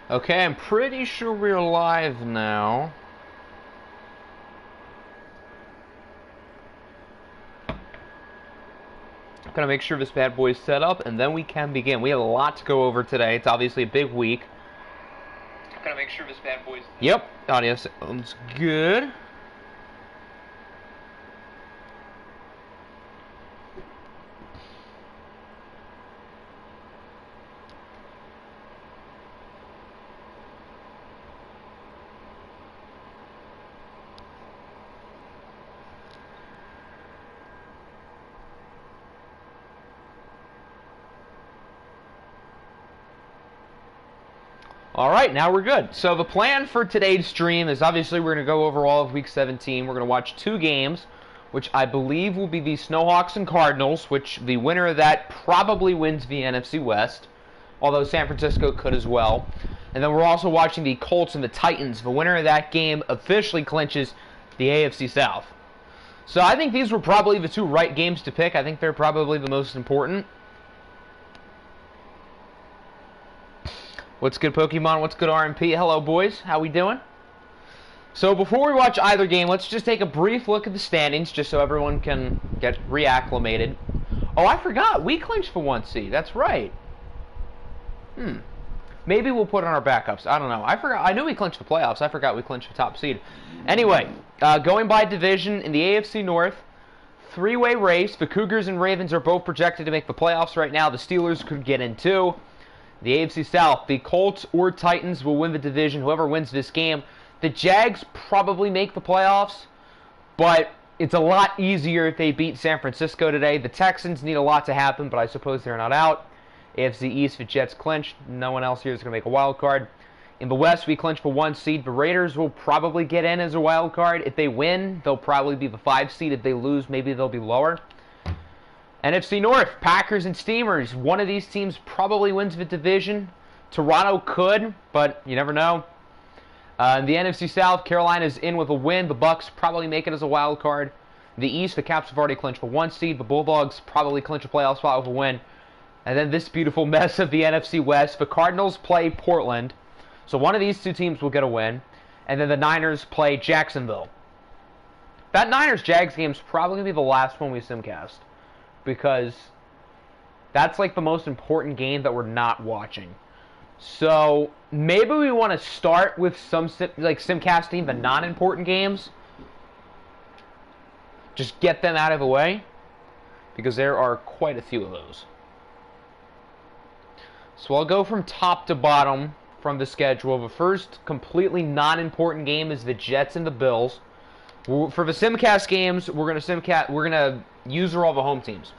Okay, I'm pretty sure we're live now. Gonna make sure this bad boy's set up, and then we can begin. We have a lot to go over today. It's obviously a big week. Gonna make sure this bad boy's... Yep, audio sounds good. Alright, now we're good. So the plan for today's stream is obviously we're going to go over all of Week 17. We're going to watch two games, which I believe will be the Snowhawks and Cardinals, which the winner of that probably wins the NFC West, although San Francisco could as well. And then we're also watching the Colts and the Titans. The winner of that game officially clinches the AFC South. So I think these were probably the two right games to pick. I think they're probably the most important. What's good, Pokemon? What's good, RMP? Hello, boys. How we doing? So before we watch either game, let's just take a brief look at the standings, just so everyone can get reacclimated. Oh, I forgot. We clinched for 1 seed. That's right. Maybe we'll put on our backups. I don't know. I forgot. I knew we clinched the playoffs. I forgot we clinched the top seed. Anyway, going by division in the AFC North, three-way race. The Cougars and Ravens are both projected to make the playoffs right now. The Steelers could get in too. The AFC South, the Colts or Titans will win the division. Whoever wins this game. The Jags probably make the playoffs, but it's a lot easier if they beat San Francisco today. The Texans need a lot to happen, but I suppose they're not out. AFC East, the Jets clinched. No one else here is going to make a wild card. In the West, we clinch for 1 seed. The Raiders will probably get in as a wild card. If they win, they'll probably be the 5 seed. If they lose, maybe they'll be lower. NFC North, Packers and Steamers. One of these teams probably wins the division. Toronto could, but you never know. In the NFC South, Carolina's in with a win. The Bucks probably make it as a wild card. In the East, the Caps have already clinched for 1 seed. The Bulldogs probably clinch a playoff spot with a win. And then this beautiful mess of the NFC West. The Cardinals play Portland. So one of these two teams will get a win. And then the Niners play Jacksonville. That Niners-Jags game is probably going to be the last one we simcast, because that's like the most important game that we're not watching. So maybe we want to start with some simcasting the non-important games. Just get them out of the way, because there are quite a few of those. So I'll go from top to bottom from the schedule. The first completely non-important game is the Jets and the Bills. For the simcast games, we're gonna use all the home teams.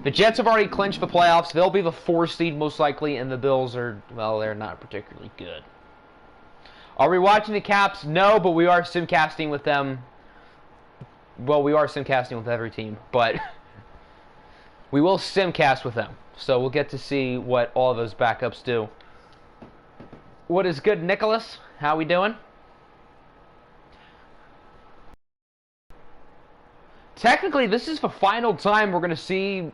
The Jets have already clinched the playoffs. They'll be the 4 seed most likely, and the Bills are, well, they're not particularly good. Are we watching the Caps? No, but we are simcasting with them. Well, we are simcasting with every team, but we will simcast with them. So we'll get to see what all of those backups do. What is good, Nicholas? How we doing? Technically, this is the final time we're going to see,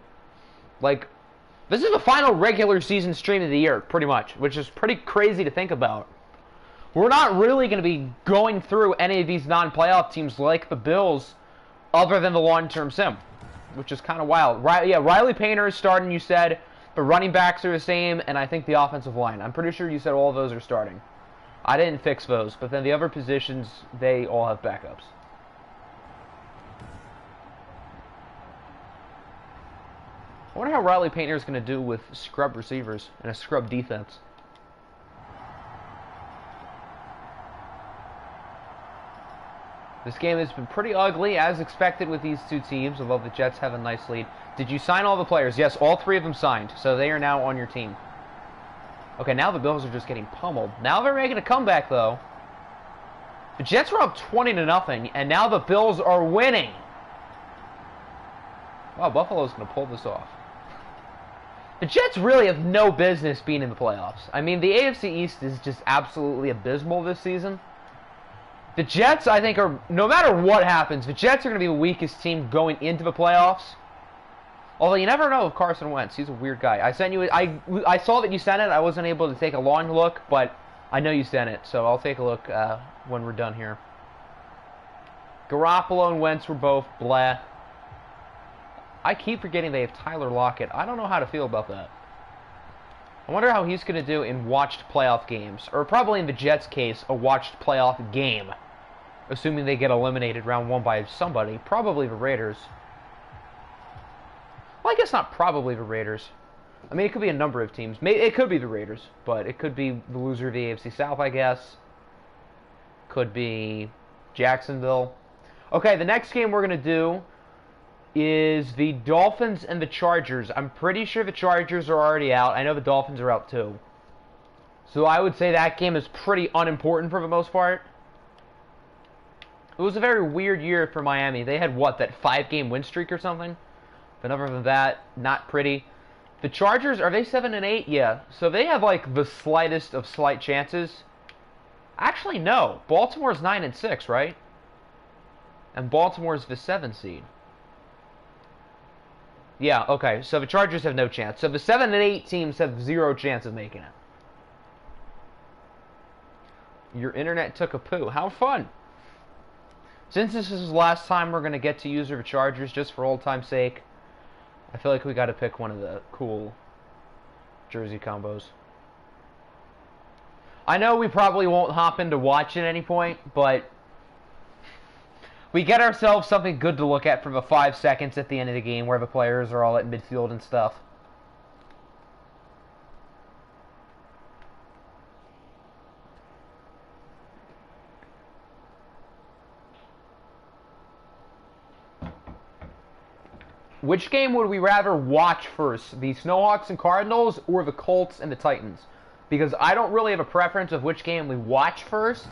this is the final regular season stream of the year, pretty much, which is pretty crazy to think about. We're not really going to be going through any of these non-playoff teams like the Bills, other than the long-term sim, which is kind of wild. Yeah, Riley Painter is starting, you said. The running backs are the same, and I think the offensive line. I'm pretty sure you said all of those are starting. I didn't fix those, but then the other positions, they all have backups. I wonder how Riley Painter is going to do with scrub receivers and a scrub defense. This game has been pretty ugly, as expected with these two teams, although the Jets have a nice lead. Did you sign all the players? Yes, all 3 of them signed, so they are now on your team. Okay, now the Bills are just getting pummeled. Now they're making a comeback, though. The Jets were up 20-0, and now the Bills are winning. Wow, Buffalo's going to pull this off. The Jets really have no business being in the playoffs. I mean, the AFC East is just absolutely abysmal this season. The Jets, I think, are, no matter what happens, the Jets are going to be the weakest team going into the playoffs. Although you never know with Carson Wentz. He's a weird guy. I sent you, I saw that you sent it. I wasn't able to take a long look, but I know you sent it, so I'll take a look when we're done here. Garoppolo and Wentz were both bleh. I keep forgetting they have Tyler Lockett. I don't know how to feel about that. I wonder how he's going to do in watched playoff games. Or probably in the Jets' case, a watched playoff game. Assuming they get eliminated round 1 by somebody. Probably the Raiders. Well, I guess not probably the Raiders. I mean, it could be a number of teams. It could be the Raiders, but it could be the loser of the AFC South, I guess. Could be Jacksonville. Okay, the next game we're going to do is the Dolphins and the Chargers. I'm pretty sure the Chargers are already out. I know the Dolphins are out too. So I would say that game is pretty unimportant for the most part. It was a very weird year for Miami. They had, what, that 5-game win streak or something? But other than that, not pretty. The Chargers, are they 7-8? Yeah. So they have, like, the slightest of slight chances. Actually, no. Baltimore's 9-6, right? And Baltimore's the 7 seed. Yeah, okay. So the Chargers have no chance. So the 7 and 8 teams have 0 chance of making it. Your internet took a poo. How fun. Since this is the last time we're going to get to use the Chargers, just for old time's sake, I feel like we got to pick one of the cool jersey combos. I know we probably won't hop into watch at any point, but we get ourselves something good to look at for the 5 seconds at the end of the game where the players are all at midfield and stuff. Which game would we rather watch first? The Snowhawks and Cardinals or the Colts and the Titans? Because I don't really have a preference of which game we watch first.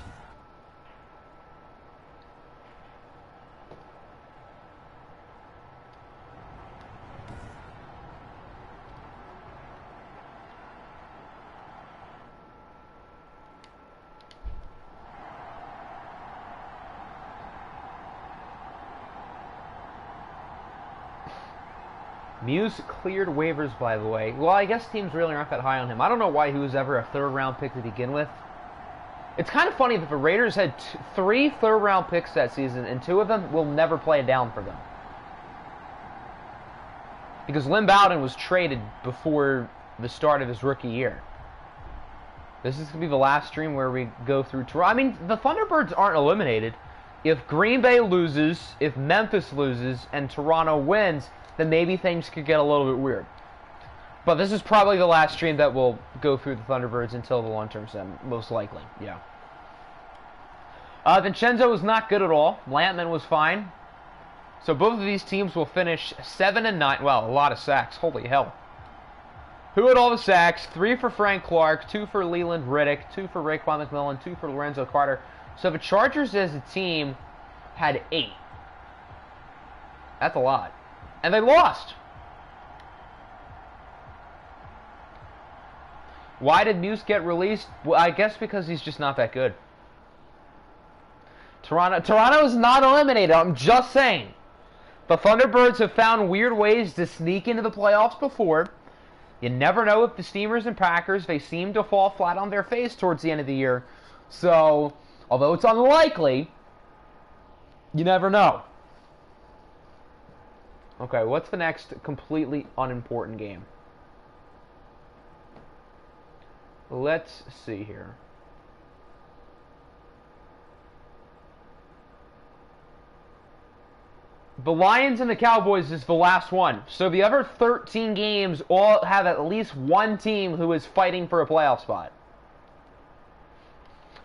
Muse cleared waivers, by the way. Well, I guess teams really aren't that high on him. I don't know why he was ever a third-round pick to begin with. It's kind of funny that the Raiders had 3 third-round picks that season, and 2 of them will never play down for them. Because Lynn Bowden was traded before the start of his rookie year. This is going to be the last stream where we go through Toronto. I mean, the Thunderbirds aren't eliminated. If Green Bay loses, if Memphis loses, and Toronto wins, then maybe things could get a little bit weird. But this is probably the last stream that will go through the Thunderbirds until the long-term sim, most likely, yeah. Vincenzo was not good at all. Lampman was fine. So both of these teams will finish 7-9. Well, a lot of sacks. Holy hell. Who had all the sacks? 3 for Frank Clark, 2 for Leland Riddick, 2 for Raekwon McMillan, 2 for Lorenzo Carter. So the Chargers as a team had 8. That's a lot. And they lost. Why did Muse get released? Well, I guess because he's just not that good. Toronto is not eliminated. I'm just saying. The Thunderbirds have found weird ways to sneak into the playoffs before. You never know with the Steamers and Packers. They seem to fall flat on their face towards the end of the year. So, although it's unlikely, you never know. Okay, what's the next completely unimportant game? Let's see here. The Lions and the Cowboys is the last one. So the other 13 games all have at least one team who is fighting for a playoff spot.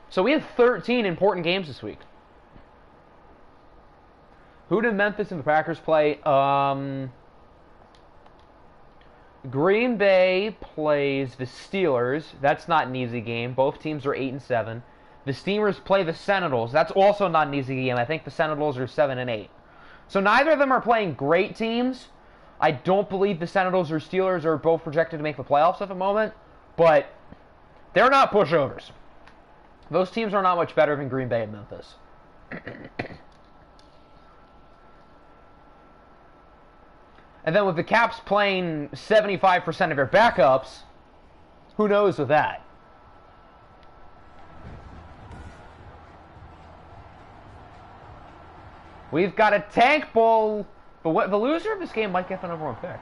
So we have 13 important games this week. Who did Memphis and the Packers play? Green Bay plays the Steelers. That's not an easy game. Both teams are 8-7. The Steamers play the Senators. That's also not an easy game. I think the Senators are 7-8. So neither of them are playing great teams. I don't believe the Senators or Steelers are both projected to make the playoffs at the moment, but they're not pushovers. Those teams are not much better than Green Bay and Memphis. And then with the Caps playing 75% of their backups, who knows with that? We've got a tank bull. But what the loser of this game might get the number 1 pick.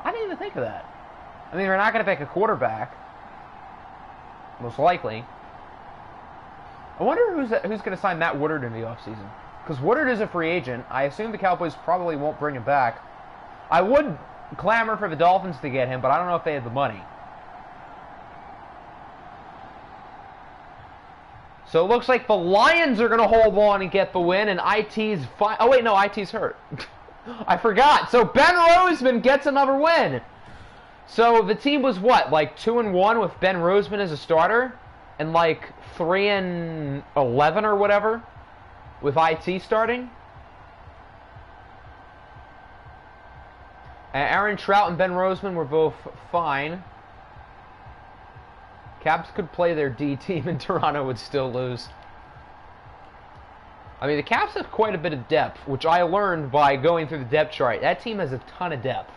I didn't even think of that. I mean, they're not going to pick a quarterback. Most likely. I wonder who's going to sign Matt Woodard in the offseason. Because Woodard is a free agent. I assume the Cowboys probably won't bring him back. I would clamor for the Dolphins to get him, but I don't know if they have the money. So it looks like the Lions are going to hold on and get the win, and IT's fine. Oh, wait, no, IT's hurt. I forgot. So Ben Roseman gets another win. So the team was what, like 2-1 with Ben Roseman as a starter, and like 3-11 or whatever with IT starting. Aaron Trout and Ben Roseman were both fine. Caps could play their D team and Toronto would still lose. I mean, the Caps have quite a bit of depth, which I learned by going through the depth chart. That team has a ton of depth.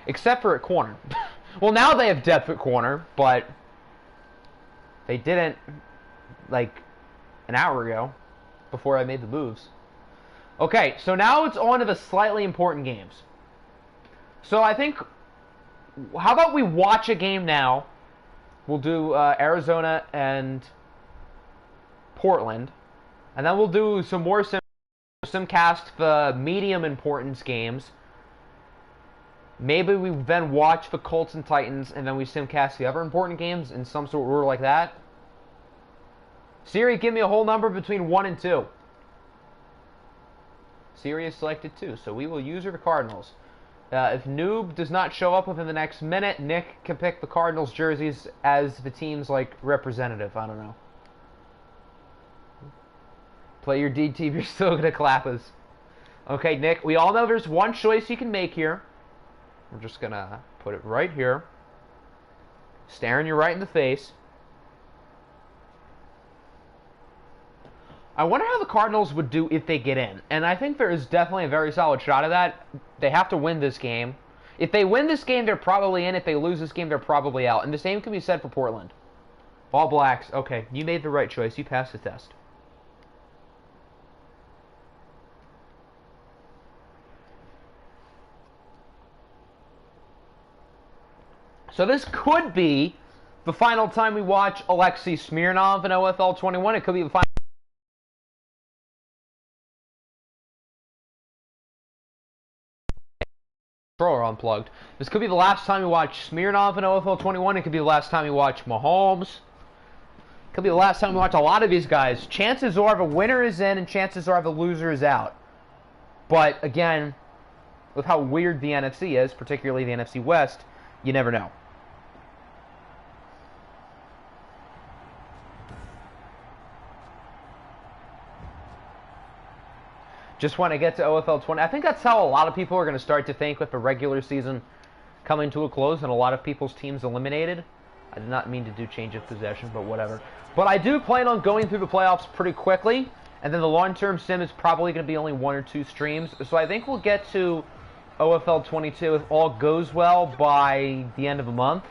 Except for at corner. Well, now they have depth at corner, but they didn't, like, an hour ago, before I made the moves. Okay, so now it's on to the slightly important games. So I think, how about we watch a game now? We'll do Arizona and Portland, and then we'll do some more simcast the medium importance games. Maybe we then watch the Colts and Titans, and then we simcast the other important games in some sort of order like that. Siri, give me a whole number between 1 and 2. Siri has selected 2, so we will use the Cardinals. If Noob does not show up within the next minute, Nick can pick the Cardinals jerseys as the team's, like, representative. I don't know. Play your D team, you're still going to clap us. Okay, Nick, we all know there's one choice you can make here. We're just going to put it right here. Staring you right in the face. I wonder how the Cardinals would do if they get in. And I think there is definitely a very solid shot of that. They have to win this game. If they win this game, they're probably in. If they lose this game, they're probably out. And the same can be said for Portland. All Blacks. Okay, you made the right choice. You passed the test. So this could be the final time we watch Alexei Smirnov in OFL 21. It could be the final. Controller unplugged. This could be the last time we watch Smirnov in OFL 21. It could be the last time we watch Mahomes. It could be the last time we watch a lot of these guys. Chances are the winner is in and chances are the loser is out. But again, with how weird the NFC is, particularly the NFC West, you never know. Just when I get to OFL 20, I think that's how a lot of people are going to start to think with the regular season coming to a close and a lot of people's teams eliminated. I did not mean to do change of possession, but whatever. But I do plan on going through the playoffs pretty quickly, and then the long-term sim is probably going to be only 1 or 2 streams. So I think we'll get to OFL 22 if all goes well by the end of the month.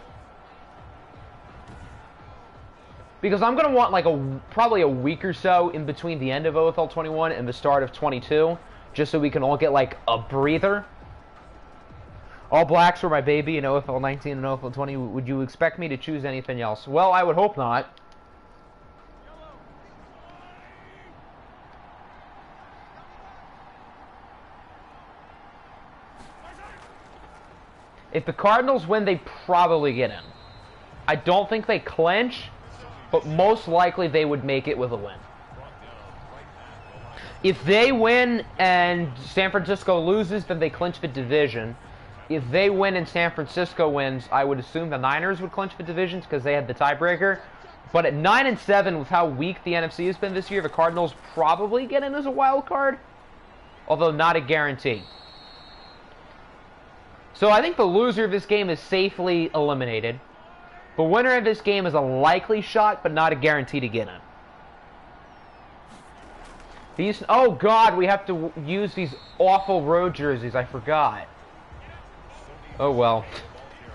Because I'm going to want like probably a week or so in between the end of OFL 21 and the start of 22, just so we can all get like a breather. All Blacks were my baby in OFL 19 and OFL 20. Would you expect me to choose anything else? Well, I would hope not. If the Cardinals win, they probably get in. I don't think they clinch, but most likely they would make it with a win. If they win and San Francisco loses, then they clinch the division. If they win and San Francisco wins, I would assume the Niners would clinch the divisions because they had the tiebreaker. But at 9-7, with how weak the NFC has been this year, the Cardinals probably get in as a wild card, although not a guarantee. So I think the loser of this game is safely eliminated. The winner of this game is a likely shot, but not a guarantee to get in. These, oh God, we have to use these awful road jerseys. I forgot. Oh well.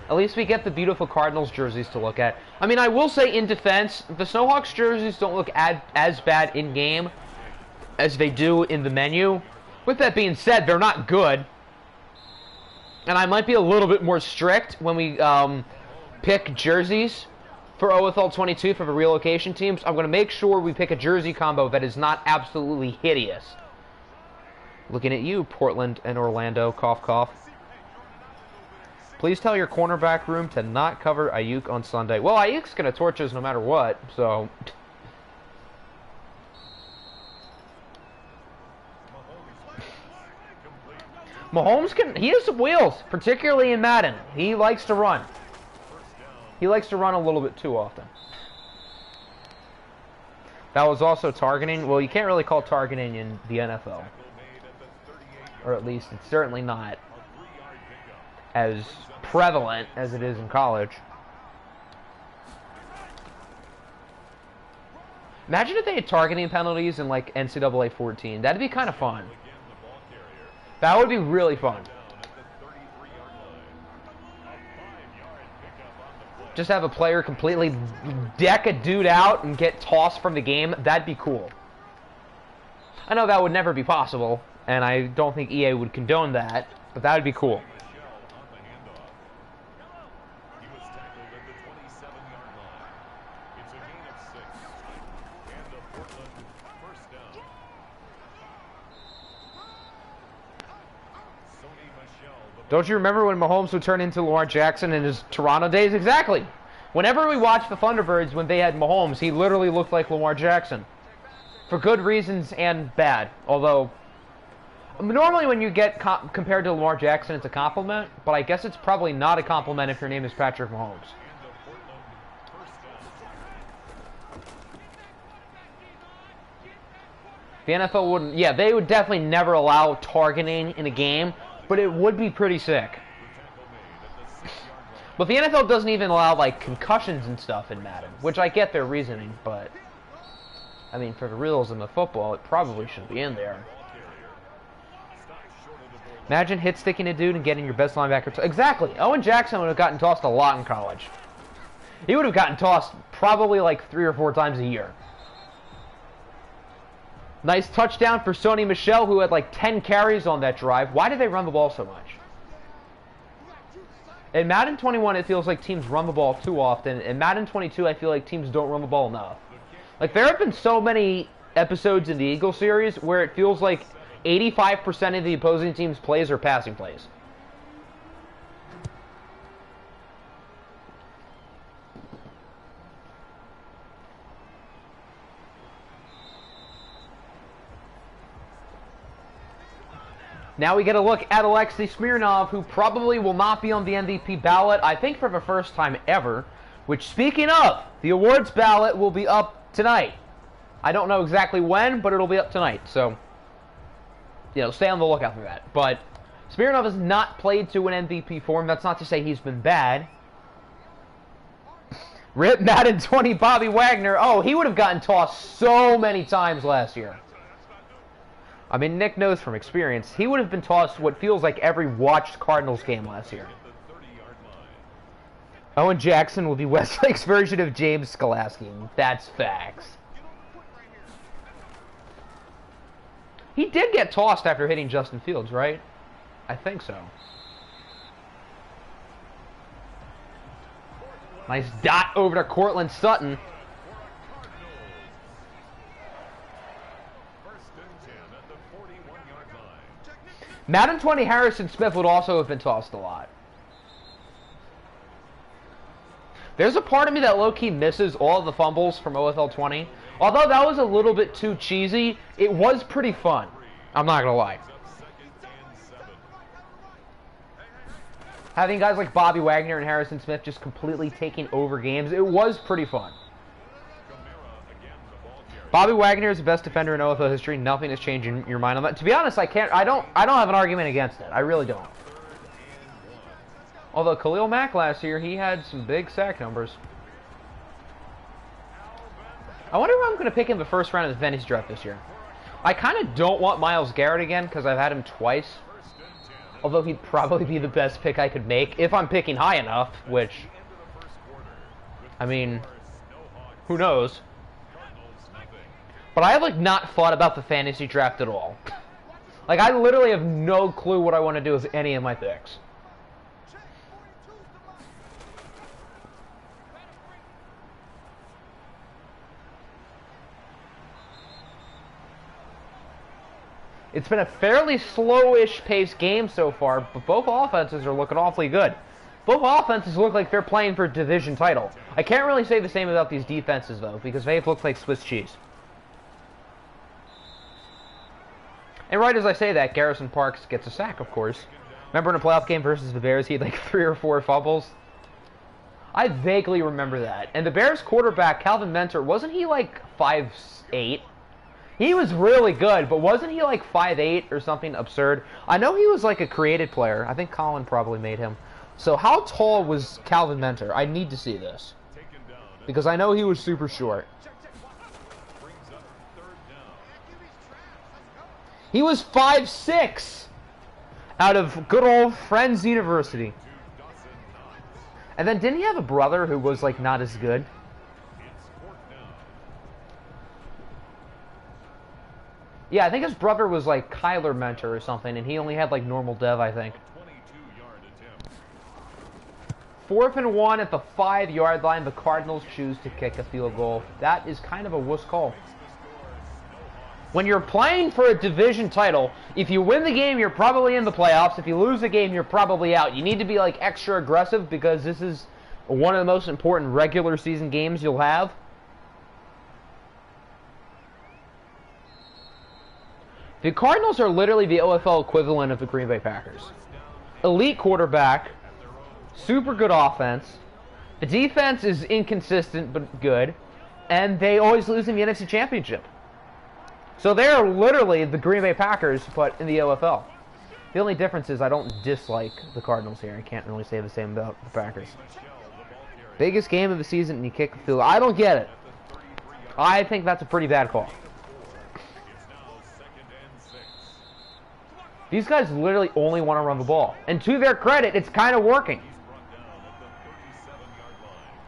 At least we get the beautiful Cardinals jerseys to look at. I mean, I will say in defense, the Snowhawks jerseys don't look as bad in-game as they do in the menu. With that being said, they're not good. And I might be a little bit more strict when we pick jerseys for OFL 22 for the relocation teams. I'm going to make sure we pick a jersey combo that is not absolutely hideous. Looking at you, Portland and Orlando. Cough, cough. Please tell your cornerback room to not cover Ayuk on Sunday. Well, Ayuk's going to torch us no matter what, so... Mahomes he has some wheels, particularly in Madden. He likes to run. He likes to run a little bit too often. That was also targeting. Well, you can't really call targeting in the NFL. Or at least it's certainly not as prevalent as it is in college. Imagine if they had targeting penalties in like NCAA 14. That'd be kind of fun. That would be really fun. Just have a player completely deck a dude out and get tossed from the game. That'd be cool. I know that would never be possible, and I don't think EA would condone that, but that would be cool. Don't you remember when Mahomes would turn into Lamar Jackson in his Toronto days? Exactly. Whenever we watched the Thunderbirds when they had Mahomes, he literally looked like Lamar Jackson. For good reasons and bad. Although, normally when you get compared to Lamar Jackson, it's a compliment. But I guess it's probably not a compliment if your name is Patrick Mahomes. The NFL wouldn't... Yeah, they would definitely never allow targeting in a game. But it would be pretty sick. But the NFL doesn't even allow, like, concussions and stuff in Madden. Which I get their reasoning, but... I mean, for the realism of football, it probably should be in there. Imagine hit-sticking a dude and getting your best linebacker... Exactly! Owen Jackson would have gotten tossed a lot in college. He would have gotten tossed probably, like, 3 or 4 times a year. Nice touchdown for Sony Michel, who had like 10 carries on that drive. Why did they run the ball so much? In Madden 21, it feels like teams run the ball too often. In Madden 22, I feel like teams don't run the ball enough. Like, there have been so many episodes in the Eagle series where it feels like 85% of the opposing team's plays are passing plays. Now we get a look at Alexei Smirnov, who probably will not be on the MVP ballot, I think for the first time ever. Which, speaking of, the awards ballot will be up tonight. I don't know exactly when, but it'll be up tonight. So, you know, stay on the lookout for that. But Smirnov has not played to an MVP form. That's not to say he's been bad. Rip Madden 20 Bobby Wagner. Oh, he would have gotten tossed so many times last year. I mean, Nick knows from experience. He would have been tossed what feels like every watched Cardinals game last year. Owen Jackson will be Westlake's version of James Skolasky. That's facts. He did get tossed after hitting Justin Fields, right? I think so. Nice dot over to Cortland Sutton. Madden 20 Harrison Smith would also have been tossed a lot. There's a part of me that low-key misses all of the fumbles from OFL 20. Although that was a little bit too cheesy, it was pretty fun. I'm not going to lie. Having guys like Bobby Wagner and Harrison Smith just completely taking over games, it was pretty fun. Bobby Wagner is the best defender in OFL history. Nothing has changed in your mind on that. To be honest, I don't have an argument against it. I really don't. Although Khalil Mack last year, he had some big sack numbers. I wonder who I'm going to pick in the first round of the Venice draft this year. I kind of don't want Myles Garrett again because I've had him twice. Although he'd probably be the best pick I could make if I'm picking high enough, which, I mean, who knows? But I have, like, not thought about the fantasy draft at all. Like, I literally have no clue what I want to do with any of my picks. It's been a fairly slowish paced game so far, but both offenses are looking awfully good. Both offenses look like they're playing for a division title. I can't really say the same about these defenses, though, because they've looked like Swiss cheese. And right as I say that, Garrison Parks gets a sack, of course. Remember in a playoff game versus the Bears, he had like 3 or 4 fumbles? I vaguely remember that. And the Bears quarterback, Calvin Mentor, wasn't he like 5'8"? He was really good, but wasn't he like 5'8" or something absurd? I know he was like a created player. I think Colin probably made him. So how tall was Calvin Mentor? I need to see this. Because I know he was super short. He was 5'6" out of good old Friends University. And then didn't he have a brother who was like not as good? Yeah, I think his brother was like Kyler Mentor or something, and he only had like normal dev, I think. 4th and 1 at the 5-yard line. The Cardinals choose to kick a field goal. That is kind of a wuss call. When you're playing for a division title, if you win the game, you're probably in the playoffs. If you lose the game, you're probably out. You need to be like extra aggressive because this is one of the most important regular season games you'll have. The Cardinals are literally the OFL equivalent of the Green Bay Packers. Elite quarterback, super good offense. The defense is inconsistent but good, and they always lose in the NFC Championship. So they're literally the Green Bay Packers, but in the OFL. The only difference is I don't dislike the Cardinals here. I can't really say the same about the Packers. Biggest game of the season, and you kick the field. I don't get it. I think that's a pretty bad call. These guys literally only want to run the ball. And to their credit, it's kind of working.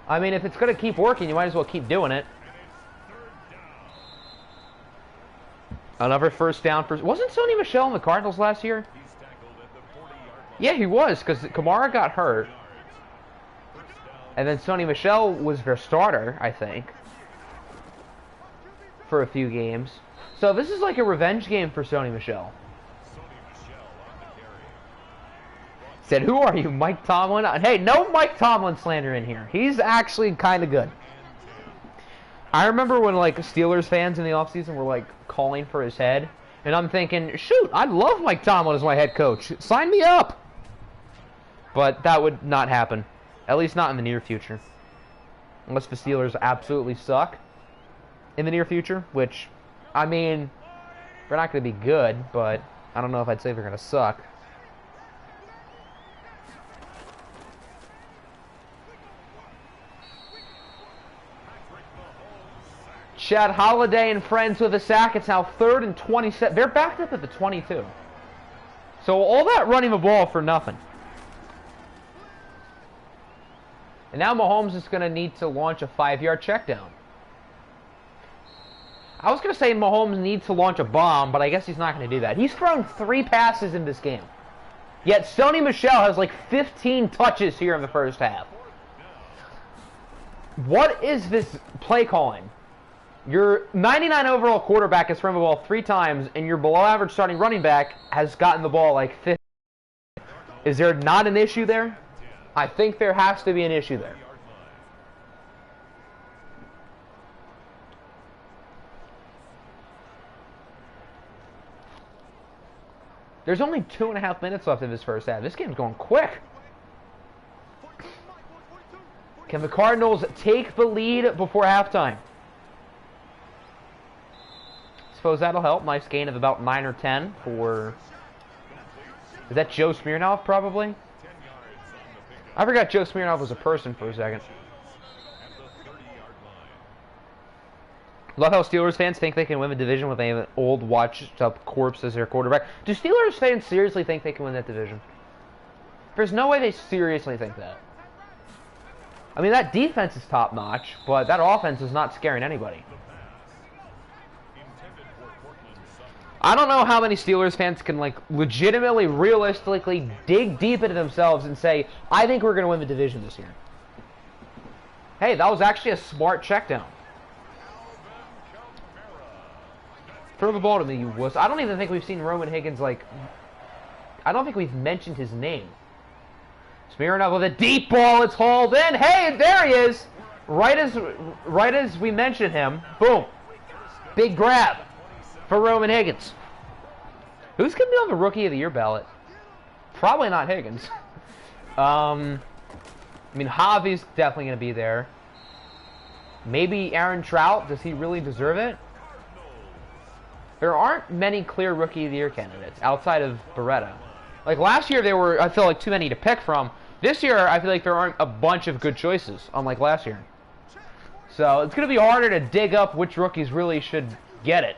I mean, if it's going to keep working, you might as well keep doing it. Another first down. Wasn't Sony Michel in the Cardinals last year? Yeah, he was, because Kamara got hurt. And then Sony Michel was their starter, I think, for a few games. So this is like a revenge game for Sony Michel. Said, who are you, Mike Tomlin? Hey, no Mike Tomlin slander in here. He's actually kind of good. I remember when, like, Steelers fans in the offseason were, like, calling for his head. And I'm thinking, shoot, I'd love Mike Tomlin as my head coach. Sign me up. But that would not happen. At least not in the near future. Unless the Steelers absolutely suck in the near future. Which, I mean, they're not going to be good, but I don't know if I'd say they're going to suck. Chad Holiday and friends with a sack. It's now 3rd and 27. They're backed up at the 22. So all that running the ball for nothing. And now Mahomes is going to need to launch a 5-yard check down. I was going to say Mahomes needs to launch a bomb, but I guess he's not going to do that. He's thrown 3 passes in this game. Yet Sony Michel has like 15 touches here in the first half. What is this play calling? Your 99 overall quarterback has thrown the ball 3 times, and your below-average starting running back has gotten the ball like 50. Is there not an issue there? I think there has to be an issue there. There's only 2.5 minutes left in this first half. This game's going quick. Can the Cardinals take the lead before halftime? Suppose that'll help. Nice gain of about 9 or 10 for... Is that Joe Smirnoff, probably? I forgot Joe Smirnoff was a person for a second. Love how Steelers fans think they can win the division with an old washed-up corpse as their quarterback. Do Steelers fans seriously think they can win that division? There's no way they seriously think that. I mean, that defense is top-notch, but that offense is not scaring anybody. I don't know how many Steelers fans can, like, legitimately, realistically dig deep into themselves and say, I think we're going to win the division this year. Hey, that was actually a smart check down. Throw the ball to me, you wuss. I don't even think we've seen Roman Higgins, like... I don't think we've mentioned his name. Smirnov with a deep ball. It's hauled in. Hey, there he is. Right as we mentioned him. Boom. Big grab for Roman Higgins. Who's going to be on the Rookie of the Year ballot? Probably not Higgins. I mean, Javi's definitely going to be there. Maybe Aaron Trout. Does he really deserve it? There aren't many clear Rookie of the Year candidates outside of Beretta. Like last year, there were, I feel like, too many to pick from. This year, I feel like there aren't a bunch of good choices, unlike last year. So it's going to be harder to dig up which rookies really should get it.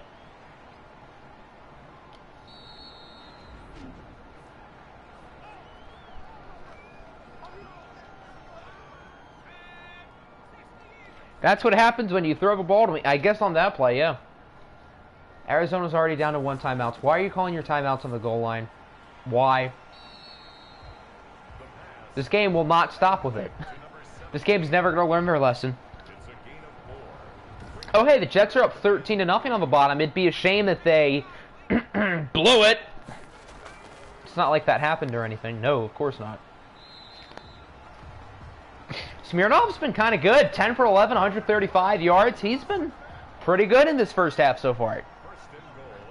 That's what happens when you throw the ball to me. I guess on that play, yeah. Arizona's already down to 1 timeout. Why are you calling your timeouts on the goal line? Why? This game will not stop with it. This game's never going to learn their lesson. Oh, hey, the Jets are up 13-0 on the bottom. It'd be a shame that they blew it. It's not like that happened or anything. No, of course not. Smirnov's been kind of good. 10 for 11, 135 yards. He's been pretty good in this first half so far.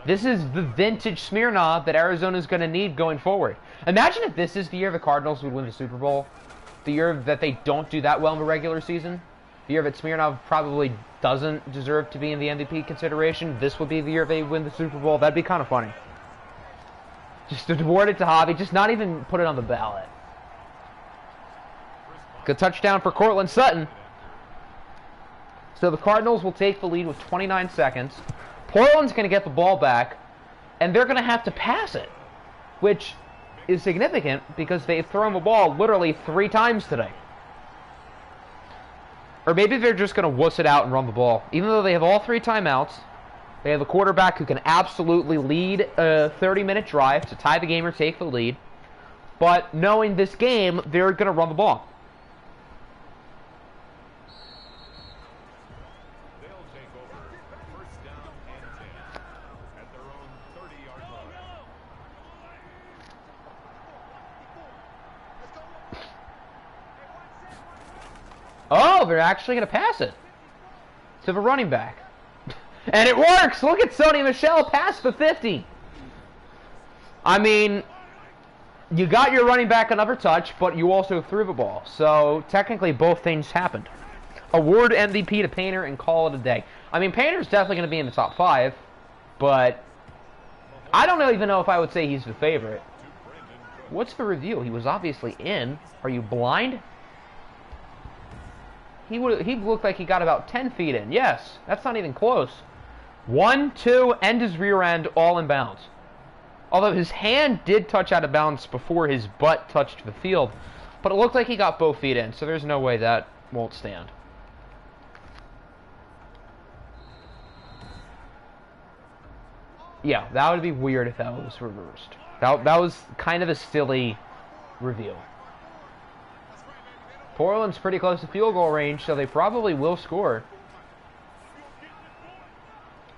This is the vintage Smirnov that Arizona's going to need going forward. Imagine if this is the year the Cardinals would win the Super Bowl. The year that they don't do that well in the regular season. The year that Smirnov probably doesn't deserve to be in the MVP consideration. This would be the year they win the Super Bowl. That'd be kind of funny. Just to award it to Javi. Just not even put it on the ballot. Good touchdown for Cortland Sutton. So the Cardinals will take the lead with 29 seconds. Portland's going to get the ball back, and they're going to have to pass it, which is significant because they've thrown the ball literally 3 times today. Or maybe they're just going to wuss it out and run the ball. Even though they have all 3 timeouts, they have a quarterback who can absolutely lead a 30-minute drive to tie the game or take the lead. But knowing this game, they're going to run the ball. Oh, they're actually going to pass it to the running back. And it works! Look at Sony Michel pass the 50. I mean, you got your running back another touch, but you also threw the ball. So, technically, both things happened. Award MVP to Painter and call it a day. I mean, Painter's definitely going to be in the top 5, but I don't even know if I would say he's the favorite. What's the review? He was obviously in. Are you blind? He looked like he got about 10 feet in. Yes, that's not even close. 1, 2, and his rear end all in bounds. Although his hand did touch out of bounds before his butt touched the field. But it looked like he got both feet in, so there's no way that won't stand. Yeah, that would be weird if that was reversed. That was kind of a silly review. Portland's pretty close to field goal range, so they probably will score.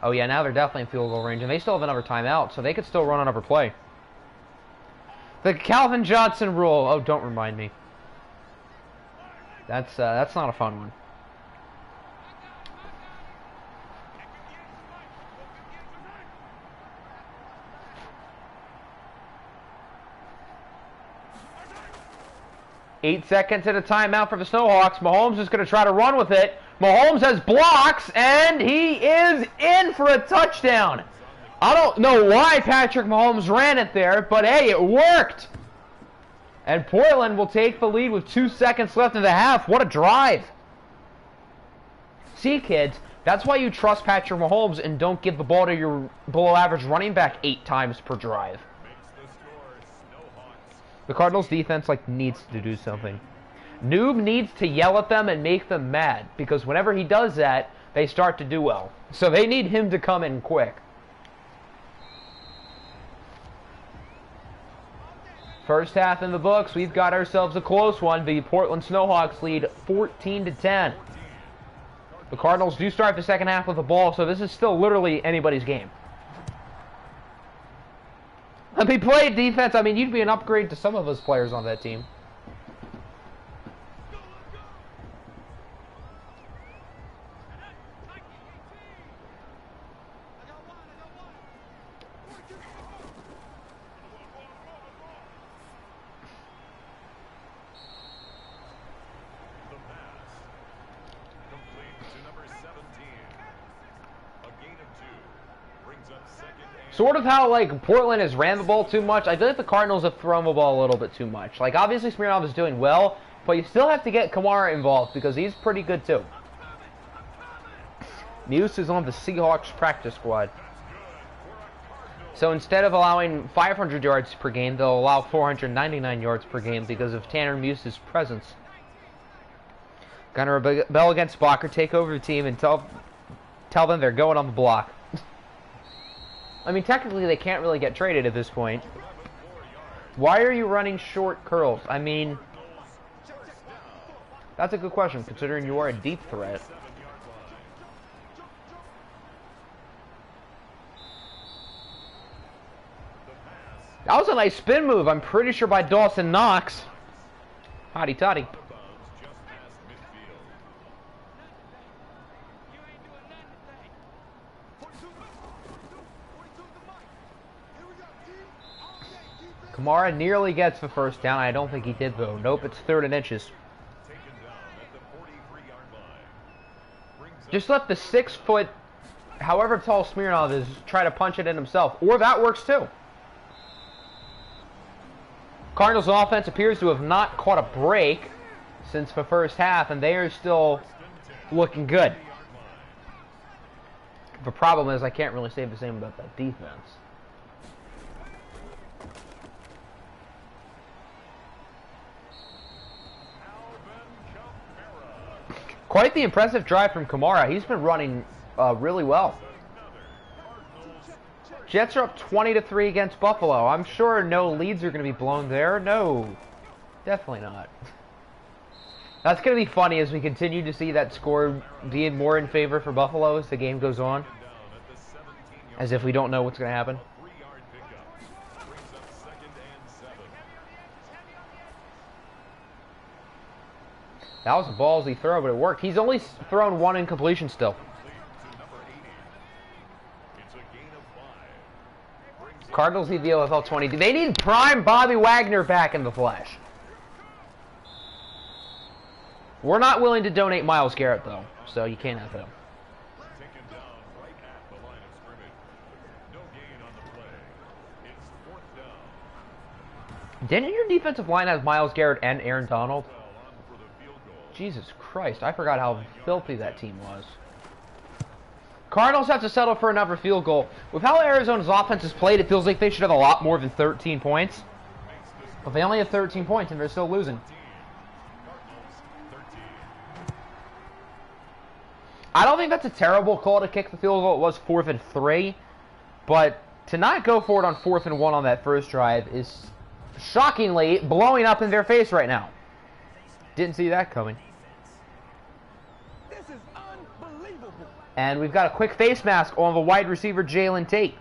Oh yeah, now they're definitely in field goal range, and they still have another timeout, so they could still run another play. The Calvin Johnson rule. Oh, don't remind me. That's not a fun one. Eight seconds at a timeout for the Snowhawks. Mahomes is going to try to run with it. Mahomes has blocks, and he is in for a touchdown. I don't know why Patrick Mahomes ran it there, but hey, it worked. And Portland will take the lead with 2 seconds left in the half. What a drive. See, kids, That's why you trust Patrick Mahomes and don't give the ball to your below-average running back 8 times per drive. The Cardinals' defense needs to do something. Noob needs to yell at them and make them mad, because whenever he does that, they start to do well. So they need him to come in quick. First half in the books, we've got ourselves a close one. The Portland Snowhawks lead 14-10. The Cardinals do start the second half with the ball, so this is still literally anybody's game. If he played defense, I mean, you'd be an upgrade to some of those players on that team. Sort of how, Portland has ran the ball too much. I feel like the Cardinals have thrown the ball a little bit too much. Obviously Smirnoff is doing well, but you still have to get Kamara involved because he's pretty good too. Muse is on the Seahawks practice squad. So instead of allowing 500 yards per game, they'll allow 499 yards per game because of Tanner Muse's presence. Gonna rebel against Blocker, take over the team, and tell them they're going on the block. I mean, technically, they can't really get traded at this point. Why are you running short curls? I mean, that's a good question, considering you are a deep threat. That was a nice spin move, I'm pretty sure, by Dawson Knox. Hotty toddy. Kamara nearly gets the first down. I don't think he did, though. Nope, it's 3rd and inches. Just let the 6-foot, however tall Smirnoff is, try to punch it in himself. Or that works, too. Cardinals' offense appears to have not caught a break since the first half, and they are still looking good. The problem is I can't really say the same about that defense. Quite the impressive drive from Kamara. He's been running really well. Jets are up 20-3 against Buffalo. I'm sure no leads are going to be blown there. No, definitely not. That's going to be funny as we continue to see that score being more in favor for Buffalo as the game goes on. As if we don't know what's going to happen. That was a ballsy throw, but it worked. He's only thrown 1 incompletion still. Cardinals need the OFL 20. They need prime Bobby Wagner back in the flesh. We're not willing to donate Myles Garrett, though, so you can't have him. Didn't your defensive line have Myles Garrett and Aaron Donald? Jesus Christ, I forgot how filthy that team was. Cardinals have to settle for another field goal. With how Arizona's offense is played, it feels like they should have a lot more than 13 points. But they only have 13 points and they're still losing. I don't think that's a terrible call to kick the field goal. It was 4th and 3. But to not go for it on 4th and 1 on that first drive is shockingly blowing up in their face right now. Didn't see that coming. This is unbelievable. And we've got a quick face mask on the wide receiver, Jalen Tate.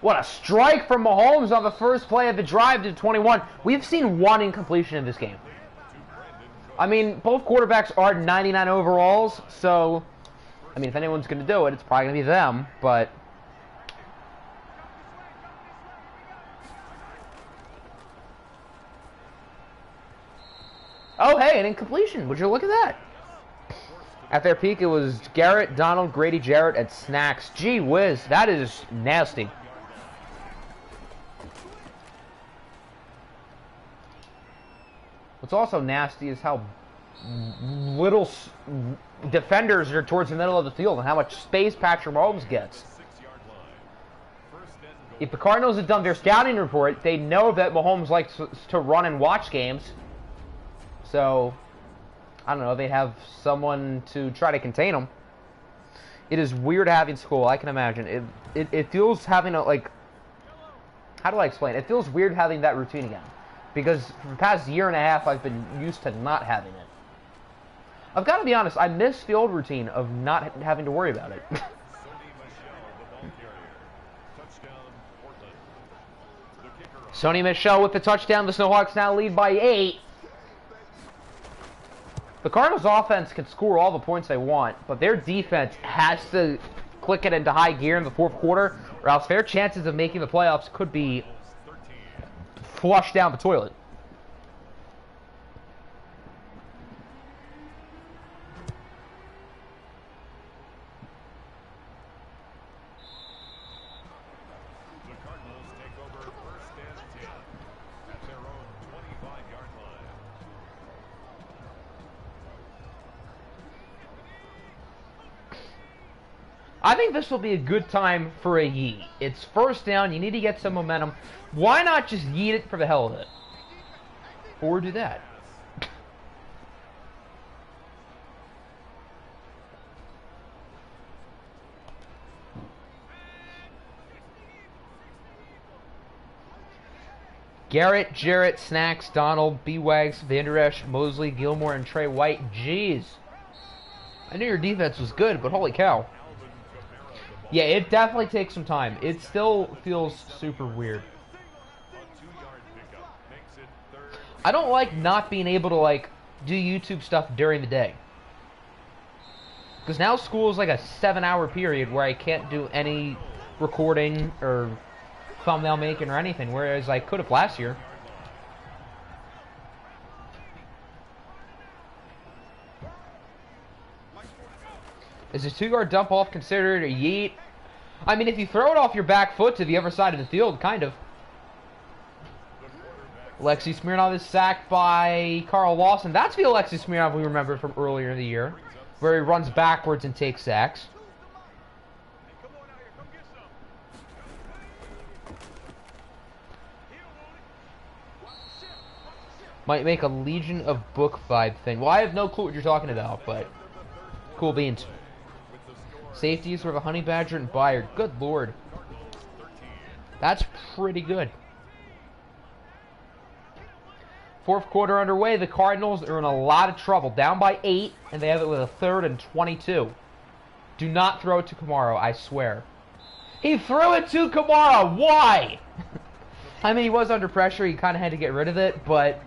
What a strike from Mahomes on the first play of the drive to 21. We've seen 1 incompletion in this game. I mean, both quarterbacks are 99 overalls, so, I mean, if anyone's going to do it, it's probably going to be them, but... Oh, hey, an incompletion. Would you look at that? At their peak, it was Garrett, Donald, Grady, Jarrett, and Snacks. Gee whiz, that is nasty. What's also nasty is how little defenders are towards the middle of the field and how much space Patrick Mahomes gets. If the Cardinals had done their scouting report, they know that Mahomes likes to run and watch games. So, I don't know, they'd have someone to try to contain him. It is weird having school, I can imagine. It feels having a, like, how do I explain? It feels weird having that routine again. Because for the past year and a half, I've been used to not having it. I've got to be honest, I miss the old routine of not having to worry about it. Sony Michel with the touchdown. The Snowhawks now lead by 8. The Cardinals' offense can score all the points they want, but their defense has to click it into high gear in the fourth quarter, or else their chances of making the playoffs could be flushed down the toilet. I think this will be a good time for a yeet. It's first down. You need to get some momentum. Why not just yeet it for the hell of it? Or do that. Garrett, Jarrett, Snacks, Donald, B-Wags, Van Der Esch, Mosley, Gilmore, and Trey White. Jeez. I knew your defense was good, but holy cow. Yeah, it definitely takes some time. It still feels super weird. I don't like not being able to, like, do YouTube stuff during the day. Because now school is like a 7-hour period where I can't do any recording or thumbnail making or anything, whereas I could have last year. Is a 2-yard dump off considered a yeet? I mean, if you throw it off your back foot to the other side of the field, kind of. Alexei Smirnov is sacked by Carl Lawson. That's the Alexei Smirnov we remember from earlier in the year, where he runs backwards and takes sacks. Might make a Legion of Book vibe thing. Well, I have no clue what you're talking about, but cool beans. Safeties for the Honey Badger and Bayard. Good lord. That's pretty good. Fourth quarter underway. The Cardinals are in a lot of trouble. Down by 8, and they have it with a 3rd and 22. Do not throw it to Kamara, I swear. He threw it to Kamara. Why? I mean, he was under pressure. He kind of had to get rid of it, but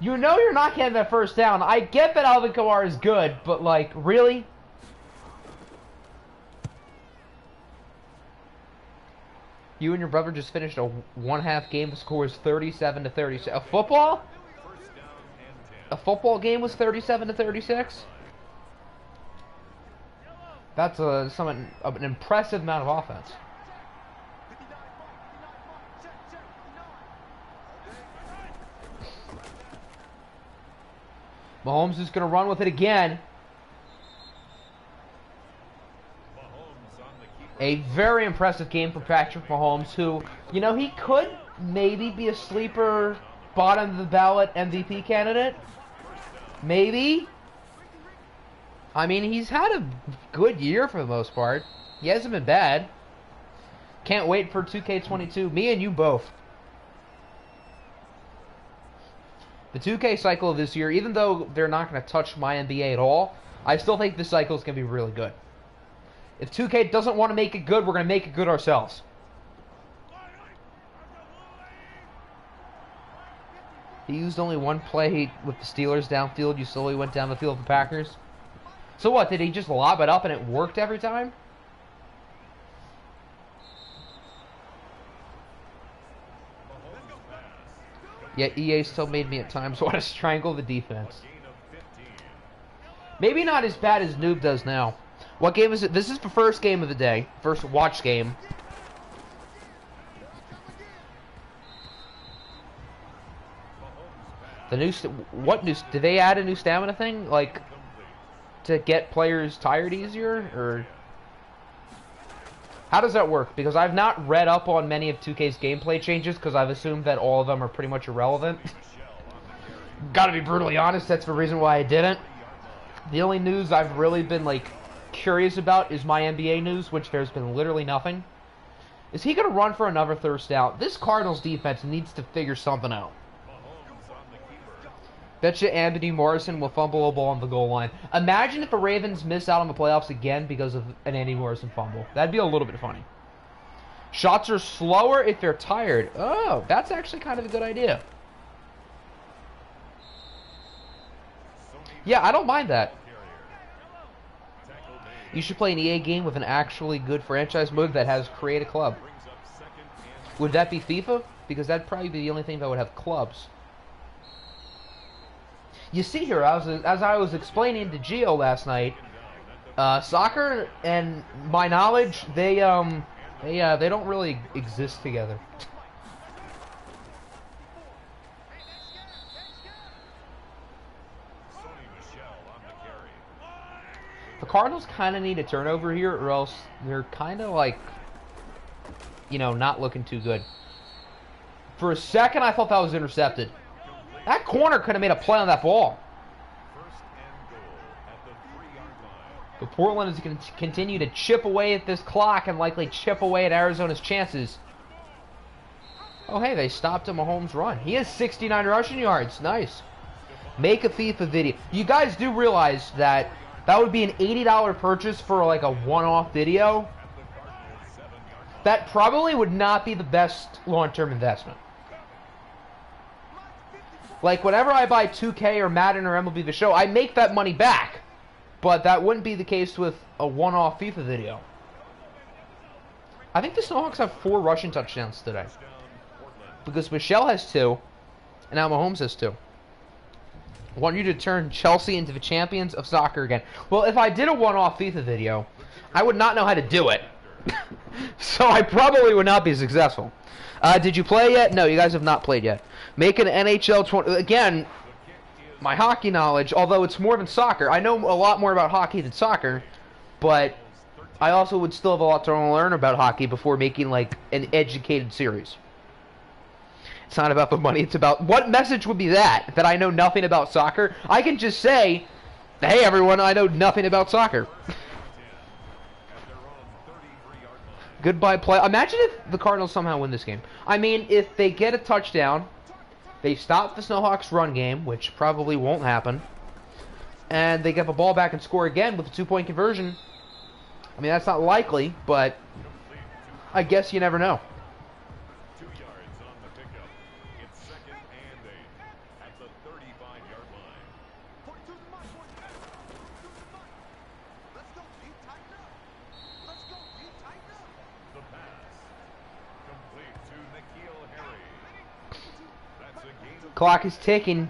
you know you're not getting that first down. I get that Alvin Kamara is good, but, like, really? You and your brother just finished a one-half game. The score is 37-36. A football? A football game was 37-36? That's an impressive amount of offense. Mahomes is going to run with it again. A very impressive game for Patrick Mahomes, who, you know, he could maybe be a sleeper bottom of the ballot MVP candidate. Maybe. I mean, he's had a good year for the most part. He hasn't been bad. Can't wait for 2K22. Me and you both. The 2K cycle of this year, even though they're not going to touch my NBA at all, I still think this cycle is going to be really good. If 2K doesn't want to make it good, we're going to make it good ourselves. He used only one play with the Steelers downfield. You slowly went down the field with the Packers. So what, did he just lob it up and it worked every time? Yet EA still made me at times want to strangle the defense. Maybe not as bad as Noob does now. What game is it? This is the first game of the day. First watch game. The new... What new... Did they add a new stamina thing? Like, to get players tired easier? Or... How does that work? Because I've not read up on many of 2K's gameplay changes, because I've assumed that all of them are pretty much irrelevant. Gotta be brutally honest, that's the reason why I didn't. The only news I've really been, like, curious about is my NBA news, which there's been literally nothing. Is he gonna run for another thirst down? This Cardinals defense needs to figure something out. Betcha Anthony Morrison will fumble a ball on the goal line. Imagine if the Ravens miss out on the playoffs again because of an Andy Morrison fumble. That'd be a little bit funny. Shots are slower if they're tired. Oh, that's actually kind of a good idea. Yeah, I don't mind that. You should play an EA game with an actually good franchise mode that has create a club. Would that be FIFA? Because that'd probably be the only thing that would have clubs. You see here, as I was explaining to Gio last night, soccer and my knowledge, they don't really exist together. The Cardinals kind of need a turnover here, or else they're kind of like, you know, not looking too good. For a second, I thought that was intercepted. That corner could have made a play on that ball. But Portland is going to continue to chip away at this clock and likely chip away at Arizona's chances. Oh, hey, they stopped a Mahomes run. He has 69 rushing yards. Nice. Make a FIFA video. You guys do realize that that would be an $80 purchase for like a one-off video? That probably would not be the best long-term investment. Like, whenever I buy 2K or Madden or MLB The Show, I make that money back. But that wouldn't be the case with a one-off FIFA video. I think the Seahawks have 4 rushing touchdowns today. Because Michelle has 2, and now Mahomes has 2. I want you to turn Chelsea into the champions of soccer again. Well, if I did a one-off FIFA video, I would not know how to do it. So I probably would not be successful. Did you play yet? No, you guys have not played yet. Make an NHL 20... Again, my hockey knowledge, although it's more than soccer. I know a lot more about hockey than soccer, but I also would still have a lot to learn about hockey before making, like, an educated series. It's not about the money, it's about... What message would be that I know nothing about soccer? I can just say, hey, everyone, I know nothing about soccer. Goodbye play. Imagine if the Cardinals somehow win this game. I mean, if they get a touchdown, they stop the Snowhawks' run game, which probably won't happen, and they get the ball back and score again with a 2-point conversion. I mean, that's not likely, but I guess you never know. 2 yards on the pickup. It's 2nd and 8 at the 35-yard line. The pass complete to N'Keal Harry. That's a gain of... Clock is ticking.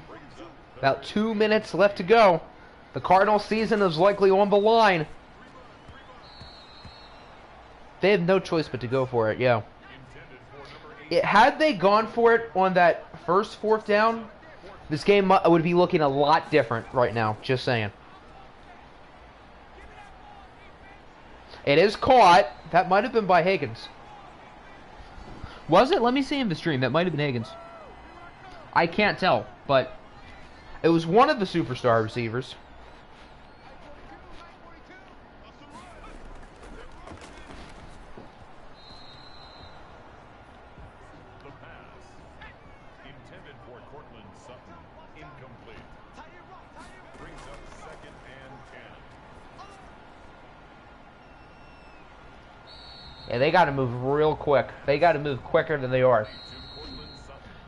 About 2 minutes left to go. The Cardinals season is likely on the line. They have no choice but to go for it, yeah. Had they gone for it on that first 4th down, this game would be looking a lot different right now, just saying. It is caught. That might have been by Higgins. Was it? Let me see in the stream. That might have been Higgins. I can't tell, but it was one of the superstar receivers. The pass intended for Cortland Sutton, incomplete. Brings up 2nd and 10. Yeah, they got to move real quick. They got to move quicker than they are.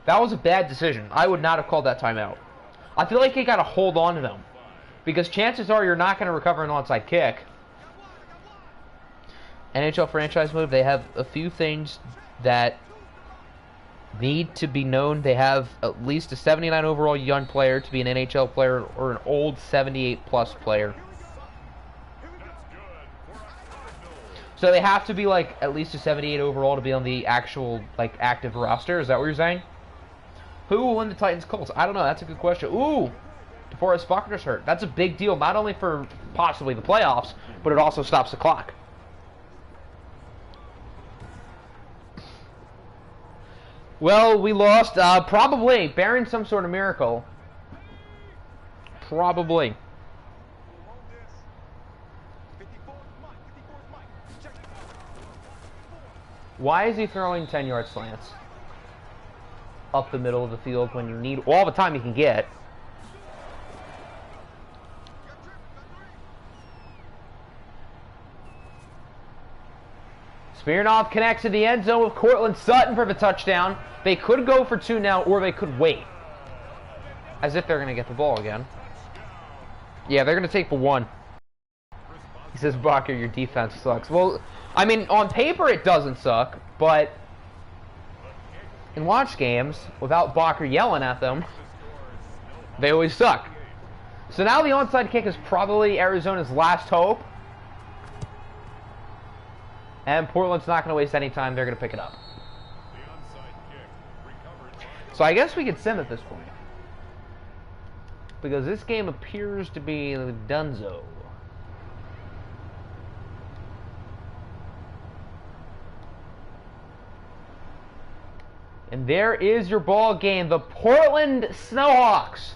That was a bad decision. I would not have called that timeout. I feel like they got to hold on to them, because chances are you're not going to recover an onside kick. NHL franchise mode, they have a few things that need to be known. They have at least a 79 overall young player to be an NHL player or an old 78-plus player. So they have to be, like, at least a 78 overall to be on the actual, like, active roster. Is that what you're saying? Who will win the Titans-Colts? I don't know. That's a good question. Ooh! DeForest Buckner's hurt. That's a big deal, not only for possibly the playoffs, but it also stops the clock. Well, we lost, probably, barring some sort of miracle. Probably. Why is he throwing 10-yard slants up the middle of the field when you need all the time you can get? Smirnoff connects to the end zone with Cortland Sutton for the touchdown. They could go for 2 now, or they could wait. As if they're going to get the ball again. Yeah, they're going to take the 1. He says, Bacher, your defense sucks. Well, I mean, on paper it doesn't suck, but in watch games, without Bacher yelling at them, they always suck. So now the onside kick is probably Arizona's last hope. And Portland's not going to waste any time. They're going to pick it up. So I guess we could sim at this point. Because this game appears to be donezo. And there is your ball game. The Portland Snowhawks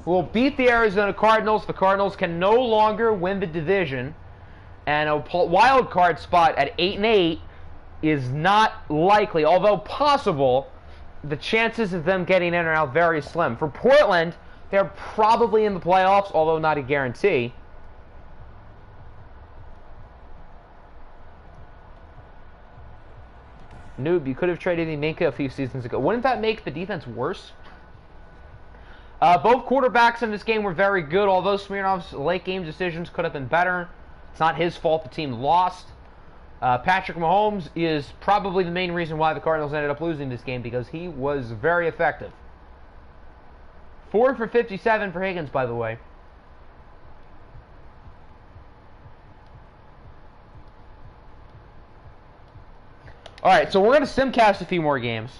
will beat the Arizona Cardinals. The Cardinals can no longer win the division. And a wild card spot at 8-8 is not likely, although possible. The chances of them getting in are now very slim. For Portland, they're probably in the playoffs, although not a guarantee. Noob, you could have traded Minka a few seasons ago. Wouldn't that make the defense worse? Both quarterbacks in this game were very good, although Smirnoff's late game decisions could have been better. It's not his fault the team lost. Patrick Mahomes is probably the main reason why the Cardinals ended up losing this game, because he was very effective. 4 for 57 for Higgins, by the way. Alright, so we're going to simcast a few more games.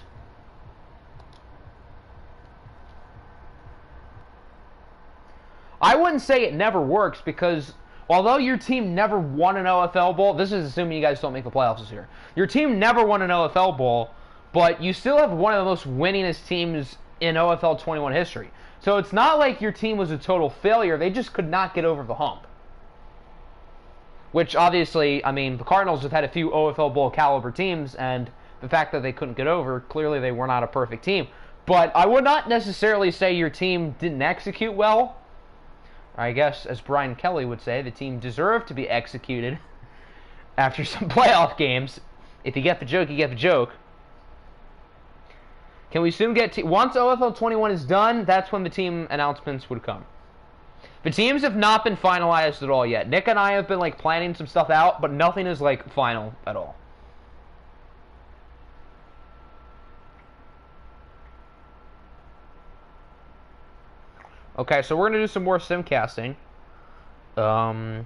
I wouldn't say it never works, because although your team never won an OFL Bowl, this is assuming you guys don't make the playoffs this year. Your team never won an OFL Bowl, but you still have one of the most winningest teams in OFL 21 history. So it's not like your team was a total failure. They just could not get over the hump. Which, obviously, I mean, the Cardinals have had a few OFL Bowl caliber teams, and the fact that they couldn't get over, clearly they were not a perfect team. But I would not necessarily say your team didn't execute well. I guess, as Brian Kelly would say, the team deserved to be executed after some playoff games. If you get the joke, you get the joke. Can we soon get... Once OFL 21 is done, that's when the team announcements would come. The teams have not been finalized at all yet. Nick and I have been, like, planning some stuff out, but nothing is, like, final at all. Okay, so we're going to do some more simcasting. Now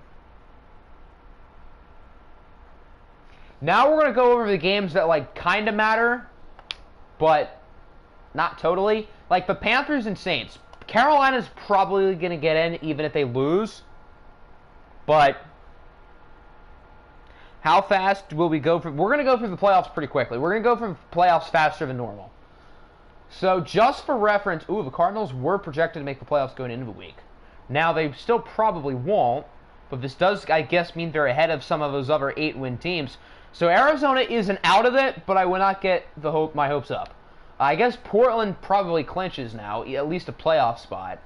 we're going to go over the games that, like, kind of matter, but not totally. Like, the Panthers and Saints. Carolina's probably going to get in even if they lose. But how fast will we go through? We're going to go through the playoffs pretty quickly. We're going to go through the playoffs faster than normal. So just for reference, the Cardinals were projected to make the playoffs going into the week. Now, they still probably won't, but this does, I guess, mean they're ahead of some of those other 8-win teams. So Arizona isn't out of it, but I will not get my hopes up. I guess Portland probably clinches now, at least a playoff spot.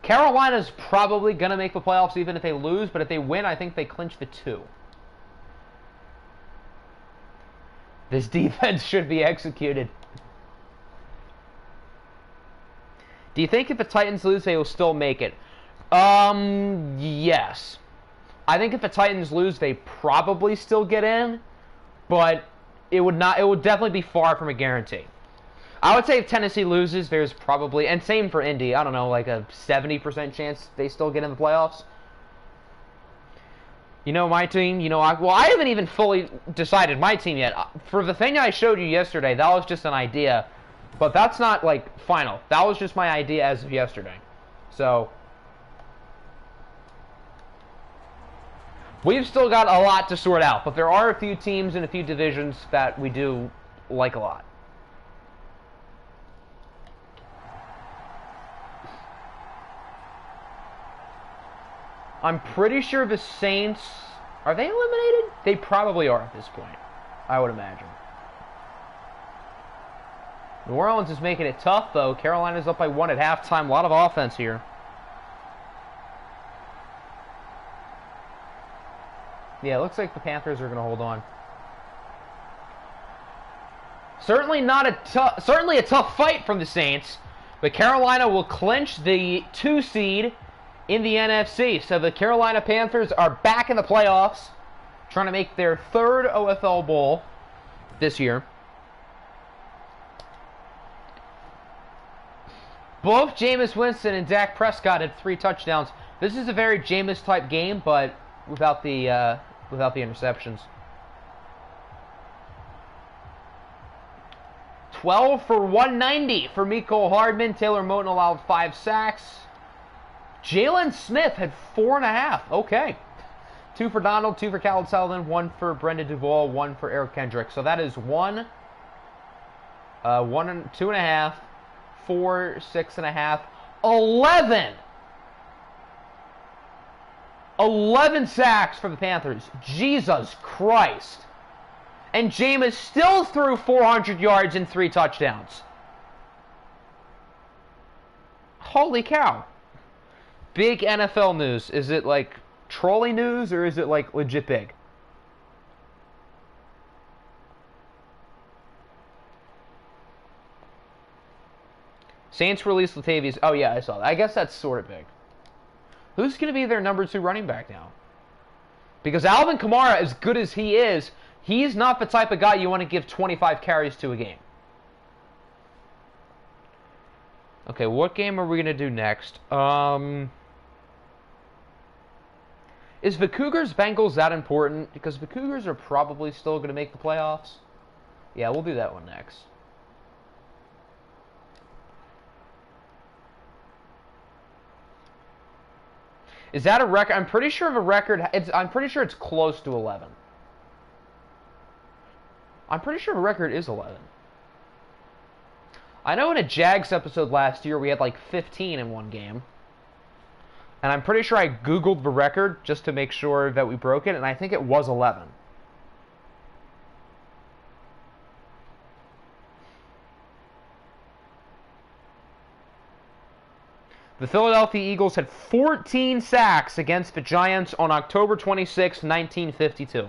Carolina's probably going to make the playoffs even if they lose, but if they win, I think they clinch the 2. This defense should be executed. Do you think if the Titans lose, they will still make it? Yes. I think if the Titans lose, they probably still get in, but it would definitely be far from a guarantee. I would say if Tennessee loses, there's probably, and same for Indy, I don't know, like a 70% chance they still get in the playoffs. You know my team, I haven't even fully decided my team yet. For the thing I showed you yesterday, that was just an idea. But that's not, like, final. That was just my idea as of yesterday. So, we've still got a lot to sort out. But there are a few teams and a few divisions that we do like a lot. I'm pretty sure the Saints... Are they eliminated? They probably are at this point, I would imagine. New Orleans is making it tough, though. Carolina's up by 1 at halftime. A lot of offense here. Yeah, it looks like the Panthers are going to hold on. Certainly a tough fight from the Saints, but Carolina will clinch the 2 seed in the NFC. So the Carolina Panthers are back in the playoffs, trying to make their 3rd OFL Bowl this year. Both Jameis Winston and Dak Prescott had 3 touchdowns. This is a very Jameis-type game, but without the interceptions. 12 for 190 for Mecole Hardman. Taylor Moton allowed 5 sacks. Jalen Smith had 4.5. Okay. 2 for Donald, 2 for Khaled Sullivan, 1 for Brendan Duvall, 1 for Eric Kendrick. So that is 1, 2.5, 4, 6.5, 11. 11 sacks for the Panthers. Jesus Christ. And Jameis still threw 400 yards and 3 touchdowns. Holy cow. Big NFL news. Is it like trolley news or is it like legit big? Saints released Latavius. Oh yeah, I saw that. I guess that's sort of big. Who's going to be their number 2 running back now? Because Alvin Kamara, as good as he is, he's not the type of guy you want to give 25 carries to a game. Okay, what game are we going to do next? Is the Cougars-Bengals that important? Because the Cougars are probably still going to make the playoffs. Yeah, we'll do that one next. Is that a record? I'm pretty sure the record. I'm pretty sure it's close to 11. I'm pretty sure the record is 11. I know in a Jags episode last year we had like 15 in one game. And I'm pretty sure I Googled the record just to make sure that we broke it, and I think it was 11. The Philadelphia Eagles had 14 sacks against the Giants on October 26, 1952.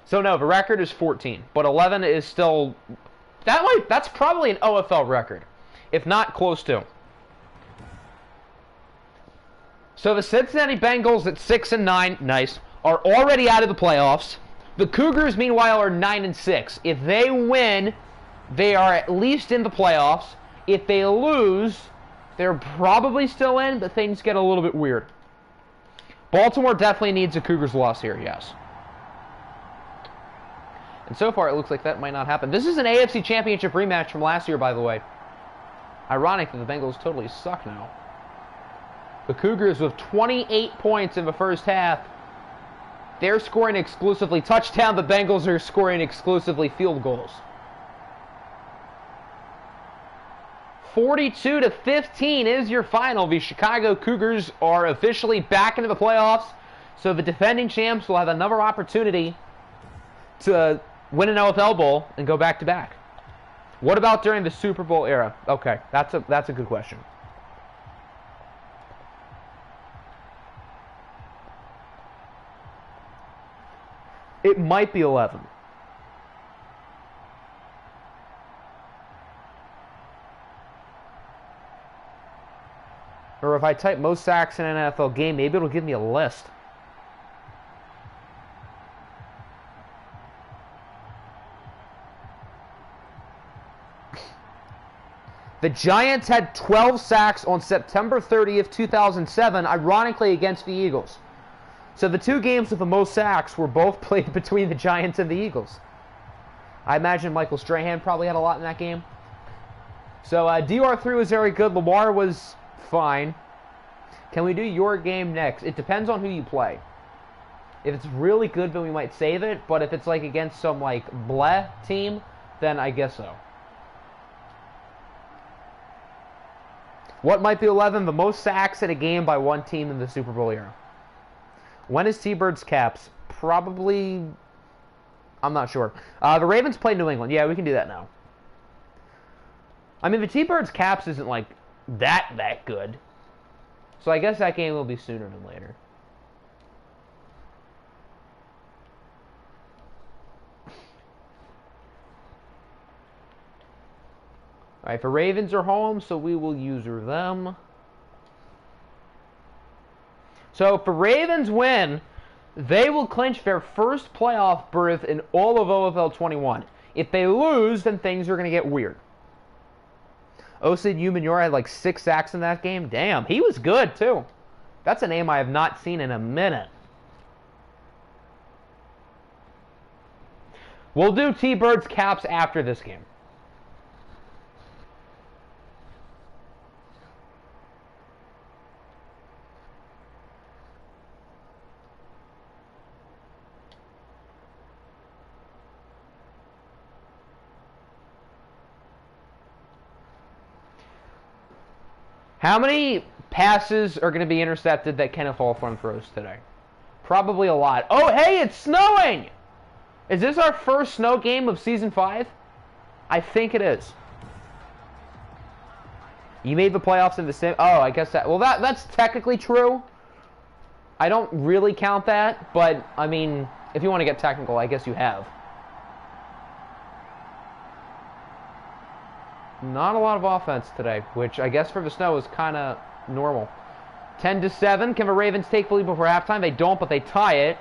So no, the record is 14, but 11 is still... That's probably an OFL record, if not close to. So the Cincinnati Bengals at 6-9, nice, are already out of the playoffs. The Cougars, meanwhile, are 9-6. If they win, they are at least in the playoffs. If they lose, they're probably still in, but things get a little bit weird. Baltimore definitely needs a Cougars loss here, yes. And so far, it looks like that might not happen. This is an AFC Championship rematch from last year, by the way. Ironic that the Bengals totally suck now. The Cougars with 28 points in the first half. They're scoring exclusively touchdown. The Bengals are scoring exclusively field goals. 42-15 is your final. The Chicago Cougars are officially back into the playoffs. So the defending champs will have another opportunity to win an OFL Bowl and go back-to-back. What about during the Super Bowl era? Okay, that's a good question. It might be 11. Or if I type most sacks in an NFL game, maybe it'll give me a list. The Giants had 12 sacks on September 30th, 2007, ironically against the Eagles. So the two games with the most sacks were both played between the Giants and the Eagles. I imagine Michael Strahan probably had a lot in that game. So DR3 was very good. Lamar was fine. Can we do your game next? It depends on who you play. If it's really good, then we might save it. But if it's like against some like bleh team, then I guess so. What might be 11? The most sacks in a game by one team in the Super Bowl era. When is T-Bird's Caps? Probably... I'm not sure. The Ravens play New England. Yeah, we can do that now. I mean, the T-Bird's Caps isn't, like, that good. So I guess that game will be sooner than later. Alright, the Ravens are home, so we will user them. So if the Ravens win, they will clinch their first playoff berth in all of OFL 21. If they lose, then things are going to get weird. Osid Umenyor had like 6 sacks in that game. Damn, he was good too. That's a name I have not seen in a minute. We'll do T-Bird's Caps after this game. How many passes are going to be intercepted that Kenneth Hawthorne throws today? Probably a lot. Oh, hey, it's snowing! Is this our first snow game of Season 5? I think it is. You made the playoffs in the sim... Oh, I guess that... Well, that's technically true. I don't really count that, but, I mean, if you want to get technical, I guess you have. Not a lot of offense today, which I guess for the snow is kind of normal. 10-7. Can the Ravens take the lead before halftime? They don't, but they tie it.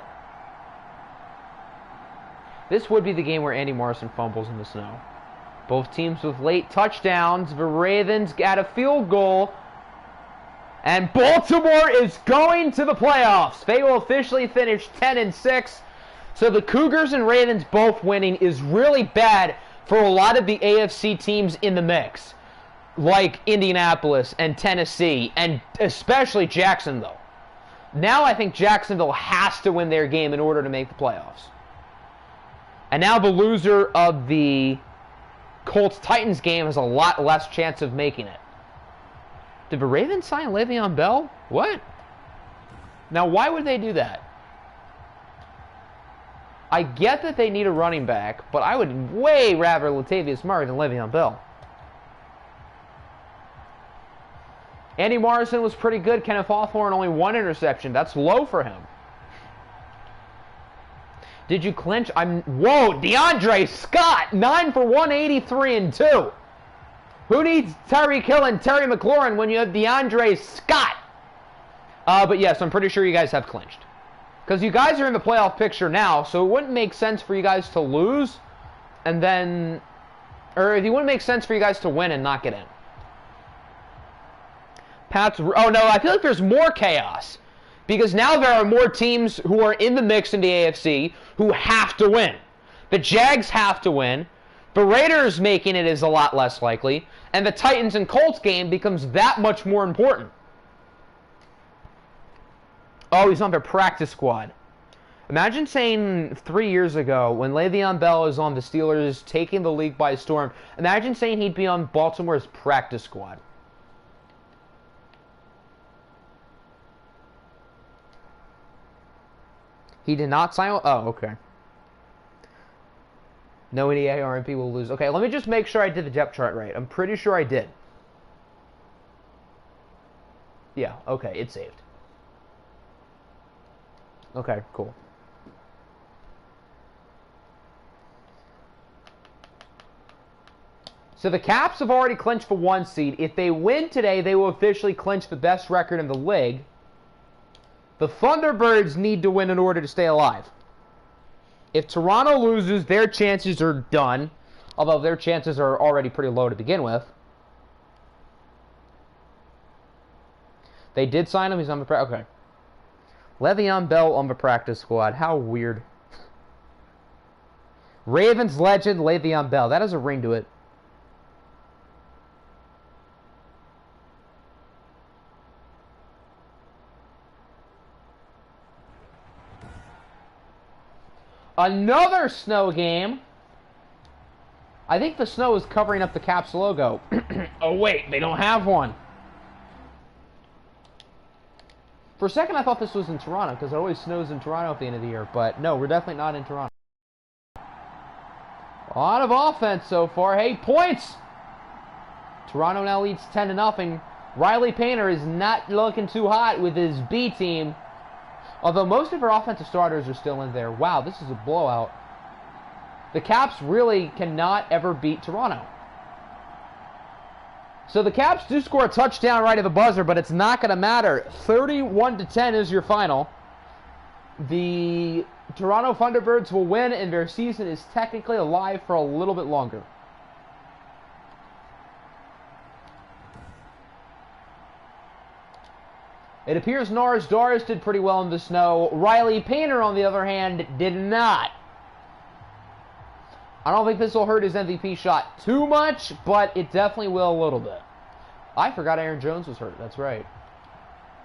This would be the game where Andy Morrison fumbles in the snow. Both teams with late touchdowns. The Ravens got a field goal. And Baltimore is going to the playoffs. They will officially finish 10-6. So the Cougars and Ravens both winning is really bad for a lot of the AFC teams in the mix, like Indianapolis and Tennessee, and especially Jacksonville. Now I think Jacksonville has to win their game in order to make the playoffs. And now the loser of the Colts-Titans game has a lot less chance of making it. Did the Ravens sign Le'Veon Bell? What? Now, why would they do that? I get that they need a running back, but I would way rather Latavius Murray than Le'Veon Bell. Andy Morrison was pretty good. Kenneth Hawthorne, only 1 interception. That's low for him. Did you clinch? Whoa, DeAndre Scott, 9 for 183 and 2. Who needs Tyreek Hill and Terry McLaurin when you have DeAndre Scott? But yes, I'm pretty sure you guys have clinched. Because you guys are in the playoff picture now, so it wouldn't make sense for you guys to lose, and then... Or it wouldn't make sense for you guys to win and not get in. Pats... Oh, no, I feel like there's more chaos. Because now there are more teams who are in the mix in the AFC who have to win. The Jags have to win. The Raiders making it is a lot less likely. And the Titans and Colts game becomes that much more important. Oh, he's on their practice squad. Imagine saying 3 years ago, when Le'Veon Bell is on the Steelers taking the league by storm, imagine saying he'd be on Baltimore's practice squad. He did not sign... Oh, okay. No EA or MP will lose. Okay, let me just make sure I did the depth chart right. I'm pretty sure I did. Yeah, okay, it's saved. Okay, cool. So the Caps have already clinched the 1 seed. If they win today, they will officially clinch the best record in the league. The Thunderbirds need to win in order to stay alive. If Toronto loses, their chances are done. Although their chances are already pretty low to begin with. They did sign him. He's on the practice. Okay. Le'Veon Bell on the practice squad. How weird. Ravens legend Le'Veon Bell. That has a ring to it. Another snow game. I think the snow is covering up the Caps logo. Oh, wait. They don't have one. For a second, I thought this was in Toronto, because it always snows in Toronto at the end of the year. But no, we're definitely not in Toronto. A lot of offense so far. Hey, points! Toronto now leads 10-0. Riley Painter is not looking too hot with his B team. Although most of our offensive starters are still in there. Wow, this is a blowout. The Caps really cannot ever beat Toronto. So the Caps do score a touchdown right at the buzzer, but it's not going to matter. 31-10 is your final. The Toronto Thunderbirds will win, and their season is technically alive for a little bit longer. It appears Norris Doris did pretty well in the snow. Riley Painter, on the other hand, did not. I don't think this will hurt his MVP shot too much, but it definitely will a little bit. I forgot Aaron Jones was hurt. That's right.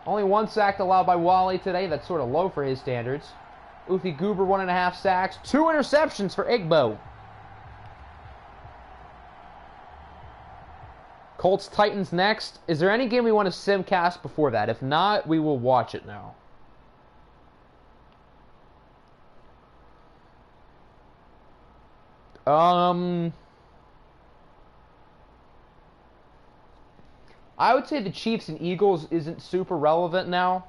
Only 1 sack allowed by Wally today. That's sort of low for his standards. Uthi Goober, 1.5 sacks. 2 interceptions for Igbo. Colts Titans next. Is there any game we want to simcast before that? If not, we will watch it now. I would say the Chiefs and Eagles isn't super relevant now.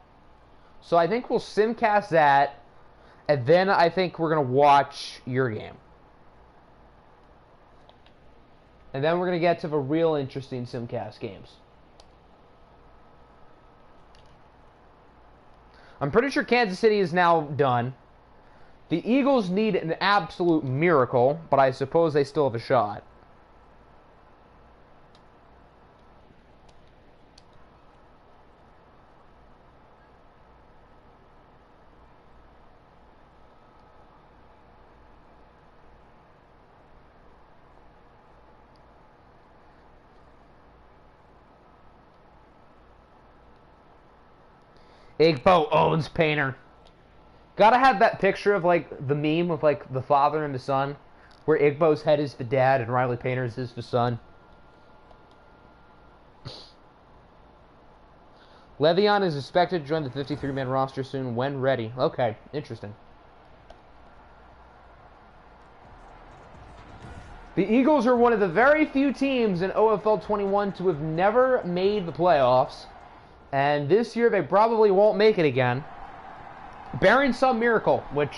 So I think we'll simcast that. And then I think we're going to watch your game. And then we're going to get to the real interesting simcast games. I'm pretty sure Kansas City is now done. The Eagles need an absolute miracle, but I suppose they still have a shot. Igbo owns Painter. Gotta have that picture of, like, the meme of, like, the father and the son, where Igbo's head is the dad and Riley Painter's is the son. Le'Veon is expected to join the 53-man roster soon when ready. Okay, interesting. The Eagles are one of the very few teams in OFL 21 to have never made the playoffs. And this year, they probably won't make it again. Barring some miracle, which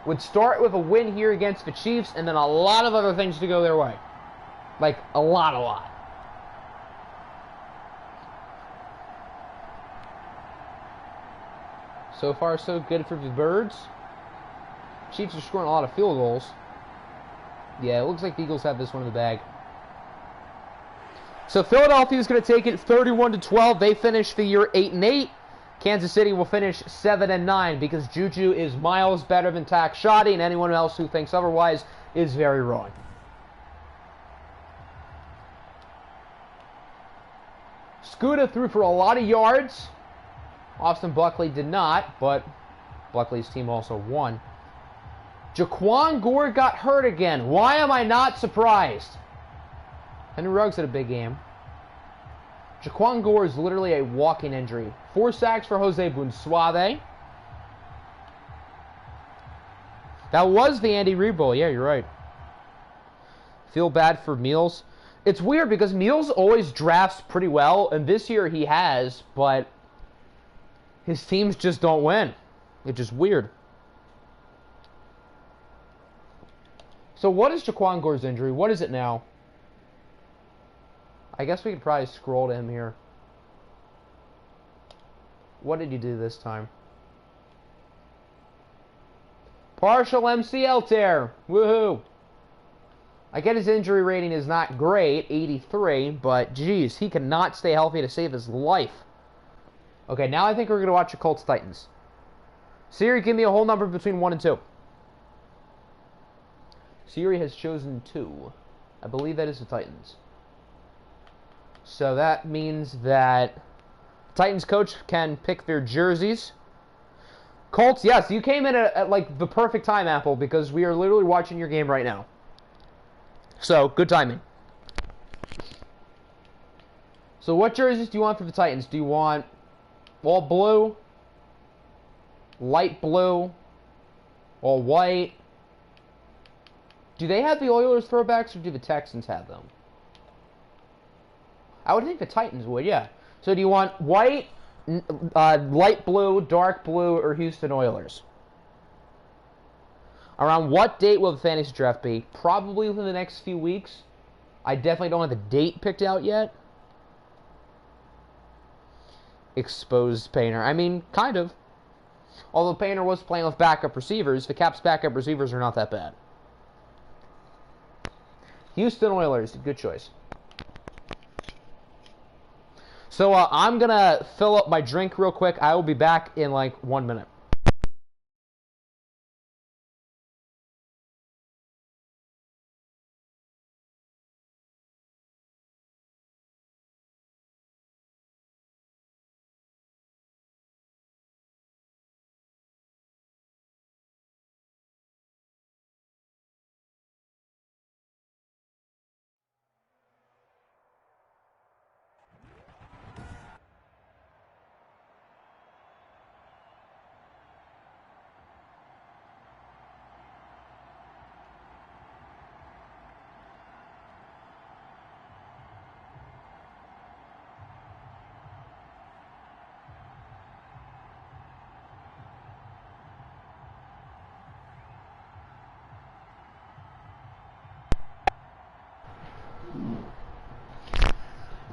would start with a win here against the Chiefs, and then a lot of other things to go their way. Like, a lot. So far, so good for the Birds. Chiefs are scoring a lot of field goals. Yeah, it looks like the Eagles have this one in the bag. So Philadelphia is going to take it 31-12. They finish the year 8-8. Kansas City will finish 7-9 because Juju is miles better than Tak Shadi, and anyone else who thinks otherwise is very wrong. Scooter threw for a lot of yards. Austin Buckley did not, but Buckley's team also won. Jaquan Gore got hurt again. Why am I not surprised? Henry Ruggs had a big game. Jaquan Gore is literally a walking injury. 4 sacks for Jose Bunsuave. That was the Andy Reid Bowl. Yeah, you're right. Feel bad for Meals. It's weird because Meals always drafts pretty well, and this year he has, but his teams just don't win. It's just weird. So what is Jaquan Gore's injury? What is it now? I guess we could probably scroll to him here. What did he do this time? Partial MCL tear. Woohoo. I get his injury rating is not great, 83, but geez, he cannot stay healthy to save his life. Okay, now I think we're going to watch the Colts-Titans. Siri, give me a whole number between 1 and 2. Siri has chosen 2. I believe that is the Titans. So that means that the Titans coach can pick their jerseys. Colts, yes, you came in at like the perfect time, Apple, because we are literally watching your game right now. So, good timing. So what jerseys do you want for the Titans? Do you want all blue, light blue, all white? Do they have the Oilers throwbacks, or do the Texans have them? I would think the Titans would, yeah. So do you want white, light blue, dark blue, or Houston Oilers? Around what date will the fantasy draft be? Probably within the next few weeks. I definitely don't have the date picked out yet. Exposed Painter. I mean, kind of. Although Painter was playing with backup receivers, the Caps' backup receivers are not that bad. Houston Oilers, good choice. So I'm going to fill up my drink real quick. I will be back in like 1 minute.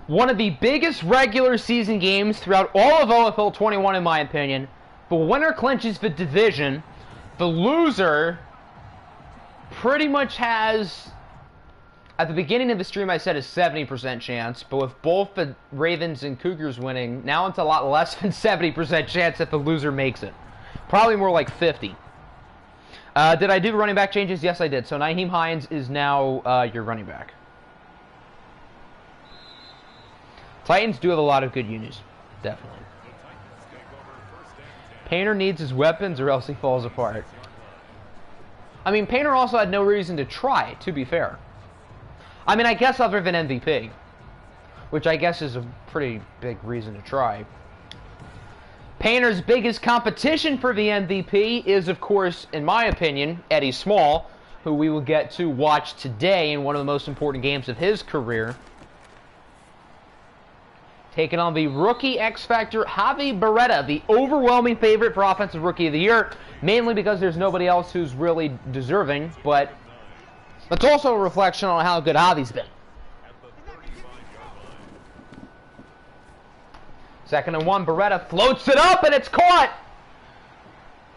One of the biggest regular season games throughout all of OFL 21, in my opinion. The winner clinches the division. The loser pretty much has, at the beginning of the stream I said a 70% chance, but with both the Ravens and Cougars winning, now it's a lot less than 70% chance that the loser makes it. Probably more like 50. Did I do running back changes? Yes, I did. So Nyheim Hines is now your running back. Titans do have a lot of good unis, definitely. Painter needs his weapons or else he falls apart. I mean, Painter also had no reason to try, to be fair. I mean, I guess other than MVP, which I guess is a pretty big reason to try. Painter's biggest competition for the MVP is, of course, in my opinion, Eddie Small, who we will get to watch today in one of the most important games of his career. Taking on the rookie X-Factor, Javi Beretta, the overwhelming favorite for Offensive Rookie of the Year, mainly because there's nobody else who's really deserving, but it's also a reflection on how good Javi's been. 2nd and 1, Beretta floats it up, and it's caught!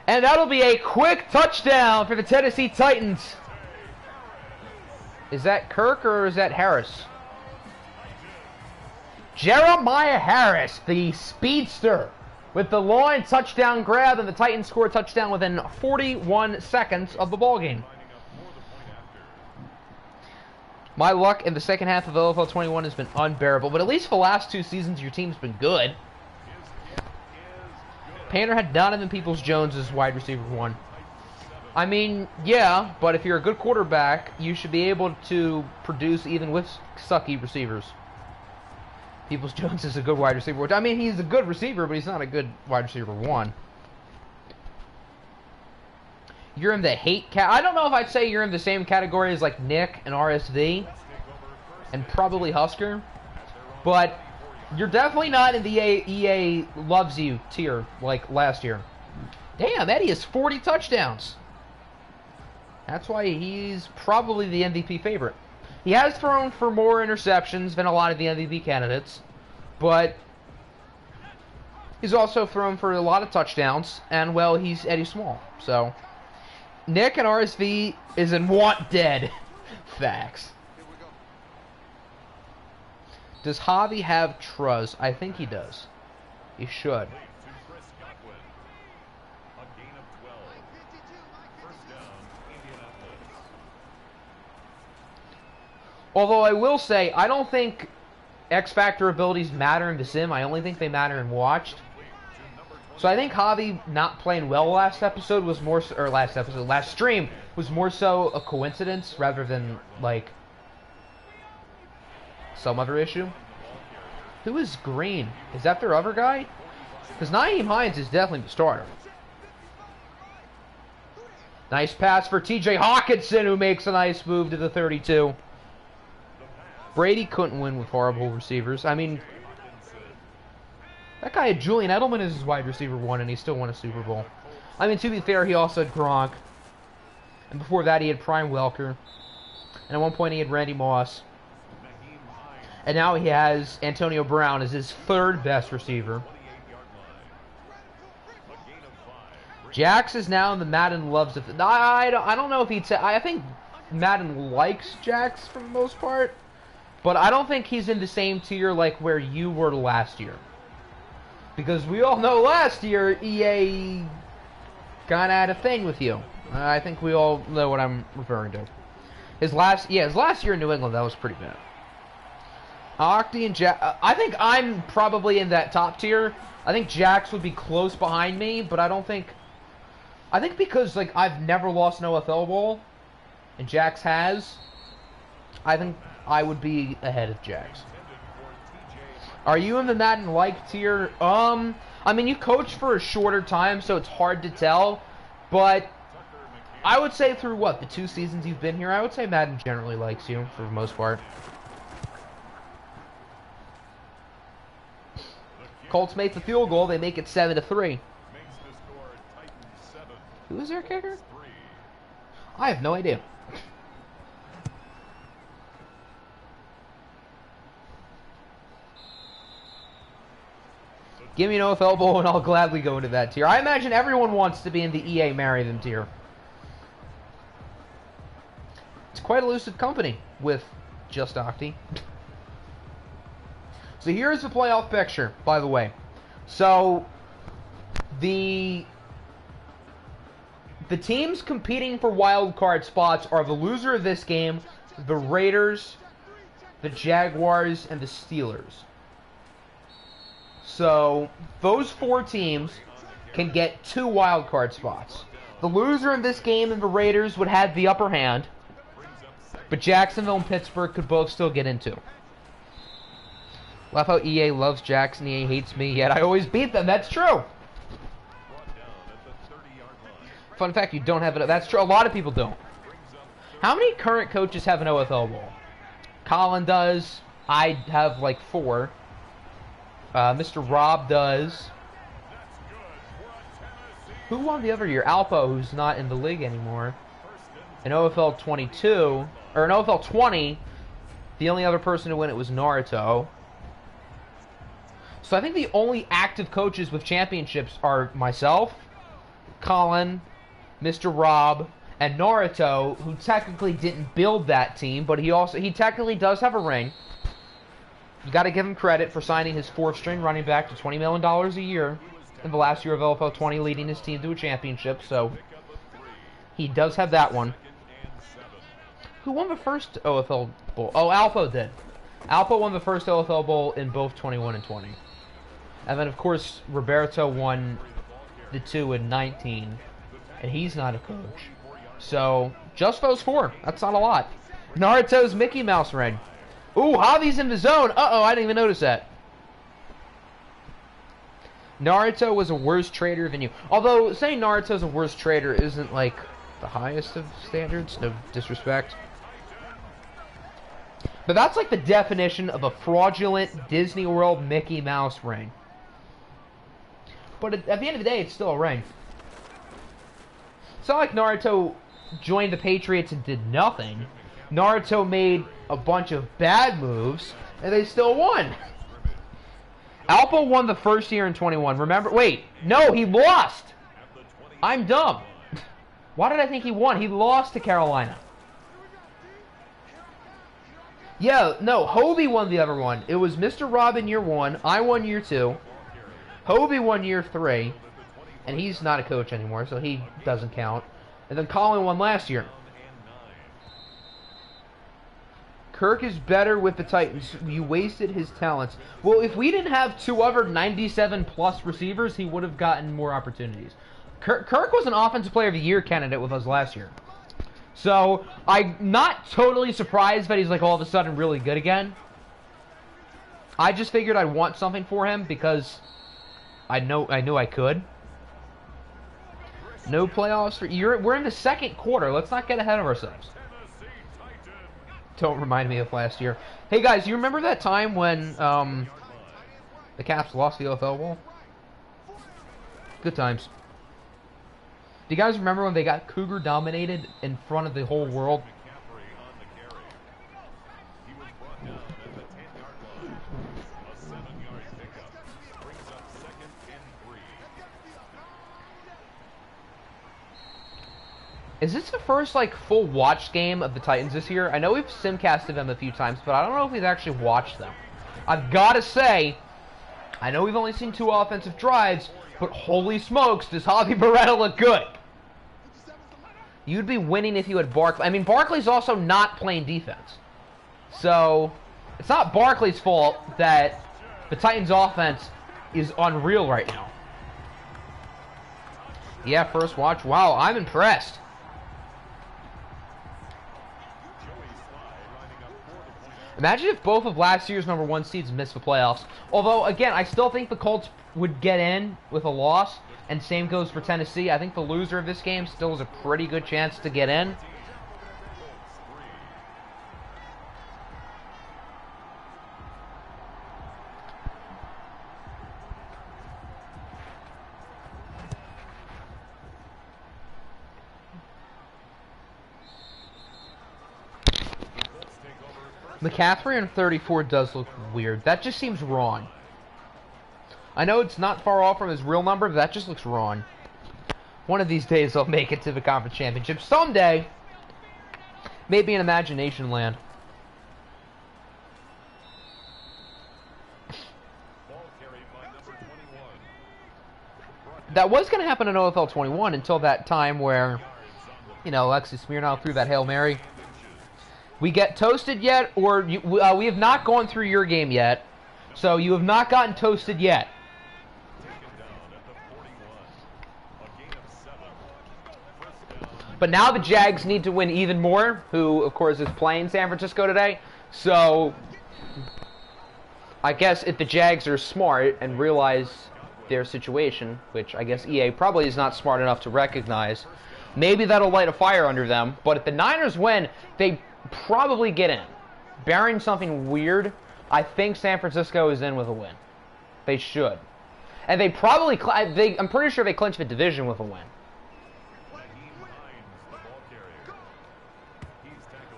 And that'll be a quick touchdown for the Tennessee Titans. Is that Kirk or is that Harris? Jeremiah Harris, the speedster, with the line touchdown grab, and the Titans score a touchdown within 41 seconds of the ballgame. My luck in the second half of OFL 21 has been unbearable, but at least for the last 2 seasons, your team's been good. Painter had Donovan Peoples-Jones as wide receiver 1. I mean, yeah, but if you're a good quarterback, you should be able to produce even with sucky receivers. Peoples-Jones is a good wide receiver. I mean, he's a good receiver, but he's not a good wide receiver 1. You're in the hate cat. I don't know if I'd say you're in the same category as like Nick and RSV and probably Husker, but you're definitely not in the EA loves you tier like last year. Damn, Eddie has 40 touchdowns. That's why he's probably the MVP favorite. He has thrown for more interceptions than a lot of the MVP candidates, but he's also thrown for a lot of touchdowns, and, well, he's Eddie Small. So, Nick and RSV is in want dead. Facts. Does Javi have Truz? I think he does. You should. To Chris Godwin. A gain of 12. First down, Indianapolis. Although I will say, I don't think X Factor abilities matter in the sim. I only think they matter in watched. So I think Javi not playing well last episode was more, or last stream was more so a coincidence rather than like some other issue. Who is Green? Is that their other guy? Because Nyheim Hines is definitely the starter. Nice pass for TJ Hawkinson, who makes a nice move to the 32. Brady couldn't win with horrible receivers. I mean, that guy had Julian Edelman as his wide receiver 1, and he still won a Super Bowl. I mean, to be fair, he also had Gronk. And before that, he had Prime Welker. And at one point, he had Randy Moss. And now he has Antonio Brown as his 3rd best receiver. Jax is now in the Madden loves of. I don't know if he'd say. I think Madden likes Jax for the most part. But I don't think he's in the same tier like where you were last year. Because we all know last year, EA kind of had a thing with you. I think we all know what I'm referring to. His last year in New England, that was pretty bad. Octi and Jax, I think I'm probably in that top tier. I think Jax would be close behind me, but I don't think... I think because, like, I've never lost an OFL ball, and Jax has, I think I would be ahead of Jax. Are you in the Madden like tier? I mean, you coach for a shorter time, so it's hard to tell. But I would say through, what, the 2 seasons you've been here, I would say Madden generally likes you, for the most part. Colts make the field goal. They make it 7-3. Who is their kicker? I have no idea. Give me an OFL bowl and I'll gladly go into that tier. I imagine everyone wants to be in the EA marry them tier. It's quite a elusive company with just Octi. So here's the playoff picture, by the way. So the teams competing for wild card spots are the loser of this game, the Raiders, the Jaguars, and the Steelers. So those 4 teams can get 2 wild card spots. The loser in this game and the Raiders would have the upper hand, but Jacksonville and Pittsburgh could both still get into. Love how EA loves Jackson, EA hates me, yet I always beat them. That's true. Fun fact, you don't have it. That's true. A lot of people don't. How many current coaches have an OFL bowl? Colin does. I have like 4. Mr. Rob does. Who won the other year? Alpo, who's not in the league anymore. An OFL 22, or an OFL 20. The only other person to win it was Naruto. So I think the only active coaches with championships are myself, Colin, Mr. Rob, and Naruto, who technically didn't build that team, but he technically does have a ring. You got to give him credit for signing his 4th-string running back to $20 million a year in the last year of LFL 20, leading his team to a championship. So he does have that one. Who won the first OFL Bowl? Oh, Alpo did. Alpo won the first OFL Bowl in both 21 and 20. And then, of course, Roberto won the 2 in 19. And he's not a coach. So, just those 4. That's not a lot. Naruto's Mickey Mouse ring. Ooh, Javi's in the zone. Uh-oh, I didn't even notice that. Naruto was a worse trader than you. Although, saying Naruto's a worse trader isn't, like, the highest of standards. No disrespect. But that's, like, the definition of a fraudulent Disney World Mickey Mouse ring. But at the end of the day, it's still a ring. It's not like Naruto joined the Patriots and did nothing. Naruto made a bunch of bad moves, and they still won. Alpo won the first year in 21. Remember? Wait. No, he lost. I'm dumb. Why did I think he won? He lost to Carolina. Yeah, no, Hobie won the other one. It was Mr. Rob in year 1. I won year 2. Hobie won year 3, and he's not a coach anymore, so he doesn't count. And then Colin won last year. Kirk is better with the Titans. You wasted his talents. Well, if we didn't have 2 other 97-plus receivers, he would have gotten more opportunities. Kirk was an Offensive Player of the Year candidate with us last year. So, I'm not totally surprised that he's like all of a sudden really good again. I just figured I'd want something for him because I knew I could. No playoffs for we're in the second quarter. Let's not get ahead of ourselves. Don't remind me of last year. Hey guys, you remember that time when the Caps lost the OFL Bowl? Good times. Do you guys remember when they got Cougar dominated in front of the whole world? Is this the first, like, full watch game of the Titans this year? I know we've simcasted them a few times, but I don't know if we've actually watched them. I've got to say, I know we've only seen 2 offensive drives, but holy smokes, does Javi Beretta look good? You'd be winning if you had Barkley. I mean, Barkley's also not playing defense. So, it's not Barkley's fault that the Titans' offense is unreal right now. Yeah, first watch. Wow, I'm impressed. Imagine if both of last year's #1 seeds missed the playoffs. Although, again, I still think the Colts would get in with a loss, and same goes for Tennessee. I think the loser of this game still has a pretty good chance to get in. McCaffrey on 34 does look weird. That just seems wrong. I know it's not far off from his real number, but that just looks wrong. One of these days they'll make it to the conference championship. Someday. Maybe in imagination land. That was going to happen in OFL 21 until that time where, you know, Alexis Smirnoff threw that Hail Mary. We get toasted yet, or we have not gone through your game yet, so you have not gotten toasted yet. But now the Jags need to win even more, who, of course, is playing San Francisco today. So, I guess if the Jags are smart and realize their situation, which I guess EA probably is not smart enough to recognize, maybe that'll light a fire under them. But if the Niners win, they probably get in. Barring something weird, I think San Francisco is in with a win. They should. And they probably, I'm pretty sure they clinch the division with a win.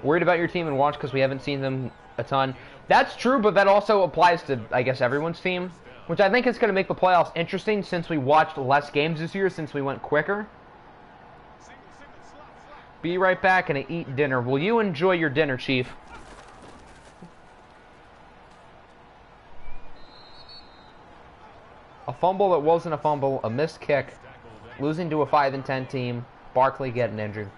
Worried about your team and watch because we haven't seen them a ton. That's true, but that also applies to, I guess, everyone's team, which I think is going to make the playoffs interesting since we watched less games this year, since we went quicker. Be right back and eat dinner. Will you enjoy your dinner, Chief? A fumble that wasn't a fumble, a missed kick, losing to a 5-10 team, Barkley getting injured.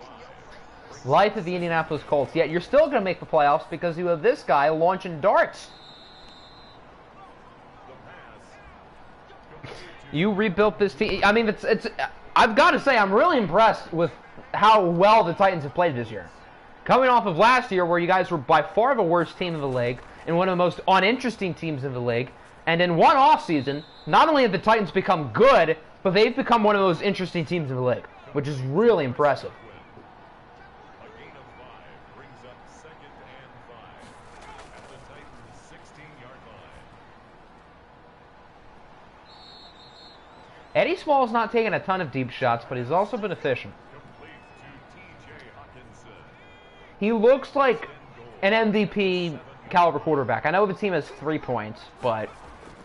Life of the Indianapolis Colts. Yet you're still going to make the playoffs because you have this guy launching darts. You rebuilt this team. I mean, it's. I've got to say, I'm really impressed with how well the Titans have played this year. Coming off of last year where you guys were by far the worst team in the league and one of the most uninteresting teams in the league, and in one offseason, not only have the Titans become good, but they've become one of those interesting teams in the league, which is really impressive. Eddie Small's not taking a ton of deep shots, but he's also been efficient. He looks like an MVP caliber quarterback. I know the team has 3 points, but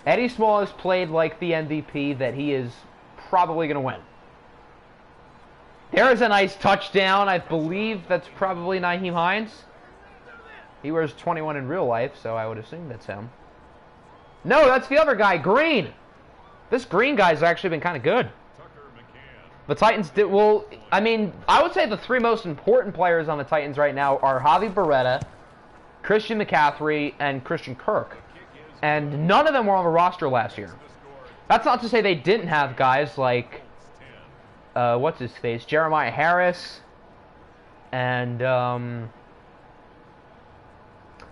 Eddie Small has played like the MVP that he is probably going to win. There's a nice touchdown. I believe that's probably Nyheim Hines. He wears 21 in real life, so I would assume that's him. No, that's the other guy, Green. This green guy's actually been kind of good. Tucker McCann. The Titans did well. I mean, I would say the three most important players on the Titans right now are Javi Beretta, Christian McCaffrey, and Christian Kirk. And none of them were on the roster last year. That's not to say they didn't have guys like, what's his face, Jeremiah Harris, and I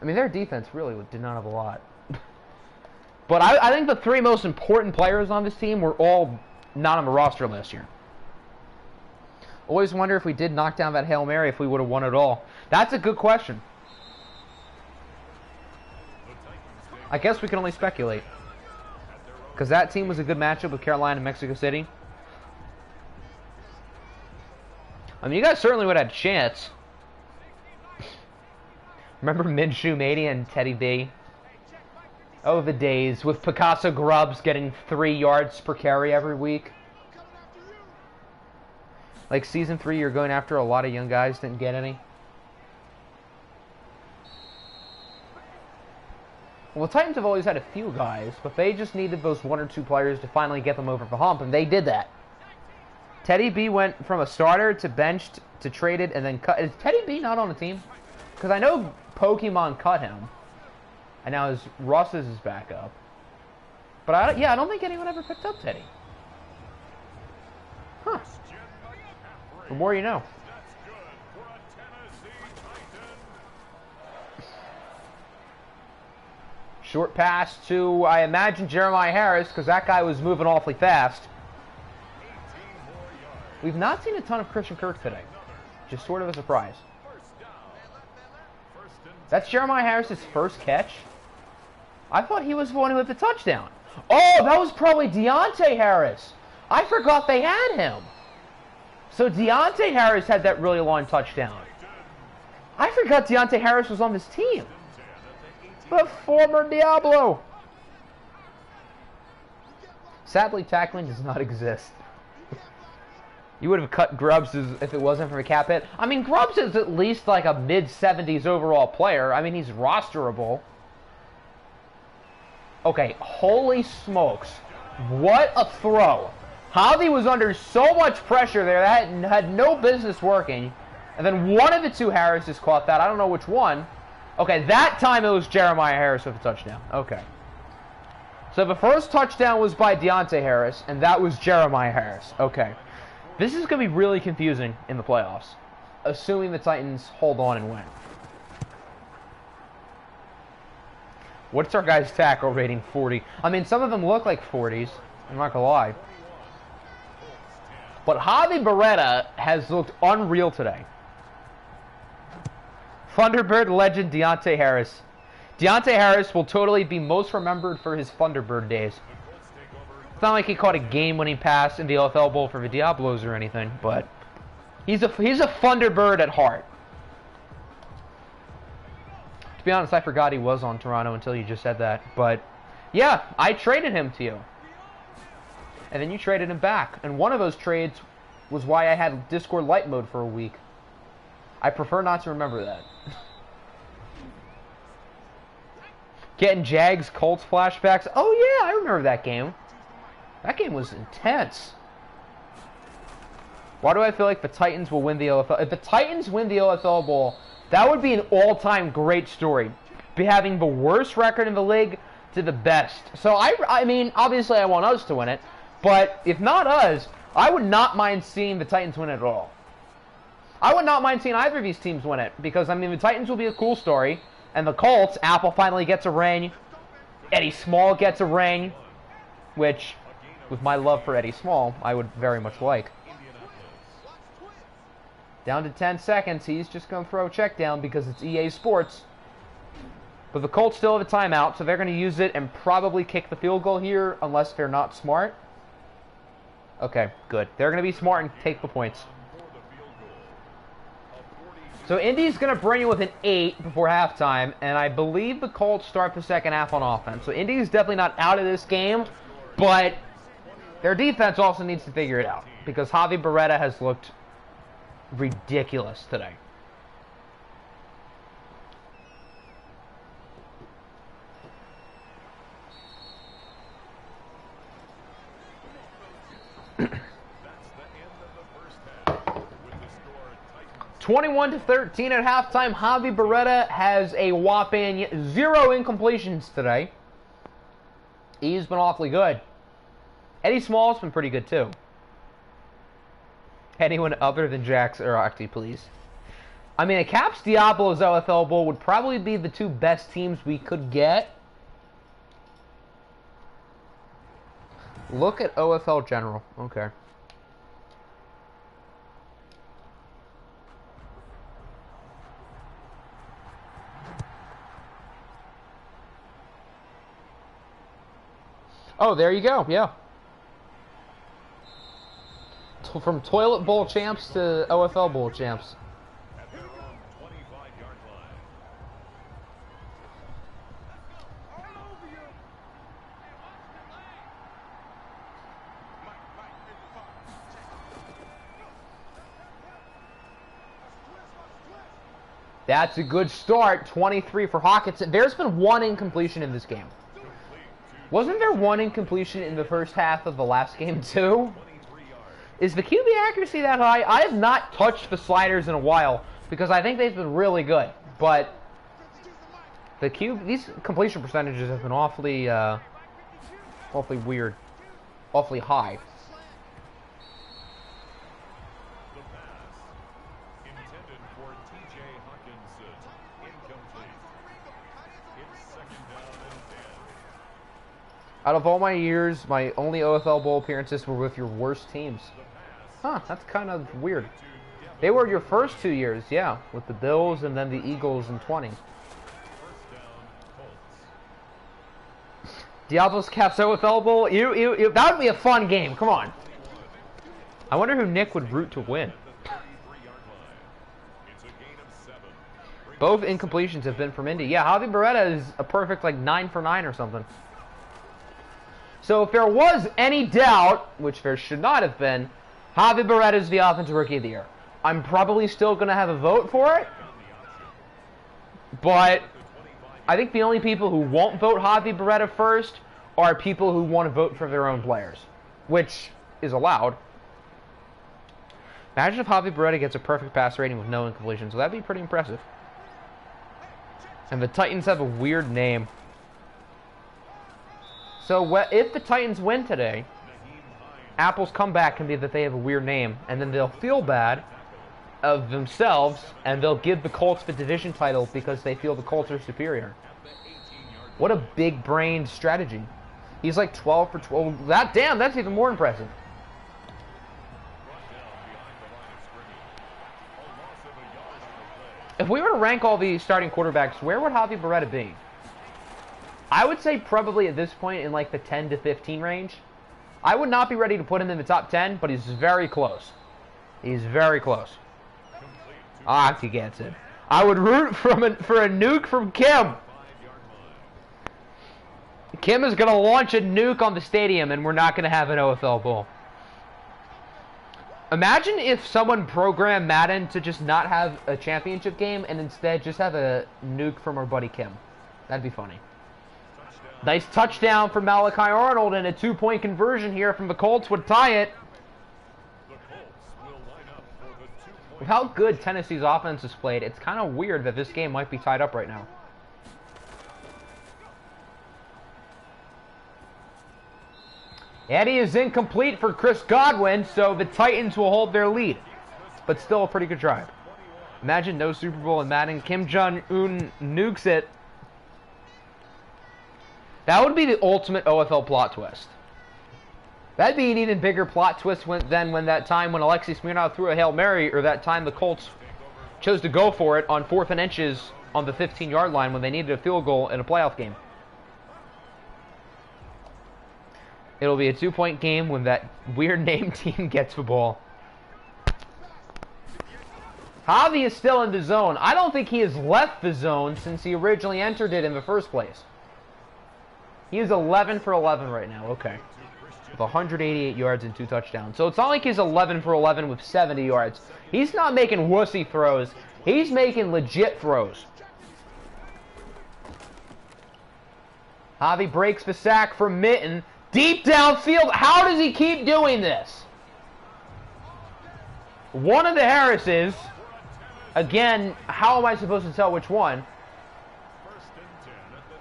mean, their defense really did not have a lot. But I think the three most important players on this team were all not on the roster last year. Always wonder if we did knock down that Hail Mary, if we would have won it all. That's a good question. I guess we can only speculate. Because that team was a good matchup with Carolina and Mexico City. I mean, you guys certainly would have had a chance. Remember Minshew Mania and Teddy B? Oh, the days with Picasso Grubbs getting 3 yards per carry every week. Like season 3, you're going after a lot of young guys, didn't get any. Well, the Titans have always had a few guys, but they just needed those 1 or 2 players to finally get them over the hump, and they did that. Teddy B went from a starter to benched to traded and then cut. Is Teddy B not on the team? Because I know Pokemon cut him, and now Russ is his backup. But I don't think anyone ever picked up Teddy. Huh. The more you know. Short pass to, I imagine, Jeremiah Harris, because that guy was moving awfully fast. We've not seen a ton of Christian Kirk today. Just sort of a surprise. That's Jeremiah Harris's first catch? I thought he was the one who hit the touchdown. Oh, that was probably Deontay Harris. I forgot they had him. So Deontay Harris had that really long touchdown. I forgot Deontay Harris was on this team. The former Diablo. Sadly, tackling does not exist. You would have cut Grubbs if it wasn't for a cap hit. I mean, Grubbs is at least like a mid-70s overall player. I mean, he's rosterable. Okay, holy smokes. What a throw. Javi was under so much pressure there that had no business working. And then one of the two Harrises caught that. I don't know which one. Okay, that time it was Jeremiah Harris with a touchdown. Okay. So the first touchdown was by Deontay Harris, and that was Jeremiah Harris. Okay. This is going to be really confusing in the playoffs, assuming the Titans hold on and win. What's our guy's tackle rating? 40. I mean, some of them look like 40s. I'm not going to lie. But Javi Beretta has looked unreal today. Thunderbird legend Deontay Harris. Deontay Harris will totally be most remembered for his Thunderbird days. It's not like he caught a game-winning pass in the OFL Bowl for the Diablos or anything, but he's a Thunderbird at heart. To be honest, I forgot he was on Toronto until you just said that. But yeah, I traded him to you. And then you traded him back. And one of those trades was why I had Discord light mode for a week. I prefer not to remember that. Getting Jags Colts flashbacks. Oh yeah, I remember that game. That game was intense. Why do I feel like the Titans will win the OFL? If the Titans win the OFL Bowl, that would be an all-time great story. Be having the worst record in the league to the best. So I mean, obviously I want us to win it, but if not us, I would not mind seeing the Titans win it at all. I would not mind seeing either of these teams win it, because I mean the Titans will be a cool story, and the Colts, Apple finally gets a ring, Eddie Small gets a ring, which, with my love for Eddie Small, I would very much like. Down to 10 seconds, he's just going to throw a check down because it's EA Sports. But the Colts still have a timeout, so they're going to use it and probably kick the field goal here, unless they're not smart. Okay, good. They're going to be smart and take the points. So Indy's going to bring you with an 8 before halftime, and I believe the Colts start the second half on offense. So Indy's definitely not out of this game, but their defense also needs to figure it out, because Javi Beretta has looked ridiculous today. 21-13 at halftime. Javi Beretta has a whopping 0 incompletions today. He's been awfully good. Eddie Small's been pretty good too. Anyone other than Jax or Octi, please. I mean, a Caps Diablos OFL Bowl would probably be the two best teams we could get. Look at OFL General. Okay. Oh, there you go. Yeah. From Toilet Bowl champs to OFL Bowl champs. At their own 25-yard line. That's a good start. 23 for Hawkinson. There's been one incompletion in this game. Wasn't there one incompletion in the first half of the last game, too? Is the QB accuracy that high? I have not touched the sliders in a while because I think they've been really good. But these completion percentages have been awfully weird, awfully high. The pass intended for T.J. Hawkinson. Incomplete. It's second down and 10. Out of all my years, my only OFL Bowl appearances were with your worst teams. Huh, that's kind of weird. They were your first 2 years, yeah, with the Bills and then the Eagles in 20. First down, Colts. Diablos Caps OFL Bowl, that would be a fun game, come on. I wonder who Nick would root to win. The 33-yard line. It's a gain of 7. Both incompletions have been from Indy. Yeah, Javi Beretta is a perfect, like, 9 for 9 or something. So if there was any doubt, which there should not have been, Javi Beretta is the Offensive Rookie of the Year. I'm probably still going to have a vote for it, but I think the only people who won't vote Javi Beretta first are people who want to vote for their own players, which is allowed. Imagine if Javi Beretta gets a perfect pass rating with no incompletions. So that'd be pretty impressive. And the Titans have a weird name. So if the Titans win today, Apple's comeback can be that they have a weird name, and then they'll feel bad of themselves, and they'll give the Colts the division title because they feel the Colts are superior. What a big-brained strategy. He's like 12 for 12. That's even more impressive. If we were to rank all the starting quarterbacks, where would Javi Beretta be? I would say probably at this point in like the 10 to 15 range. I would not be ready to put him in the top 10, but he's very close. He's very close. He gets it. I would root for a nuke from Kim. Kim is going to launch a nuke on the stadium, and we're not going to have an OFL Bowl. Imagine if someone programmed Madden to just not have a championship game and instead just have a nuke from our buddy Kim. That'd be funny. Nice touchdown from Malachi Arnold, and a 2-point conversion here from the Colts would tie it. With how good Tennessee's offense has played, it's kind of weird that this game might be tied up right now. Eddie is incomplete for Chris Godwin, so the Titans will hold their lead. But still a pretty good drive. Imagine no Super Bowl in Madden. Kim Jong-un nukes it. That would be the ultimate OFL plot twist. That'd be an even bigger plot twist than when that time when Alexei Smirnov threw a Hail Mary, or that time the Colts chose to go for it on 4th and inches on the 15-yard line when they needed a field goal in a playoff game. It'll be a 2-point game when that weird name team gets the ball. Javi is still in the zone. I don't think he has left the zone since he originally entered it in the first place. He is 11 for 11 right now. Okay. With 188 yards and 2 touchdowns. So it's not like he's 11 for 11 with 70 yards. He's not making wussy throws. He's making legit throws. Javi breaks the sack from Mitten. Deep downfield. How does he keep doing this? One of the Harrises. Again, how am I supposed to tell which one? First and 10 at the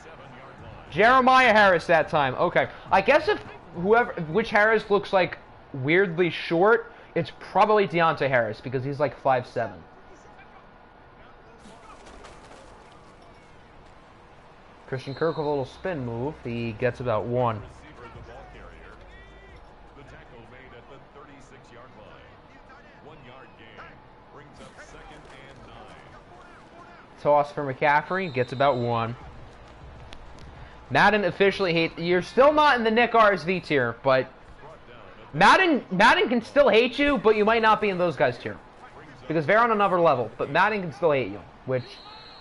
37-yard line. Jeremiah Harris that time. Okay. I guess if which Harris looks like weirdly short, it's probably Deontay Harris because he's like 5'7". Christian Kirk with a little spin move. He gets about 1. Receiver, the ball carrier. The tackle made at the 36-yard line. 1 yard gain. Brings up second and 9. Toss for McCaffrey. Gets about 1. Madden officially hate. You're still not in the Nick RSV tier, but Madden can still hate you, but you might not be in those guys' tier because they're on another level. But Madden can still hate you, which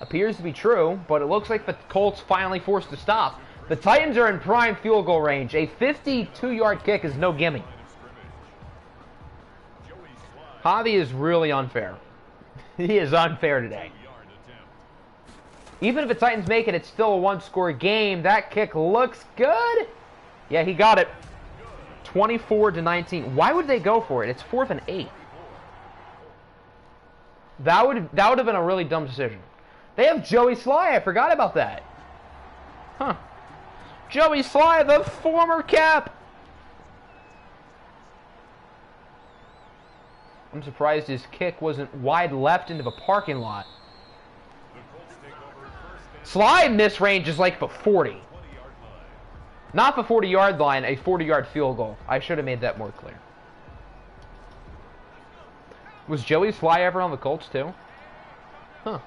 appears to be true. But it looks like the Colts finally forced to stop. The Titans are in prime field goal range. A 52-yard kick is no gimme. Javi is really unfair. He is unfair today. Even if the Titans make it, it's still a one-score game. That kick looks good. Yeah, he got it. 24-19. Why would they go for it? It's 4th and 8. That would have been a really dumb decision. They have Joey Sly. I forgot about that. Huh. Joey Sly, the former Cap. I'm surprised his kick wasn't wide left into the parking lot. Sly miss range is like the 40. Not the 40-yard line, a 40-yard field goal. I should have made that more clear. Was Joey Sly ever on the Colts too? Huh.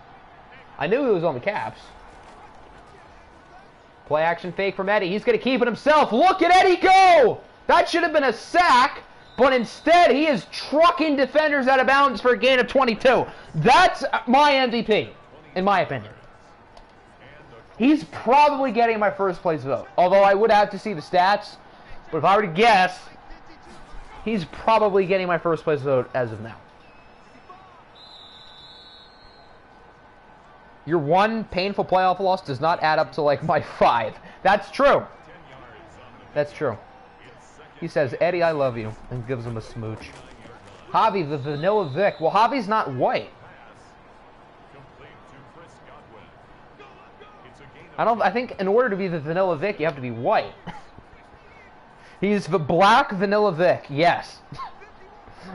I knew he was on the Caps. Play action fake from Eddie. He's going to keep it himself. Look at Eddie go! That should have been a sack, but instead he is trucking defenders out of bounds for a gain of 22. That's my MVP, in my opinion. He's probably getting my first place vote. Although I would have to see the stats. But if I were to guess, he's probably getting my first place vote as of now. Your 1 painful playoff loss does not add up to like my 5. That's true. That's true. He says, Eddie, I love you. And gives him a smooch. Javi, the Vanilla Vic. Well, Javi's not white. I think in order to be the Vanilla Vic, you have to be white. He's the black Vanilla Vic. Yes.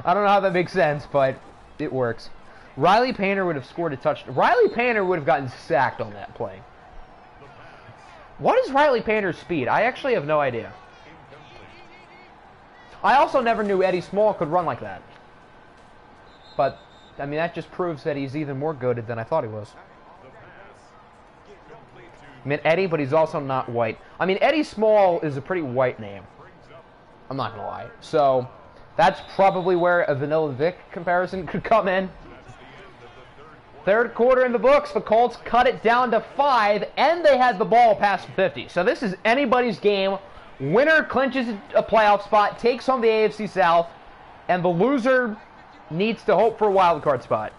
I don't know how that makes sense, but it works. Riley Painter would have scored a touchdown. Riley Painter would have gotten sacked on that play. What is Riley Painter's speed? I actually have no idea. I also never knew Eddie Small could run like that. But, I mean, that just proves that he's even more goated than I thought he was. I mean, Eddie, but he's also not white. I mean, Eddie Small is a pretty white name. I'm not going to lie. So, that's probably where a Vanilla Vic comparison could come in. Third quarter in the books. The Colts cut it down to 5, and they had the ball past the 50. So this is anybody's game. Winner clinches a playoff spot, takes home the AFC South, and the loser needs to hope for a wild card spot.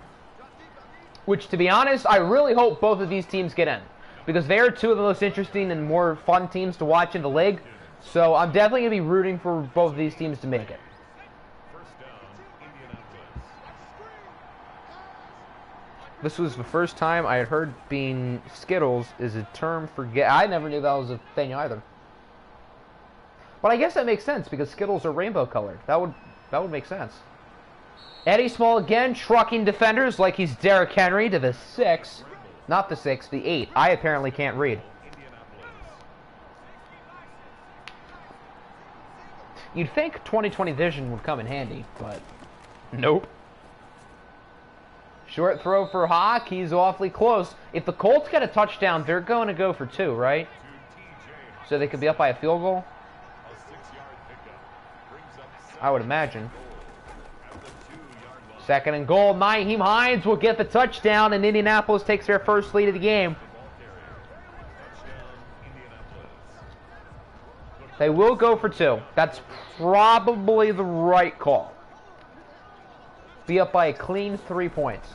Which, to be honest, I really hope both of these teams get in. Because they are two of the most interesting and more fun teams to watch in the league. So I'm definitely going to be rooting for both of these teams to make it. This was the first time I had heard being Skittles is a term for I never knew that was a thing either. But I guess that makes sense because Skittles are rainbow colored. That would make sense. Eddie Small again trucking defenders like he's Derrick Henry to the 6. Not the 6, the 8. I apparently can't read. You'd think 20/20 vision would come in handy, but nope. Short throw for Hawk. He's awfully close. If the Colts get a touchdown, they're going to go for 2, right? So they could be up by a field goal? I would imagine. 2nd and goal. Nyheim Hines will get the touchdown, and Indianapolis takes their first lead of the game. They will go for 2. That's probably the right call. Be up by a clean 3 points.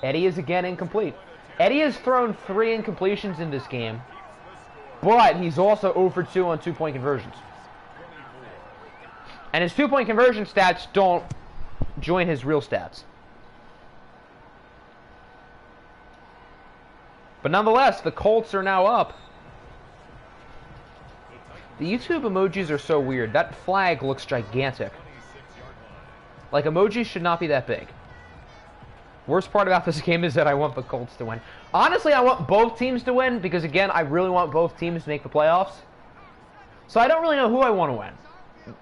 Eddie is again incomplete. Eddie has thrown 3 incompletions in this game, but he's also 0 for 2 on 2-point conversions. And his 2-point conversion stats don't join his real stats. But nonetheless, the Colts are now up. The YouTube emojis are so weird. That flag looks gigantic. Like, emojis should not be that big. Worst part about this game is that I want the Colts to win. Honestly, I want both teams to win because, again, I really want both teams to make the playoffs. So I don't really know who I want to win.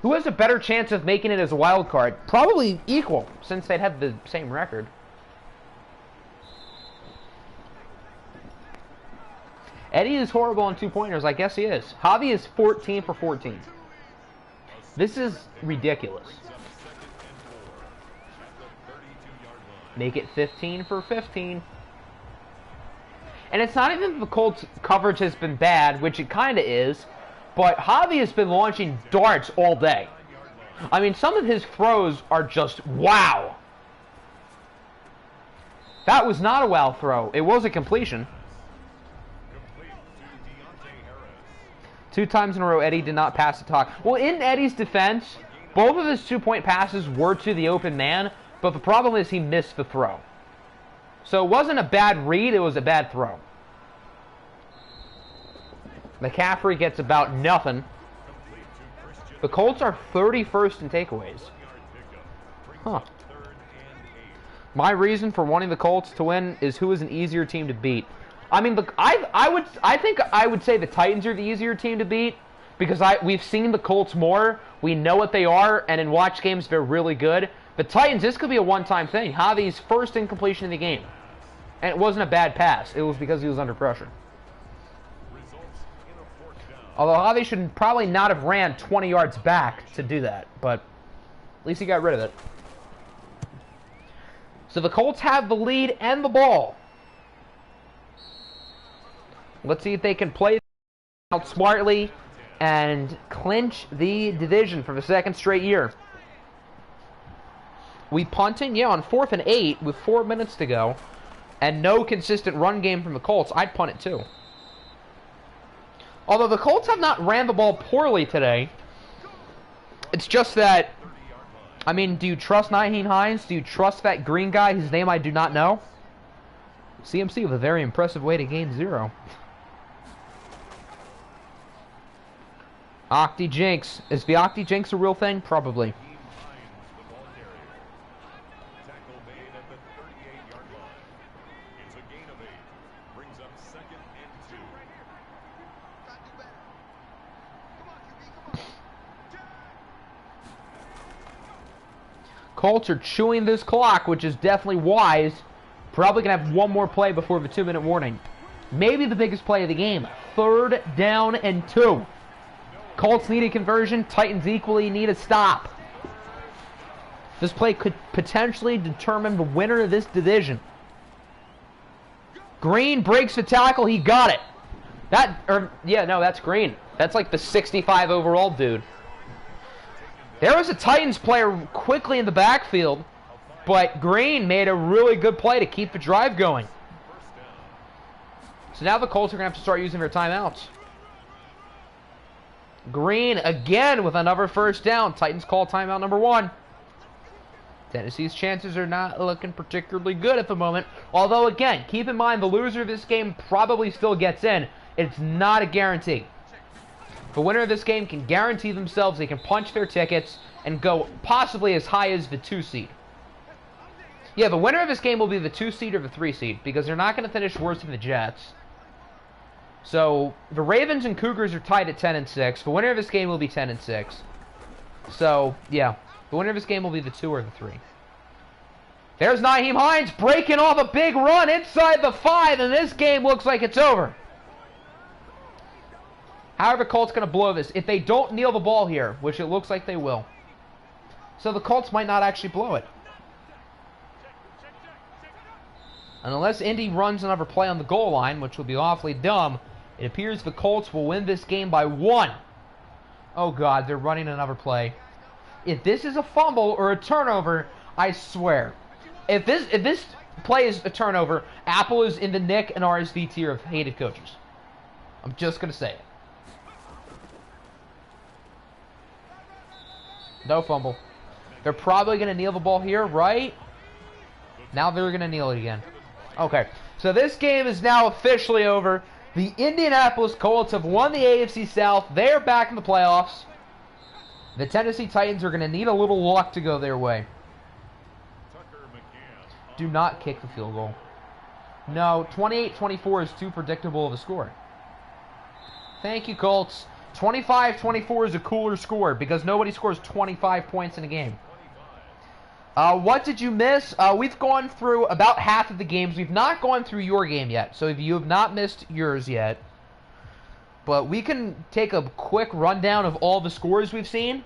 Who has a better chance of making it as a wild card? Probably equal, since they'd have the same record. Eddie is horrible on two-pointers. I guess he is. Javi is 14 for 14. This is ridiculous. Make it 15 for 15. And it's not even the Colts' coverage has been bad, which it kind of is, but Javi has been launching darts all day. I mean, some of his throws are just wow. That was not a wow throw. It was a completion. 2 times in a row, Eddie did not pass the talk. Well, in Eddie's defense, both of his 2-point passes were to the open man, but the problem is he missed the throw. So it wasn't a bad read, it was a bad throw. McCaffrey gets about nothing. The Colts are 31st in takeaways. Huh. My reason for wanting the Colts to win is who is an easier team to beat. I mean, I think I would say the Titans are the easier team to beat because we've seen the Colts more. We know what they are, and in watch games, they're really good. The Titans, this could be a one-time thing. Javi's first incompletion in the game. And it wasn't a bad pass. It was because he was under pressure. Although Javi should probably not have ran 20 yards back to do that, but at least he got rid of it. So the Colts have the lead and the ball. Let's see if they can play out smartly and clinch the division for the second straight year. We punting? Yeah, on 4th and 8 with 4 minutes to go. And no consistent run game from the Colts. I'd punt it too. Although the Colts have not ran the ball poorly today. It's just that, I mean, do you trust Nyheim Hines? Do you trust that green guy, whose name I do not know? CMC with a very impressive way to gain 0. Octi Jinx. Is the Octi Jinx a real thing? Probably. Colts are chewing this clock, which is definitely wise. Probably going to have one more play before the 2-minute warning. Maybe the biggest play of the game. 3rd down and 2. Colts need a conversion. Titans equally need a stop. This play could potentially determine the winner of this division. Green breaks the tackle. He got it. That's Green. That's like the 65 overall dude. There was a Titans player quickly in the backfield, but Green made a really good play to keep the drive going. So now the Colts are going to have to start using their timeouts. Green again with another first down. Titans call timeout number 1. Tennessee's chances are not looking particularly good at the moment. Although, again, keep in mind the loser of this game probably still gets in. It's not a guarantee. The winner of this game can guarantee themselves they can punch their tickets and go possibly as high as the 2 seed. Yeah, the winner of this game will be the 2 seed or the 3 seed because they're not going to finish worse than the Jets. So, the Ravens and Cougars are tied at 10 and 6. The winner of this game will be 10 and 6. So, yeah, the winner of this game will be the 2 or the 3. There's Nyheim Hines breaking off a big run inside the 5, and this game looks like it's over. However, Colts going to blow this if they don't kneel the ball here, which it looks like they will. So the Colts might not actually blow it. And unless Indy runs another play on the goal line, which will be awfully dumb, it appears the Colts will win this game by 1. Oh God, they're running another play. If this is a fumble or a turnover, I swear. If this play is a turnover, Apple is in the Nick and RSV tier of hated coaches. I'm just going to say it. No fumble. They're probably going to kneel the ball here, right? Now they're going to kneel it again. Okay, so this game is now officially over. The Indianapolis Colts have won the AFC South. They're back in the playoffs. The Tennessee Titans are going to need a little luck to go their way. Do not kick the field goal. No, 28-24 is too predictable of a score. Thank you, Colts. 25-24 is a cooler score because nobody scores 25 points in a game. What did you miss? We've gone through about half of the games. We've not gone through your game yet, so if you have not missed yours yet. But we can take a quick rundown of all the scores we've seen.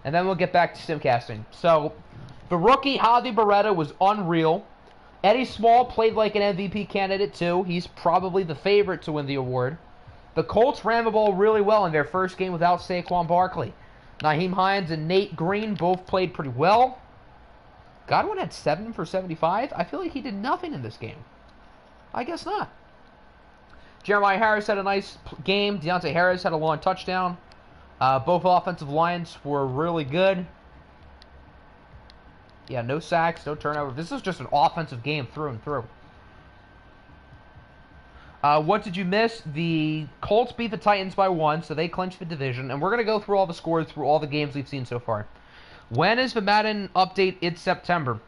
And then we'll get back to simcasting. So, the rookie, Javi Beretta, was unreal. Eddie Small played like an MVP candidate, too. He's probably the favorite to win the award. The Colts ran the ball really well in their first game without Saquon Barkley. Nyheim Hines and Nate Green both played pretty well. Godwin had 7 for 75. I feel like he did nothing in this game. I guess not. Jeremiah Harris had a nice game. Deontay Harris had a long touchdown. Both offensive lines were really good. Yeah, no sacks, no turnovers. This is just an offensive game through and through. What did you miss? The Colts beat the Titans by 1, so they clinched the division. And we're going to go through all the scores through all the games we've seen so far. When is the Madden update? It's September.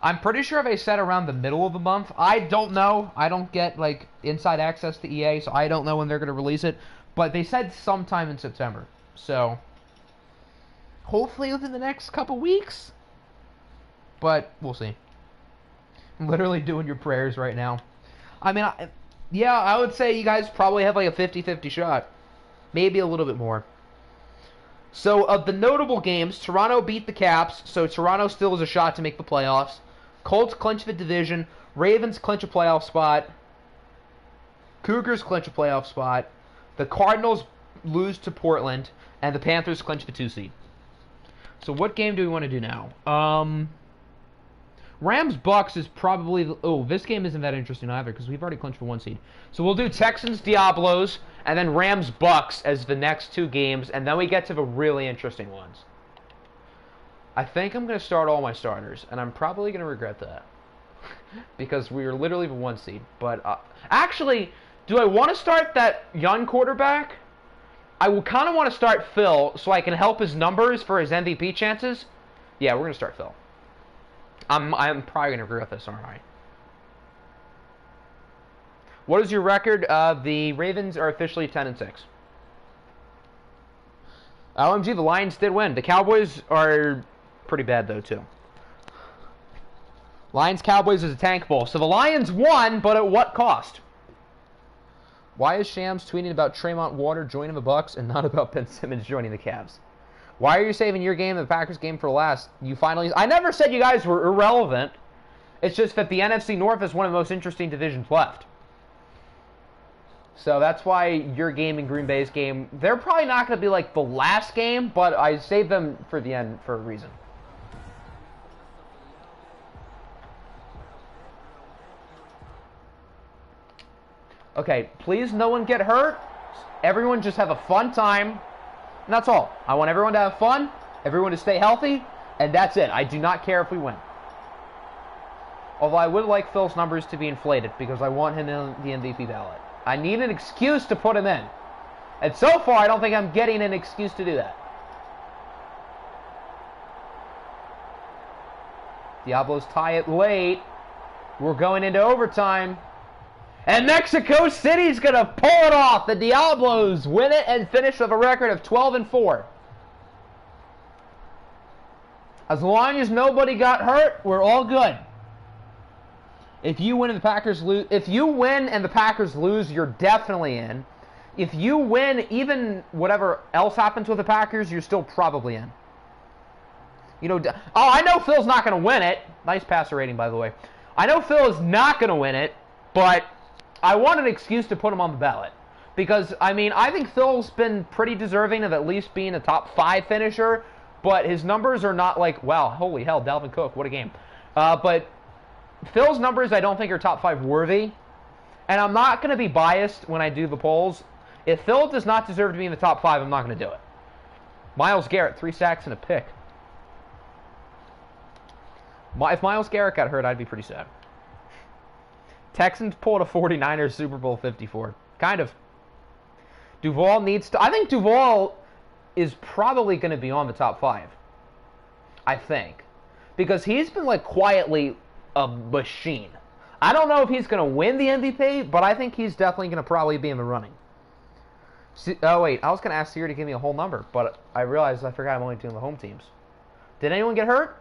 I'm pretty sure they said around the middle of the month. I don't know. I don't get, like, inside access to EA, so I don't know when they're going to release it. But they said sometime in September. So, hopefully within the next couple weeks. But, we'll see. I'm literally doing your prayers right now. I mean, yeah, I would say you guys probably have like a 50-50 shot. Maybe a little bit more. So, of the notable games, Toronto beat the Caps, so Toronto still has a shot to make the playoffs. Colts clinch the division. Ravens clinch a playoff spot. Cougars clinch a playoff spot. The Cardinals lose to Portland. And the Panthers clinch the 2 seed. So, what game do we want to do now? Rams-Bucks is probably... this game isn't that interesting either because we've already clinched the 1 seed. So we'll do Texans-Diablos and then Rams-Bucks as the next 2 games, and then we get to the really interesting ones. I think I'm going to start all my starters, and I'm probably going to regret that because we were literally the 1 seed. But actually, do I want to start that young quarterback? I will kind of want to start Phil so I can help his numbers for his MVP chances. Yeah, we're going to start Phil. I'm probably going to agree with this, aren't I? What is your record? The Ravens are officially 10-6. OMG, the Lions did win. The Cowboys are pretty bad, though, too. Lions-Cowboys is a tank bowl. So the Lions won, but at what cost? Why is Shams tweeting about Tremont Water joining the Bucks and not about Ben Simmons joining the Cavs? Why are you saving your game and the Packers game for last? You finally... I never said you guys were irrelevant. It's just that the NFC North is one of the most interesting divisions left. So that's why your game and Green Bay's game... They're probably not going to be like the last game, but I saved them for the end for a reason. Okay, please no one get hurt. Everyone just have a fun time. And that's all. I want everyone to have fun, everyone to stay healthy, and that's it. I do not care if we win. Although I would like Phil's numbers to be inflated because I want him in the MVP ballot. I need an excuse to put him in. And so far, I don't think I'm getting an excuse to do that. Diablos tie it late. We're going into overtime. And Mexico City's going to pull it off. The Diablos win it and finish with a record of 12-4. As long as nobody got hurt, we're all good. If you win and the Packers lose, you're definitely in. If you win, even whatever else happens with the Packers, you're still probably in. You know, I know Phil's not going to win it. Nice passer rating, by the way. I know Phil is not going to win it, but I want an excuse to put him on the ballot. Because, I mean, I think Phil's been pretty deserving of at least being a top 5 finisher, but his numbers are not like, wow, holy hell, Dalvin Cook, what a game. But Phil's numbers I don't think are top 5 worthy. And I'm not going to be biased when I do the polls. If Phil does not deserve to be in the top 5, I'm not going to do it. Myles Garrett, 3 sacks and a pick. If Myles Garrett got hurt, I'd be pretty sad. Texans pulled a 49ers Super Bowl 54. Kind of. Duval needs to... I think Duval is probably going to be on the top 5. I think. Because he's been, like, quietly a machine. I don't know if he's going to win the MVP, but I think he's definitely going to probably be in the running. Oh, wait. I was going to ask Siri to give me a whole number, but I realized I forgot I'm only doing the home teams. Did anyone get hurt?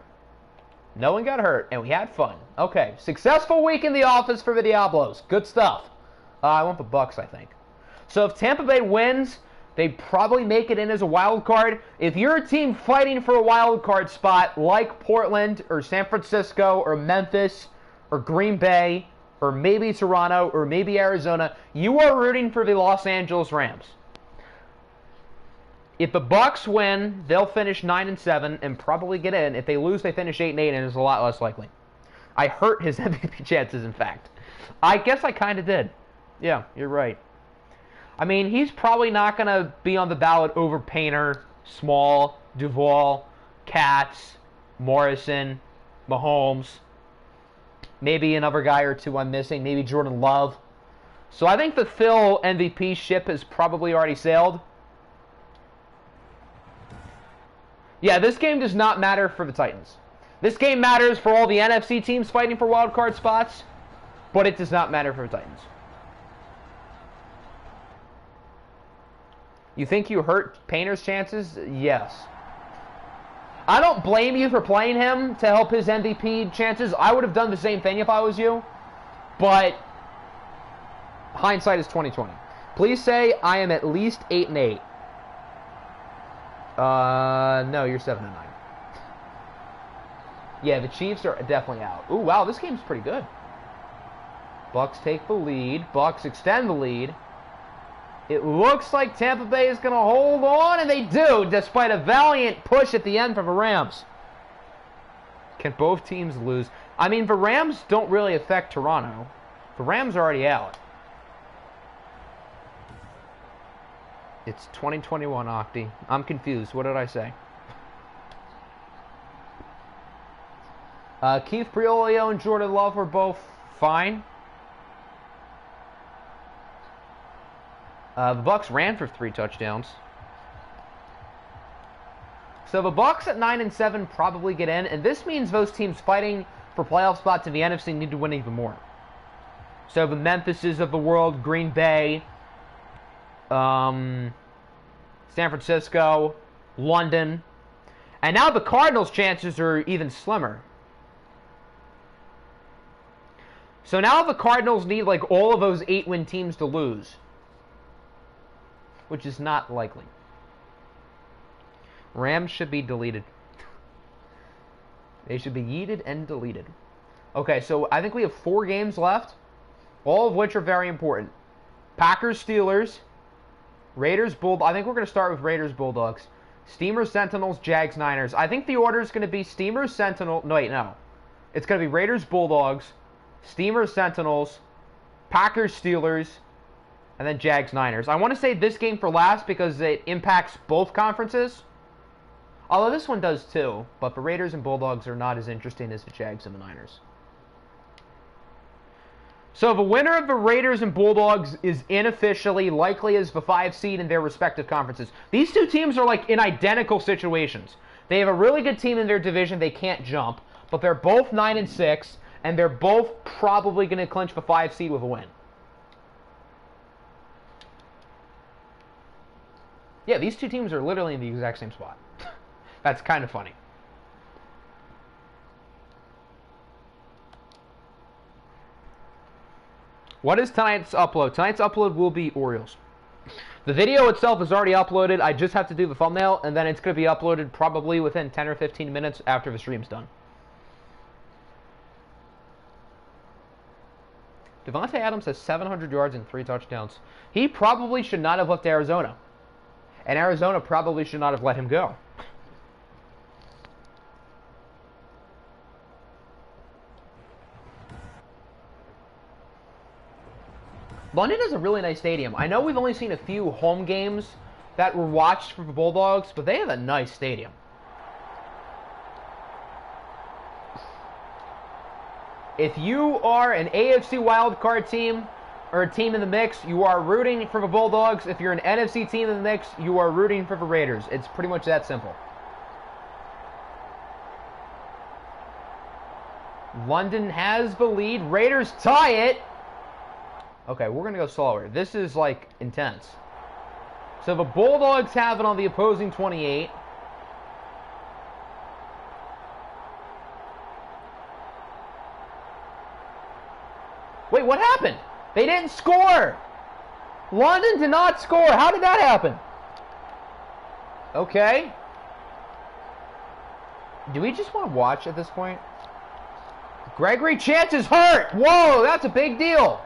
No one got hurt, and we had fun. Okay. Successful week in the office for the Diablos. Good stuff. I want the Bucks, I think. So if Tampa Bay wins, they probably make it in as a wild card. If you're a team fighting for a wild card spot like Portland or San Francisco or Memphis or Green Bay or maybe Toronto or maybe Arizona, you are rooting for the Los Angeles Rams. If the Bucks win, they'll finish 9-7 and probably get in. If they lose, they finish 8-8 and it's a lot less likely. I hurt his MVP chances, in fact. I guess I kind of did. Yeah, you're right. I mean, he's probably not going to be on the ballot over Painter, Small, Duval, Katz, Morrison, Mahomes. Maybe another guy or two I'm missing. Maybe Jordan Love. So I think the Phil MVP ship has probably already sailed. Yeah, this game does not matter for the Titans. This game matters for all the NFC teams fighting for wild card spots, but it does not matter for the Titans. You think you hurt Painter's chances? Yes. I don't blame you for playing him to help his MVP chances. I would have done the same thing if I was you, but hindsight is 20/20. Please say I am at least 8-8. No, you're 7-9. Yeah, the Chiefs are definitely out. Ooh, wow, this game's pretty good. Bucks take the lead. Bucks extend the lead. It looks like Tampa Bay is going to hold on, and they do, despite a valiant push at the end from the Rams. Can both teams lose? I mean, the Rams don't really affect Toronto. The Rams are already out. It's 2021, Octi. I'm confused. What did I say? Keith Priolio and Jordan Love were both fine. The Bucks ran for 3 touchdowns. So the Bucks at 9-7 probably get in, and this means those teams fighting for playoff spots in the NFC need to win even more. So the Memphises of the world, Green Bay, San Francisco, London, and now the Cardinals' chances are even slimmer. So now the Cardinals need like all of those 8-win teams to lose, which is not likely. Rams should be deleted. They should be yeeted and deleted. Okay, so I think we have 4 games left, all of which are very important. Packers, Steelers, Raiders, Bulldogs. I think we're going to start with Raiders, Bulldogs. Steamers, Sentinels, Jags, Niners. I think the order is going to be Steamers, Sentinel. No, wait, no. It's going to be Raiders, Bulldogs, Steamers, Sentinels, Packers, Steelers, and then Jags, Niners. I want to save this game for last because it impacts both conferences. Although this one does too. But the Raiders and Bulldogs are not as interesting as the Jags and the Niners. So the winner of the Raiders and Bulldogs is unofficially likely as the 5 seed in their respective conferences. These two teams are like in identical situations. They have a really good team in their division. They can't jump. But they're both 9-6. And they're both probably going to clinch the 5 seed with a win. Yeah, these two teams are literally in the exact same spot. That's kind of funny. What is tonight's upload? Tonight's upload will be Orioles. The video itself is already uploaded. I just have to do the thumbnail, and then it's going to be uploaded probably within 10 or 15 minutes after the stream's done. Devontae Adams has 700 yards and 3 touchdowns. He probably should not have left Arizona. And Arizona probably should not have let him go. London is a really nice stadium. I know we've only seen a few home games that were watched for the Bulldogs, but they have a nice stadium. If you are an AFC wildcard team or a team in the mix, you are rooting for the Bulldogs. If you're an NFC team in the mix, you are rooting for the Raiders. It's pretty much that simple. London has the lead. Raiders tie it. Okay, we're going to go slower. This is, like, intense. So the Bulldogs have it on the opposing 28. Wait, what happened? They didn't score. London did not score. How did that happen? Okay. Do we just want to watch at this point? Gregory Chance is hurt. Whoa, that's a big deal.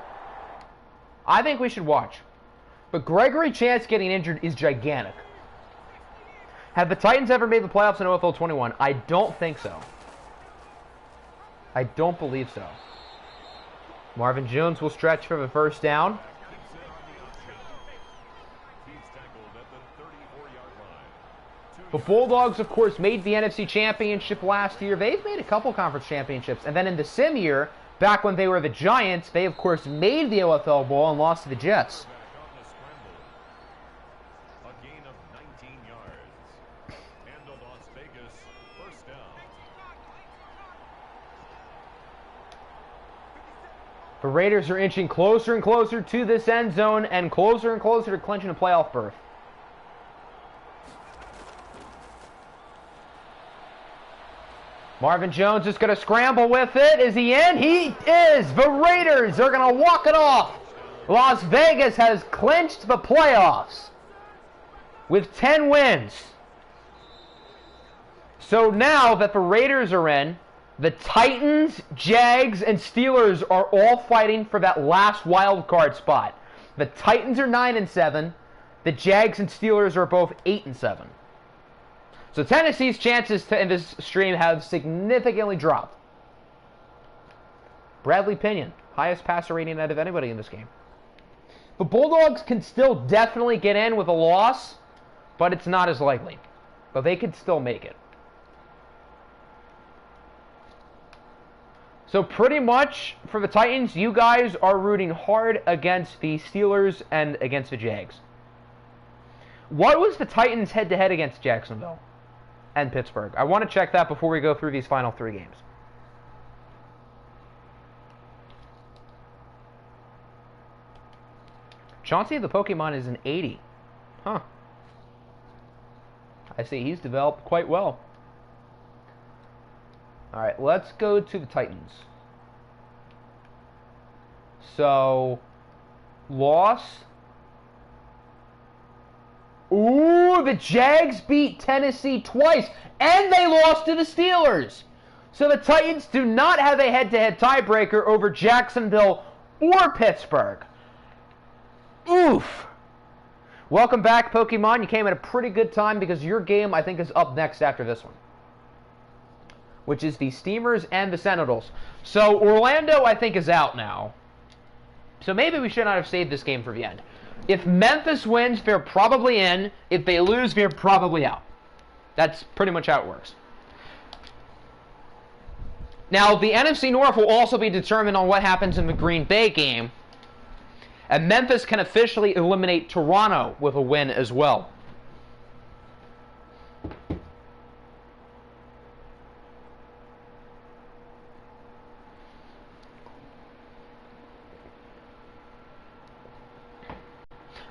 I think we should watch. But Gregory Chance getting injured is gigantic. Have the Titans ever made the playoffs in OFL 21? I don't think so. I don't believe so. Marvin Jones will stretch for the first down. The Bulldogs, of course, made the NFC Championship last year. They've made a couple conference championships. And then in the sim year, back when they were the Giants, they, of course, made the OFL Bowl and lost to the Jets. A gain of 19 yards. And the Las Vegas first down. The Raiders are inching closer and closer to this end zone and closer to clinching a playoff berth. Marvin Jones is going to scramble with it. Is he in? He is. The Raiders are going to walk it off. Las Vegas has clinched the playoffs with 10 wins. So now that the Raiders are in, the Titans, Jags, and Steelers are all fighting for that last wild card spot. The Titans are 9-7. The Jags and Steelers are both 8-7. So Tennessee's chances in this stream have significantly dropped. Bradley Pinion, highest passer rating out of anybody in this game. The Bulldogs can still definitely get in with a loss, but it's not as likely. But they could still make it. So pretty much for the Titans, you guys are rooting hard against the Steelers and against the Jags. What was the Titans head-to-head against Jacksonville and Pittsburgh? I want to check that before we go through these final 3 games. Chauncey the Pokemon is an 80. Huh. I see he's developed quite well. Alright, let's go to the Titans. So, loss. Ooh, the Jags beat Tennessee twice, and they lost to the Steelers. So the Titans do not have a head-to-head tiebreaker over Jacksonville or Pittsburgh. Oof. Welcome back, Pokemon. You came at a pretty good time because your game, I think, is up next after this one, which is the Steamers and the Sentinels. So Orlando, I think, is out now. So maybe we should not have saved this game for the end. If Memphis wins, they're probably in. If they lose, they're probably out. That's pretty much how it works. Now, the NFC North will also be determined on what happens in the Green Bay game. And Memphis can officially eliminate Toronto with a win as well.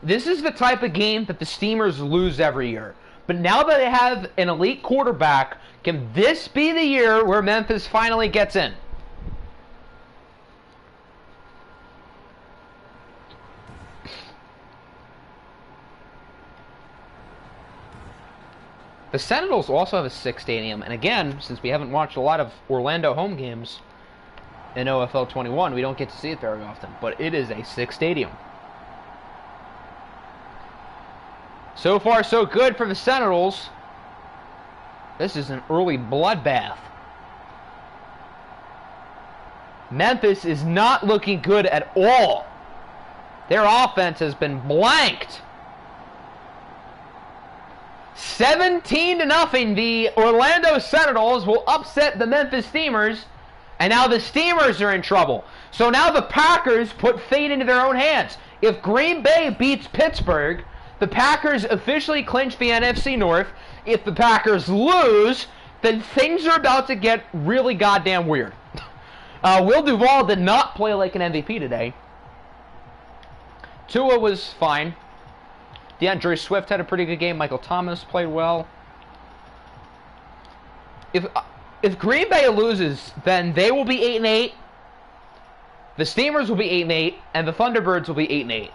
This is the type of game that the Steamers lose every year. But now that they have an elite quarterback, can this be the year where Memphis finally gets in? The Sentinels also have a 6 stadium, and again, since we haven't watched a lot of Orlando home games in OFL 21, we don't get to see it very often, but it is a 6 stadium. So far, so good for the Sentinels. This is an early bloodbath. Memphis is not looking good at all. Their offense has been blanked. 17-0, the Orlando Sentinels will upset the Memphis Steamers, and now the Steamers are in trouble. So now the Packers put fate into their own hands. If Green Bay beats Pittsburgh, the Packers officially clinch the NFC North. If the Packers lose, then things are about to get really goddamn weird. Will Duvall did not play like an MVP today. Tua was fine. DeAndre Swift had a pretty good game. Michael Thomas played well. If Green Bay loses, then they will be 8-8. The Steamers will be 8-8, and the Thunderbirds will be 8-8.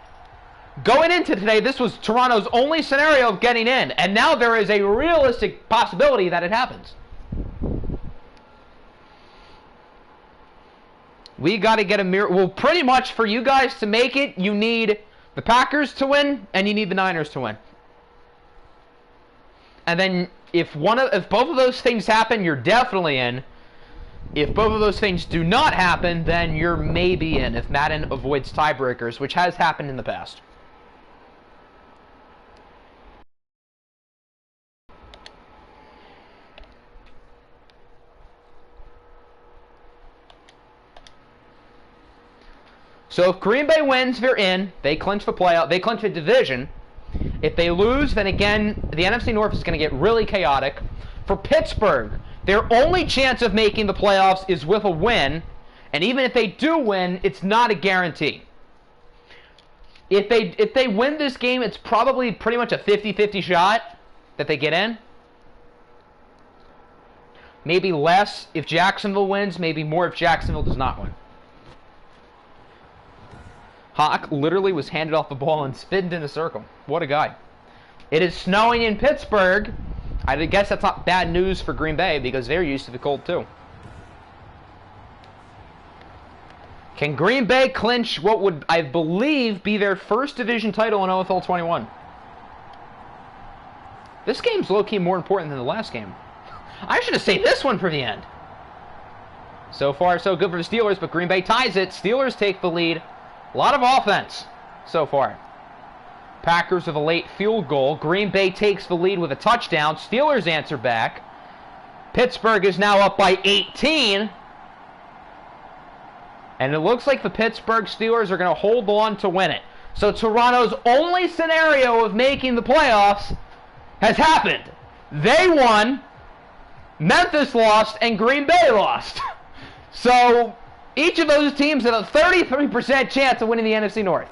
Going into today, this was Toronto's only scenario of getting in, and now there is a realistic possibility that it happens. We got to get a miracle. Well, pretty much for you guys to make it, you need the Packers to win, and you need the Niners to win. And then if both of those things happen, you're definitely in. If both of those things do not happen, then you're maybe in, if Madden avoids tiebreakers, which has happened in the past. So if Green Bay wins, they're in. They clinch the playoff. They clinch the division. If they lose, then again, the NFC North is going to get really chaotic. For Pittsburgh, their only chance of making the playoffs is with a win. And even if they do win, it's not a guarantee. If they win this game, it's probably pretty much a 50-50 shot that they get in. Maybe less if Jacksonville wins. Maybe more if Jacksonville does not win. Hawk literally was handed off the ball and spinned in a circle. What a guy. It is snowing in Pittsburgh. I guess that's not bad news for Green Bay because they're used to the cold too. Can Green Bay clinch what would, I believe, be their first division title in OFL 21? This game's low-key more important than the last game. I should have saved this one for the end. So far, so good for the Steelers, but Green Bay ties it. Steelers take the lead. A lot of offense so far. Packers with a late field goal. Green Bay takes the lead with a touchdown. Steelers answer back. Pittsburgh is now up by 18. And it looks like the Pittsburgh Steelers are going to hold on to win it. So Toronto's only scenario of making the playoffs has happened. They won, Memphis lost, and Green Bay lost. So each of those teams have a 33% chance of winning the NFC North.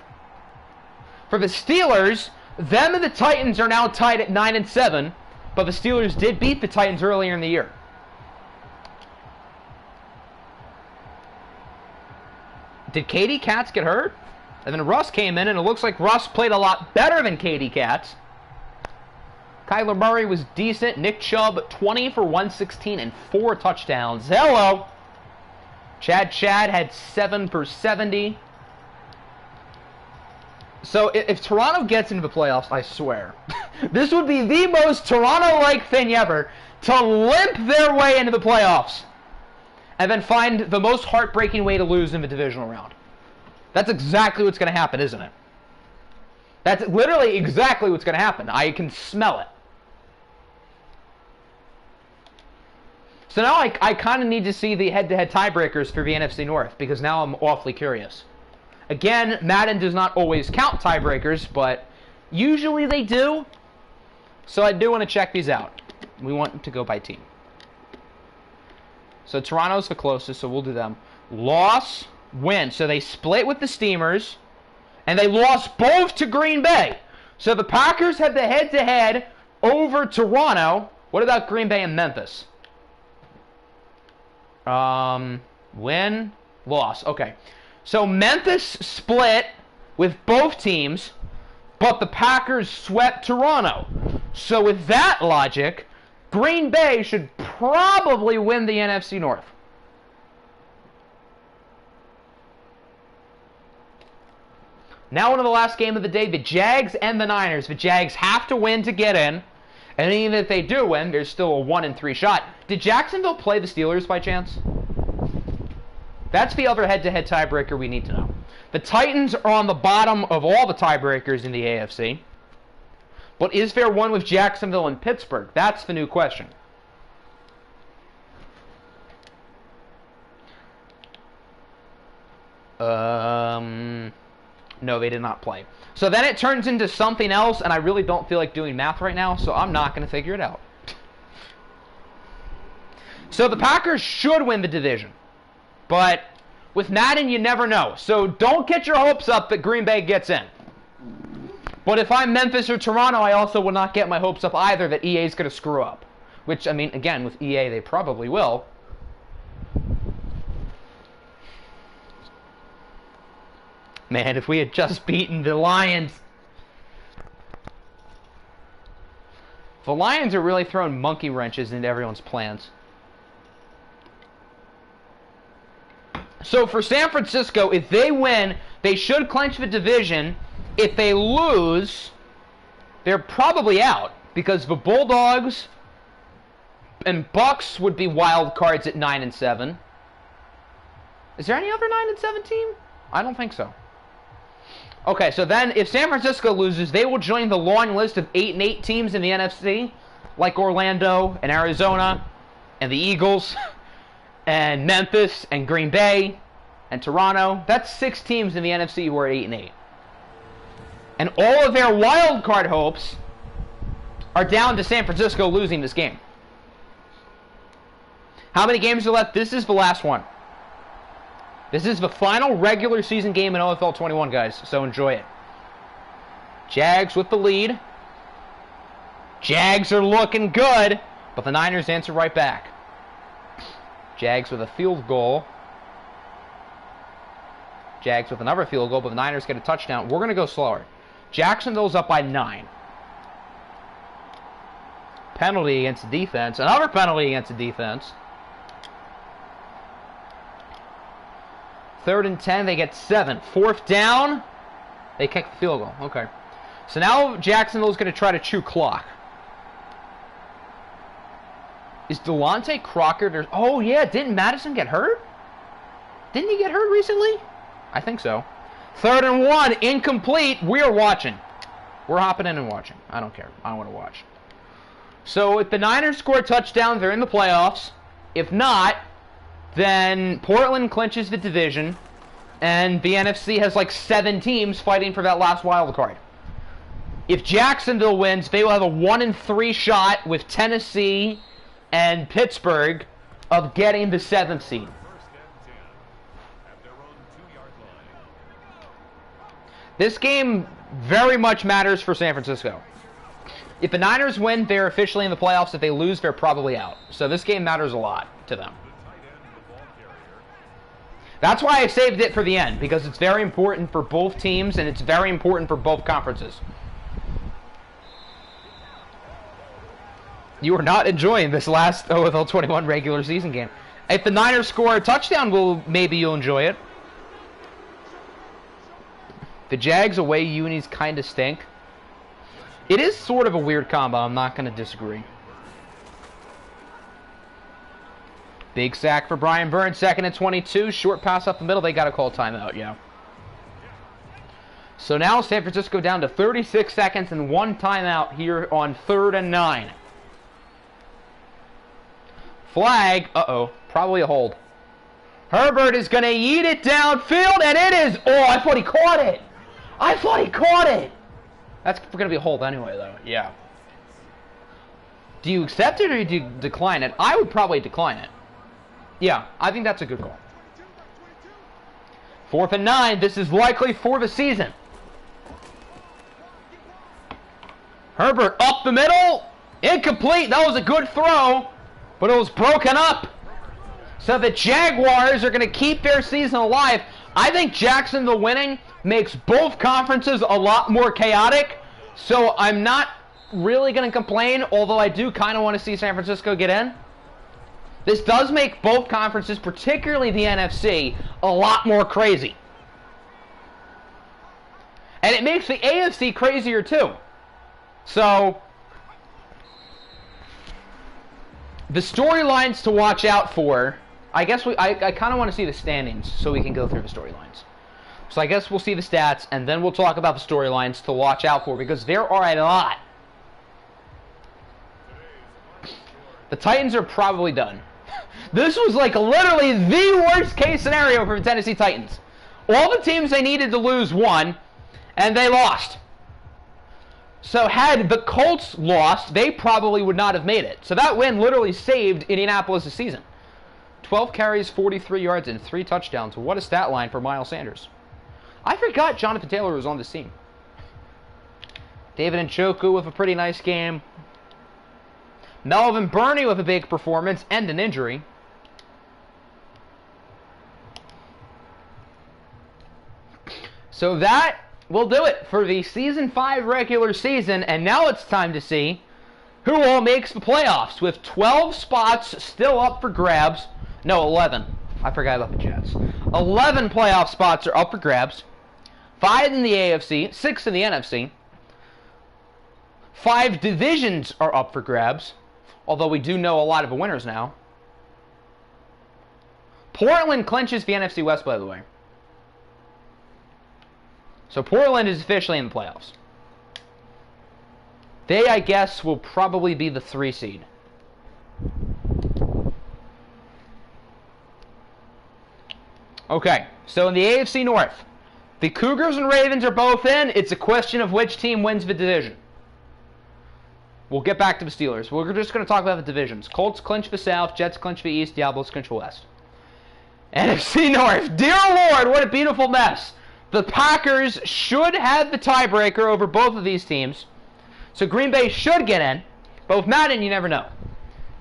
For the Steelers, them and the Titans are now tied at 9-7, but the Steelers did beat the Titans earlier in the year. Did Katie Katz get hurt? And then Russ came in, and it looks like Russ played a lot better than Katie Katz. Kyler Murray was decent. Nick Chubb, 20 for 116 and 4 touchdowns. Hello! Chad had 7 for 70. So if Toronto gets into the playoffs, I swear, this would be the most Toronto-like thing ever, to limp their way into the playoffs and then find the most heartbreaking way to lose in the divisional round. That's exactly what's going to happen, isn't it? That's literally exactly what's going to happen. I can smell it. So now I kind of need to see the head-to-head tiebreakers for the NFC North, because now I'm awfully curious. Again, Madden does not always count tiebreakers, but usually they do. So I do want to check these out. We want to go by team. So Toronto's the closest, so we'll do them. Loss, win. So they split with the Steamers, and they lost both to Green Bay. So the Packers had the head-to-head over Toronto. What about Green Bay and Memphis? Win, loss. Okay. So Memphis split with both teams, but the Packers swept Toronto. So with that logic, Green Bay should probably win the NFC North. Now into the last game of the day, the Jags and the Niners. The Jags have to win to get in. And even if they do win, there's still a 1-3 shot. Did Jacksonville play the Steelers by chance? That's the other head-to-head tiebreaker we need to know. The Titans are on the bottom of all the tiebreakers in the AFC. But is there one with Jacksonville and Pittsburgh? That's the new question. No, they did not play. So then it turns into something else, and I really don't feel like doing math right now, so I'm not going to figure it out. So the Packers should win the division. But with Madden, you never know. So don't get your hopes up that Green Bay gets in. But if I'm Memphis or Toronto, I also will not get my hopes up either that EA is going to screw up. Which, I mean, again, with EA, they probably will. Man, if we had just beaten the Lions. The Lions are really throwing monkey wrenches into everyone's plans. So for San Francisco, if they win, they should clinch the division. If they lose, they're probably out. Because the Bulldogs and Bucks would be wild cards at 9 and 7. Is there any other 9 and 7 team? I don't think so. Okay, so then if San Francisco loses, they will join the long list of 8 and 8 teams in the NFC, like Orlando and Arizona and the Eagles and Memphis and Green Bay and Toronto. That's 6 teams in the NFC who are 8 and 8. And all of their wild card hopes are down to San Francisco losing this game. How many games are left? This is the last one. This is the final regular season game in OFL 21, guys, so enjoy it. Jags with the lead. Jags are looking good, but the Niners answer right back. Jags with a field goal. Jags with another field goal, but the Niners get a touchdown. We're going to go slower. Jacksonville's up by 9. Penalty against the defense. Another penalty against the defense. 3rd and 10, they get 7. 4th down, they kick the field goal. Okay. So now Jacksonville's going to try to chew clock. Is Delonte Crocker there? Oh, yeah. Didn't Madison get hurt? Didn't he get hurt recently? I think so. 3rd and 1, incomplete. We're watching. We're hopping in and watching. I don't care. I want to watch. So if the Niners score a touchdown, they're in the playoffs. If not, then Portland clinches the division, and the NFC has like 7 teams fighting for that last wild card. If Jacksonville wins, they will have a 1 and 3 shot with Tennessee and Pittsburgh of getting the 7th seed. This game very much matters for San Francisco. If the Niners win, they're officially in the playoffs. If they lose, they're probably out. So this game matters a lot to them. That's why I saved it for the end, because it's very important for both teams, and it's very important for both conferences. You are not enjoying this last OFL 21 regular season game. If the Niners score a touchdown, maybe you'll enjoy it. The Jags away unis kind of stink. It is sort of a weird combo, I'm not going to disagree. Big sack for Brian Burns, 2nd and 22. Short pass up the middle. They got to call timeout, yeah. So now San Francisco down to 36 seconds and 1 timeout here on 3rd and 9. Flag. Uh-oh. Probably a hold. Herbert is going to yeet it downfield, and it is... Oh, I thought he caught it. I thought he caught it. That's going to be a hold anyway, though. Yeah. Do you accept it or do you decline it? I would probably decline it. Yeah, I think that's a good call. 4th and 9. This is likely for the season. Herbert up the middle. Incomplete. That was a good throw, but it was broken up. So the Jaguars are going to keep their season alive. I think Jacksonville winning makes both conferences a lot more chaotic. So I'm not really going to complain, although I do kind of want to see San Francisco get in. This does make both conferences, particularly the NFC, a lot more crazy. And it makes the AFC crazier too. So, the storylines to watch out for, I guess I kind of want to see the standings so we can go through the storylines. So I guess we'll see the stats, and then we'll talk about the storylines to watch out for, because there are a lot. The Titans are probably done. This was like literally the worst case scenario for the Tennessee Titans. All the teams they needed to lose won, and they lost. So had the Colts lost, they probably would not have made it. So that win literally saved Indianapolis' season. 12 carries, 43 yards, and 3 touchdowns. What a stat line for Miles Sanders. I forgot Jonathan Taylor was on this team. David Njoku with a pretty nice game. Melvin Burney with a big performance and an injury. So that will do it for the Season 5 regular season. And now it's time to see who all makes the playoffs, with 12 spots still up for grabs. No, 11. I forgot about the Jets. 11 playoff spots are up for grabs. 5 in the AFC, 6 in the NFC. 5 divisions are up for grabs, although we do know a lot of the winners now. Portland clinches the NFC West, by the way. So Portland is officially in the playoffs. They, I guess, will probably be the 3 seed. Okay, so in the AFC North, the Cougars and Ravens are both in. It's a question of which team wins the division. We'll get back to the Steelers. We're just going to talk about the divisions. Colts clinch the South, Jets clinch the East, Diablos clinch the West. NFC North, dear Lord, what a beautiful mess. The Packers should have the tiebreaker over both of these teams. So Green Bay should get in. But with Madden, you never know.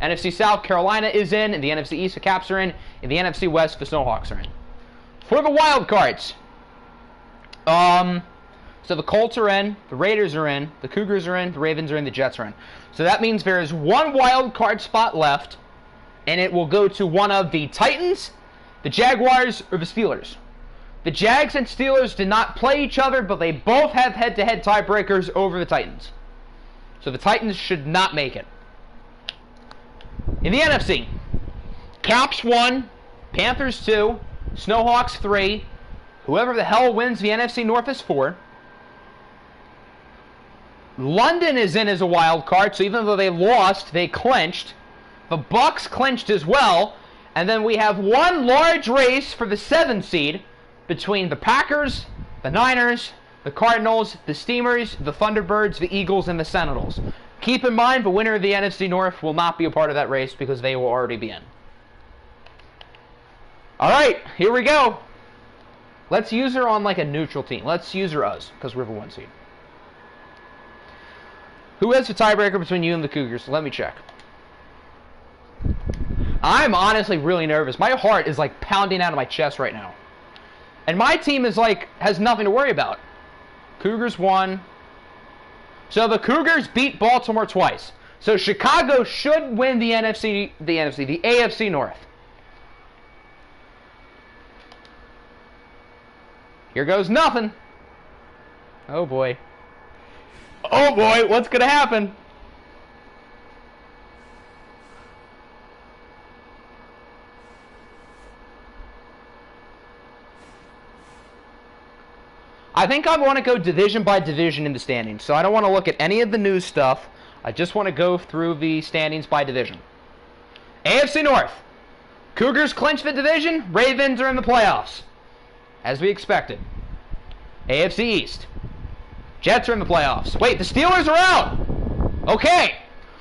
NFC South, Carolina is in. In the NFC East, the Caps are in. In the NFC West, the Snowhawks are in. For the wild cards, so the Colts are in, the Raiders are in, the Cougars are in, the Ravens are in, the Jets are in. So that means there is one wild card spot left, and it will go to one of the Titans, the Jaguars, or the Steelers. The Jags and Steelers did not play each other, but they both have head-to-head tiebreakers over the Titans. So the Titans should not make it. In the NFC, Caps 1, Panthers 2, Snowhawks 3. Whoever the hell wins the NFC North is 4. London is in as a wild card, so even though they lost, they clinched. The Bucks clinched as well. And then we have one large race for the 7th seed between the Packers, the Niners, the Cardinals, the Steamers, the Thunderbirds, the Eagles, and the Sentinels. Keep in mind, the winner of the NFC North will not be a part of that race because they will already be in. Alright, here we go. Let's use her on like a neutral team. Let's use her us, because we're the 1 seed. Who has the tiebreaker between you and the Cougars? Let me check. I'm honestly really nervous. My heart is like pounding out of my chest right now. And my team is like, has nothing to worry about. Cougars won. So the Cougars beat Baltimore twice. So Chicago should win the AFC North. Here goes nothing. Oh boy. Oh boy, what's going to happen? I think I want to go division by division in the standings. So I don't want to look at any of the news stuff. I just want to go through the standings by division. AFC North. Cougars clinch the division. Ravens are in the playoffs, as we expected. AFC East. Jets are in the playoffs. Wait, the Steelers are out! Okay,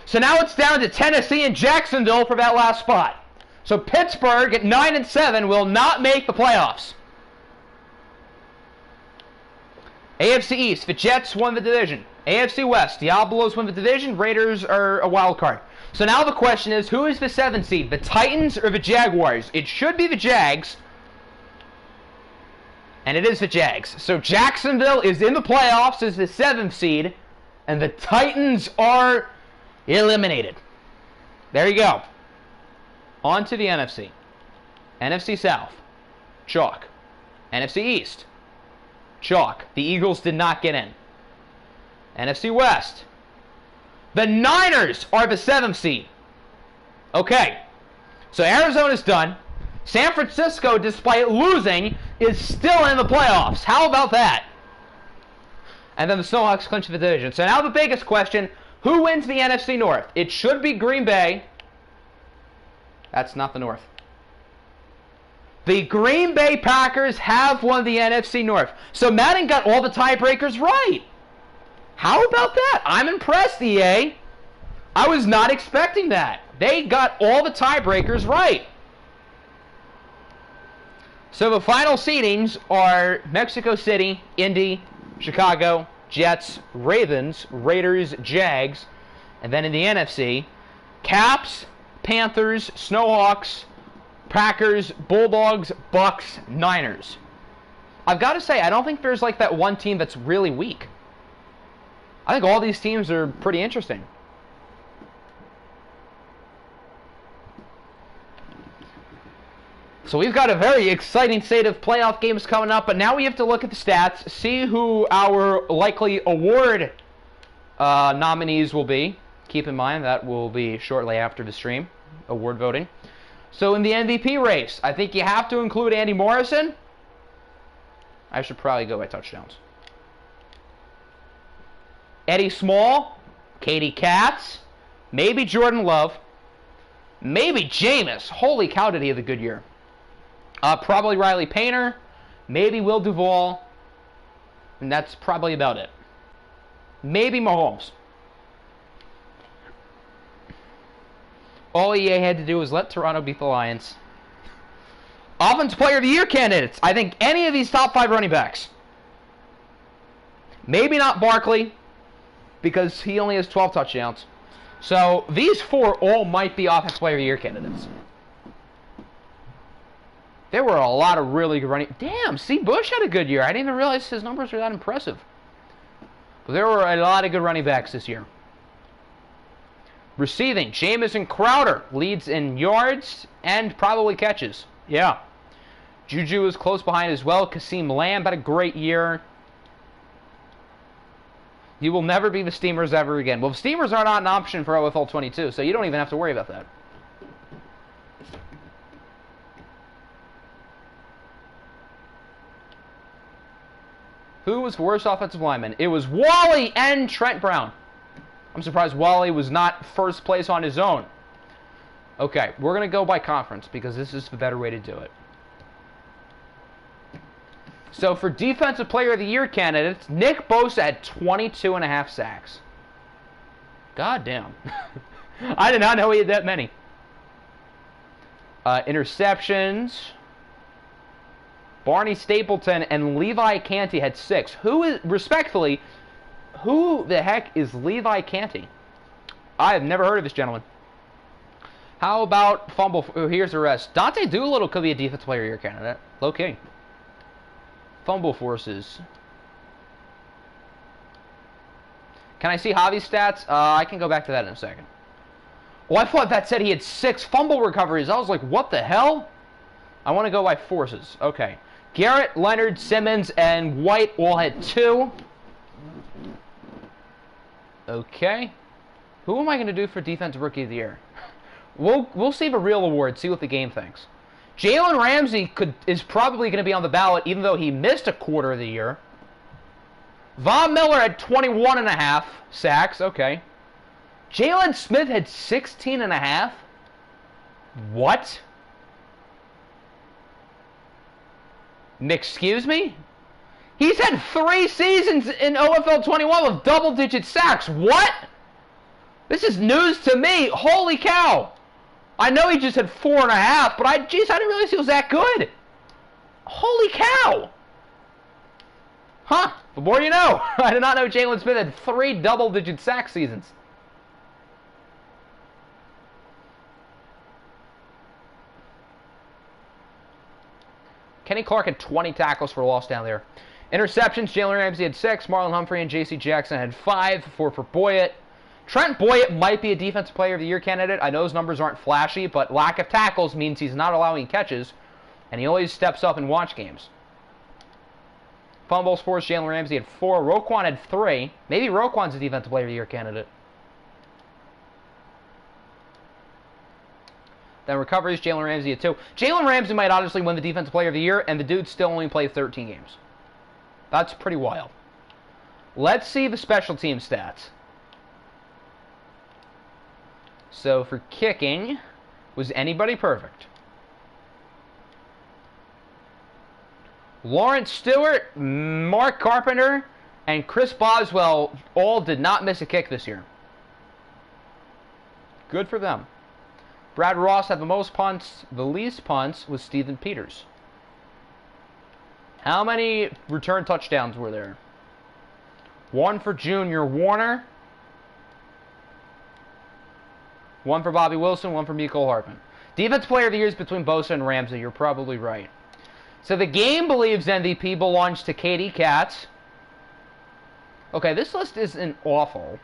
so now it's down to Tennessee and Jacksonville for that last spot. So Pittsburgh at 9-7 will not make the playoffs. AFC East, the Jets won the division. AFC West, Diablos won the division. Raiders are a wild card. So now the question is, who is the 7th seed? The Titans or the Jaguars? It should be the Jags. And it is the Jags. So Jacksonville is in the playoffs as the 7th seed. And the Titans are eliminated. There you go. On to the NFC. NFC South. Chalk. NFC East. Chalk. The Eagles did not get in. NFC West. The Niners are the 7th seed. Okay. So Arizona's done. San Francisco, despite losing, is still in the playoffs. How about that? And then the Snowhawks clinch the division. So now the biggest question, who wins the NFC North? It should be Green Bay. That's not the North. The Green Bay Packers have won the NFC North. So Madden got all the tiebreakers right. How about that? I'm impressed, EA. I was not expecting that. They got all the tiebreakers right. So the final seedings are Mexico City, Indy, Chicago, Jets, Ravens, Raiders, Jags, and then in the NFC, Caps, Panthers, Snowhawks, Packers, Bulldogs, Bucks, Niners. I've got to say, I don't think there's like that one team that's really weak. I think all these teams are pretty interesting. So we've got a very exciting slate of playoff games coming up, but now we have to look at the stats, see who our likely award nominees will be. Keep in mind that will be shortly after the stream, award voting. So in the MVP race, I think you have to include Andy Morrison. I should probably go by touchdowns. Eddie Small, Katie Katz, maybe Jordan Love, maybe Jameis. Holy cow, did he have a good year. Probably Riley Painter, maybe Will Duvall, and that's probably about it. Maybe Mahomes. All EA had to do was let Toronto beat the Lions. Offensive Player of the Year candidates. I think any of these top 5 running backs. Maybe not Barkley, because he only has 12 touchdowns. So these 4 all might be Offensive Player of the Year candidates. There were a lot of really good running... Damn, C. Bush had a good year. I didn't even realize his numbers were that impressive. But there were a lot of good running backs this year. Receiving, Jamison Crowder leads in yards and probably catches. Yeah. Juju was close behind as well. Kasim Lamb had a great year. You will never be the Steamers ever again. Well, the Steamers are not an option for OFL 22, so you don't even have to worry about that. Who was the worst offensive lineman? It was Wally and Trent Brown. I'm surprised Wally was not first place on his own. Okay, we're going to go by conference because this is the better way to do it. So for Defensive Player of the Year candidates, Nick Bosa had 22.5 sacks. God damn. I did not know he had that many. Interceptions. Barney Stapleton and Levi Canty had 6. Respectfully, who the heck is Levi Canty? I have never heard of this gentleman. How about fumble? Oh, here's the rest. Dante Doolittle could be a Defensive Player of the Year candidate. Low key. Fumble forces. Can I see Javi's stats? I can go back to that in a second. Oh, I thought that said he had 6 fumble recoveries. I was like, what the hell? I want to go by forces. Okay. Garrett, Leonard, Simmons, and White all had 2. Okay. Who am I going to do for Defensive Rookie of the Year? We'll save a real award, see what the game thinks. Jalen Ramsey is probably going to be on the ballot, even though he missed a quarter of the year. Von Miller had 21.5 sacks. Okay. Jalen Smith had 16.5. What? Excuse me? He's had 3 seasons in OFL 21 with double-digit sacks. What? This is news to me. Holy cow. I know he just had 4.5, but I didn't realize he was that good. Holy cow. Huh. The more you know. I did not know Jalen Smith had 3 double-digit sack seasons. Kenny Clark had 20 tackles for loss down there. Interceptions, Jalen Ramsey had 6. Marlon Humphrey and J.C. Jackson had 5. 4 for Boyett. Trent Boyett might be a Defensive Player of the Year candidate. I know his numbers aren't flashy, but lack of tackles means he's not allowing catches, and he always steps up in watch games. Fumbles forced, Jalen Ramsey had 4. Roquan had 3. Maybe Roquan's a Defensive Player of the Year candidate. Then recoveries, Jalen Ramsey had 2. Jalen Ramsey might honestly win the Defensive Player of the Year, and the dude still only played 13 games. That's pretty wild. Let's see the special team stats. So for kicking, Was anybody perfect? Lawrence Stewart, Mark Carpenter, and Chris Boswell all did not miss a kick this year. Good for them. Brad Ross had the most punts. The least punts was Steven Peters. How many return touchdowns were there? One for Junior Warner. One for Bobby Wilson. One for Mecole Hardman. Defensive Player of the Year is between Bosa and Ramsey. You're probably right. So the game believes MVP belongs to Katie Katz. Okay, this list isn't awful.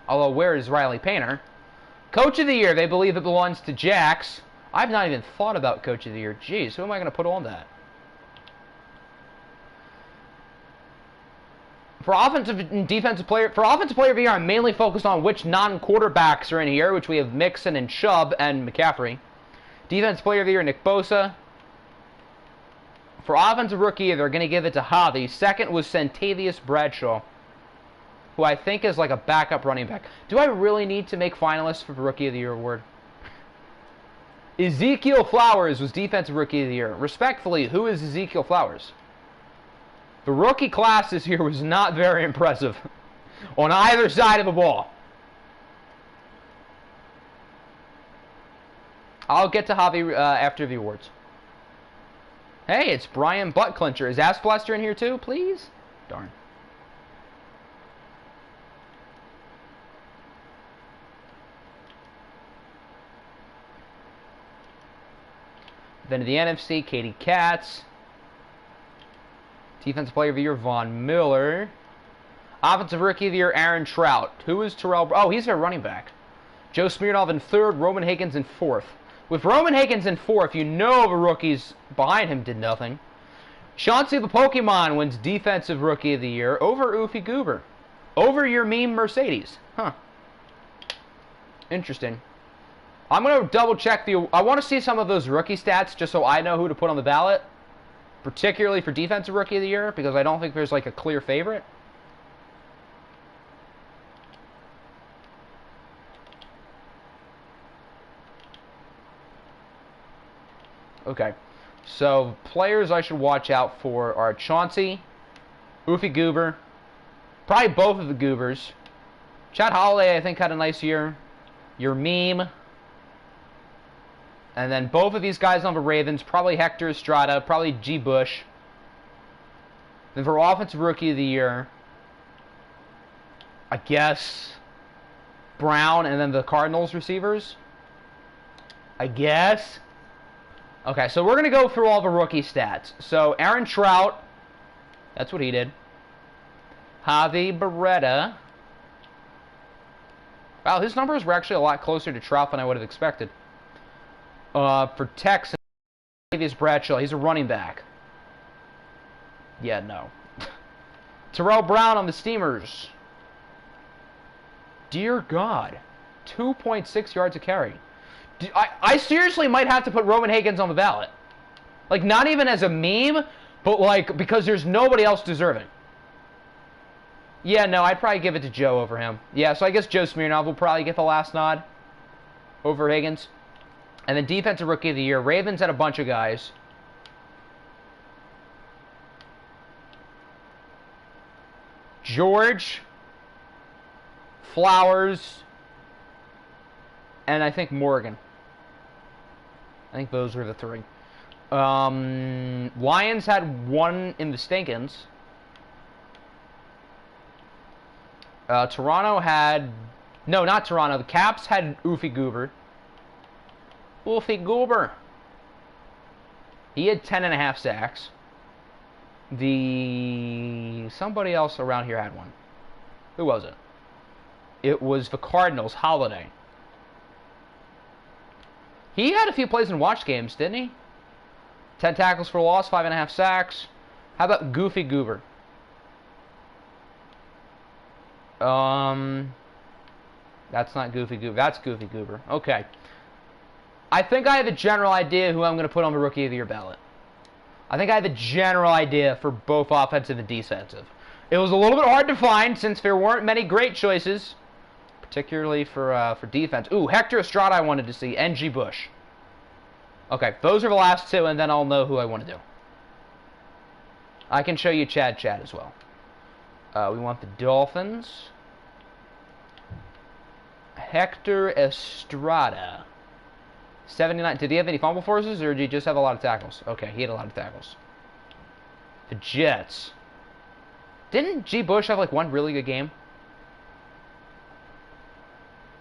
Although, where is Riley Painter? Coach of the Year, they believe it belongs to Jax. I've not even thought about Coach of the Year. Jeez, who am I going to put on that? For offensive and defensive player, for offensive player of the year, I'm mainly focused on which non-quarterbacks are in here, which we have Mixon and Chubb and McCaffrey. Defensive player of the year, Nick Bosa. For offensive rookie, they're going to give it to Javi. Second was Centavius Bradshaw, who I think is like a backup running back. Do I really need to make finalists for the Rookie of the Year award? Ezekiel Flowers was Defensive Rookie of the Year. Respectfully, who is Ezekiel Flowers? The rookie class this year was not very impressive on either side of the ball. I'll get to Javi after the awards. Hey, it's Brian Buttclincher. Is Ass Blaster in here too, please? Darn. Then to the NFC, Katie Katz. Defensive Player of the Year, Von Miller. Offensive Rookie of the Year, Aaron Trout. Who is Terrell? Oh, he's their running back. Joe Smirnoff in third, Roman Higgins in fourth. With Roman Higgins in fourth, you know the rookies behind him did nothing. Chauncey the Pokemon wins Defensive Rookie of the Year over Oofy Goober. Over your meme Mercedes. Huh. Interesting. I'm going to double check the... I want to see some of those rookie stats just so I know who to put on the ballot. Particularly for Defensive Rookie of the Year, because I don't think there's like a clear favorite. Okay. So, players I should watch out for are Chauncey, Oofy Goober, probably both of the Goobers. Chad Holiday, I think, had a nice year. Your meme. And then both of these guys on the Ravens, probably Hector Estrada, probably G. Bush. Then for Offensive Rookie of the Year, I guess Brown, and then the Cardinals receivers. I guess. Okay, so we're going to go through all the rookie stats. So Aaron Trout, that's what he did. Javi Beretta. Wow, his numbers were actually a lot closer to Trout than I would have expected. For Texans, Centavius Bradshaw, he's a running back. Yeah, no. Terrell Brown on the Steamers. Dear God. 2.6 yards a carry. I seriously might have to put Roman Higgins on the ballot. Like, not even as a meme, but, like, because there's nobody else deserving. Yeah, no, I'd probably give it to Joe over him. Yeah, so I guess Joe Smirnoff will probably get the last nod over Higgins. And then Defensive Rookie of the Year, Ravens had a bunch of guys. George, Flowers, and I think Morgan. I think those were the three. Lions had one in the Stinkins. Toronto had... No, not Toronto. The Caps had Oofy Goober. Oofy Goober. He had 10.5 sacks. Somebody else around here had one. Who was it? It was the Cardinals, Holiday. He had a few plays in watch games, didn't he? 10 tackles for loss, 5.5 sacks. How about Goofy Goober? That's not Goofy Goober. That's Goofy Goober. Okay. I think I have a general idea who I'm going to put on the Rookie of the Year ballot. I think I have a general idea for both offensive and defensive. It was a little bit hard to find since there weren't many great choices, particularly for defense. Ooh, Hector Estrada I wanted to see, and G. Bush. Okay, those are the last two, and then I'll know who I want to do. I can show you Chad as well. We want the Dolphins. Hector Estrada. 79. Did he have any fumble forces, or did he just have a lot of tackles? Okay, he had a lot of tackles. The Jets. Didn't G. Bush have, like, one really good game?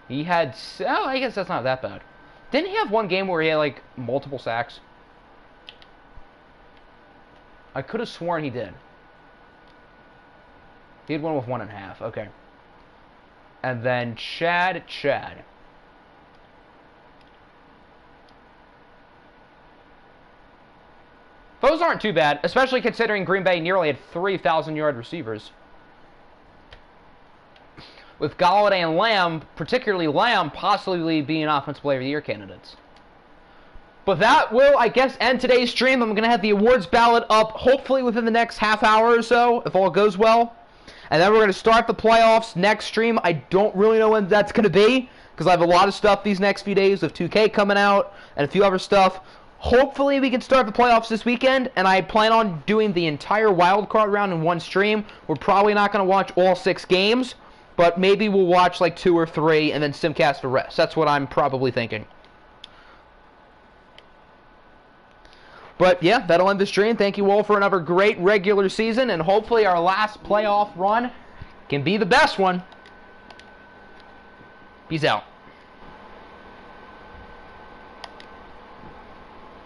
He had... Oh, I guess that's not that bad. Didn't he have one game where he had, like, multiple sacks? I could have sworn he did. He had one with 1.5. Okay. And then Chad. Those aren't too bad, especially considering Green Bay nearly had 3,000-yard receivers. With Golladay and Lamb, particularly Lamb, possibly being Offensive Player of the Year candidates. But that will, I guess, end today's stream. I'm going to have the awards ballot up hopefully within the next half hour or so, if all goes well. And then we're going to start the playoffs next stream. I don't really know when that's going to be, because I have a lot of stuff these next few days with 2K coming out and a few other stuff. Hopefully we can start the playoffs this weekend, and I plan on doing the entire wild card round in one stream. We're probably not going to watch all 6 games, but maybe we'll watch like 2 or 3 and then simcast the rest. That's what I'm probably thinking. But yeah, that'll end the stream. Thank you all for another great regular season, and hopefully our last playoff run can be the best one. Peace out.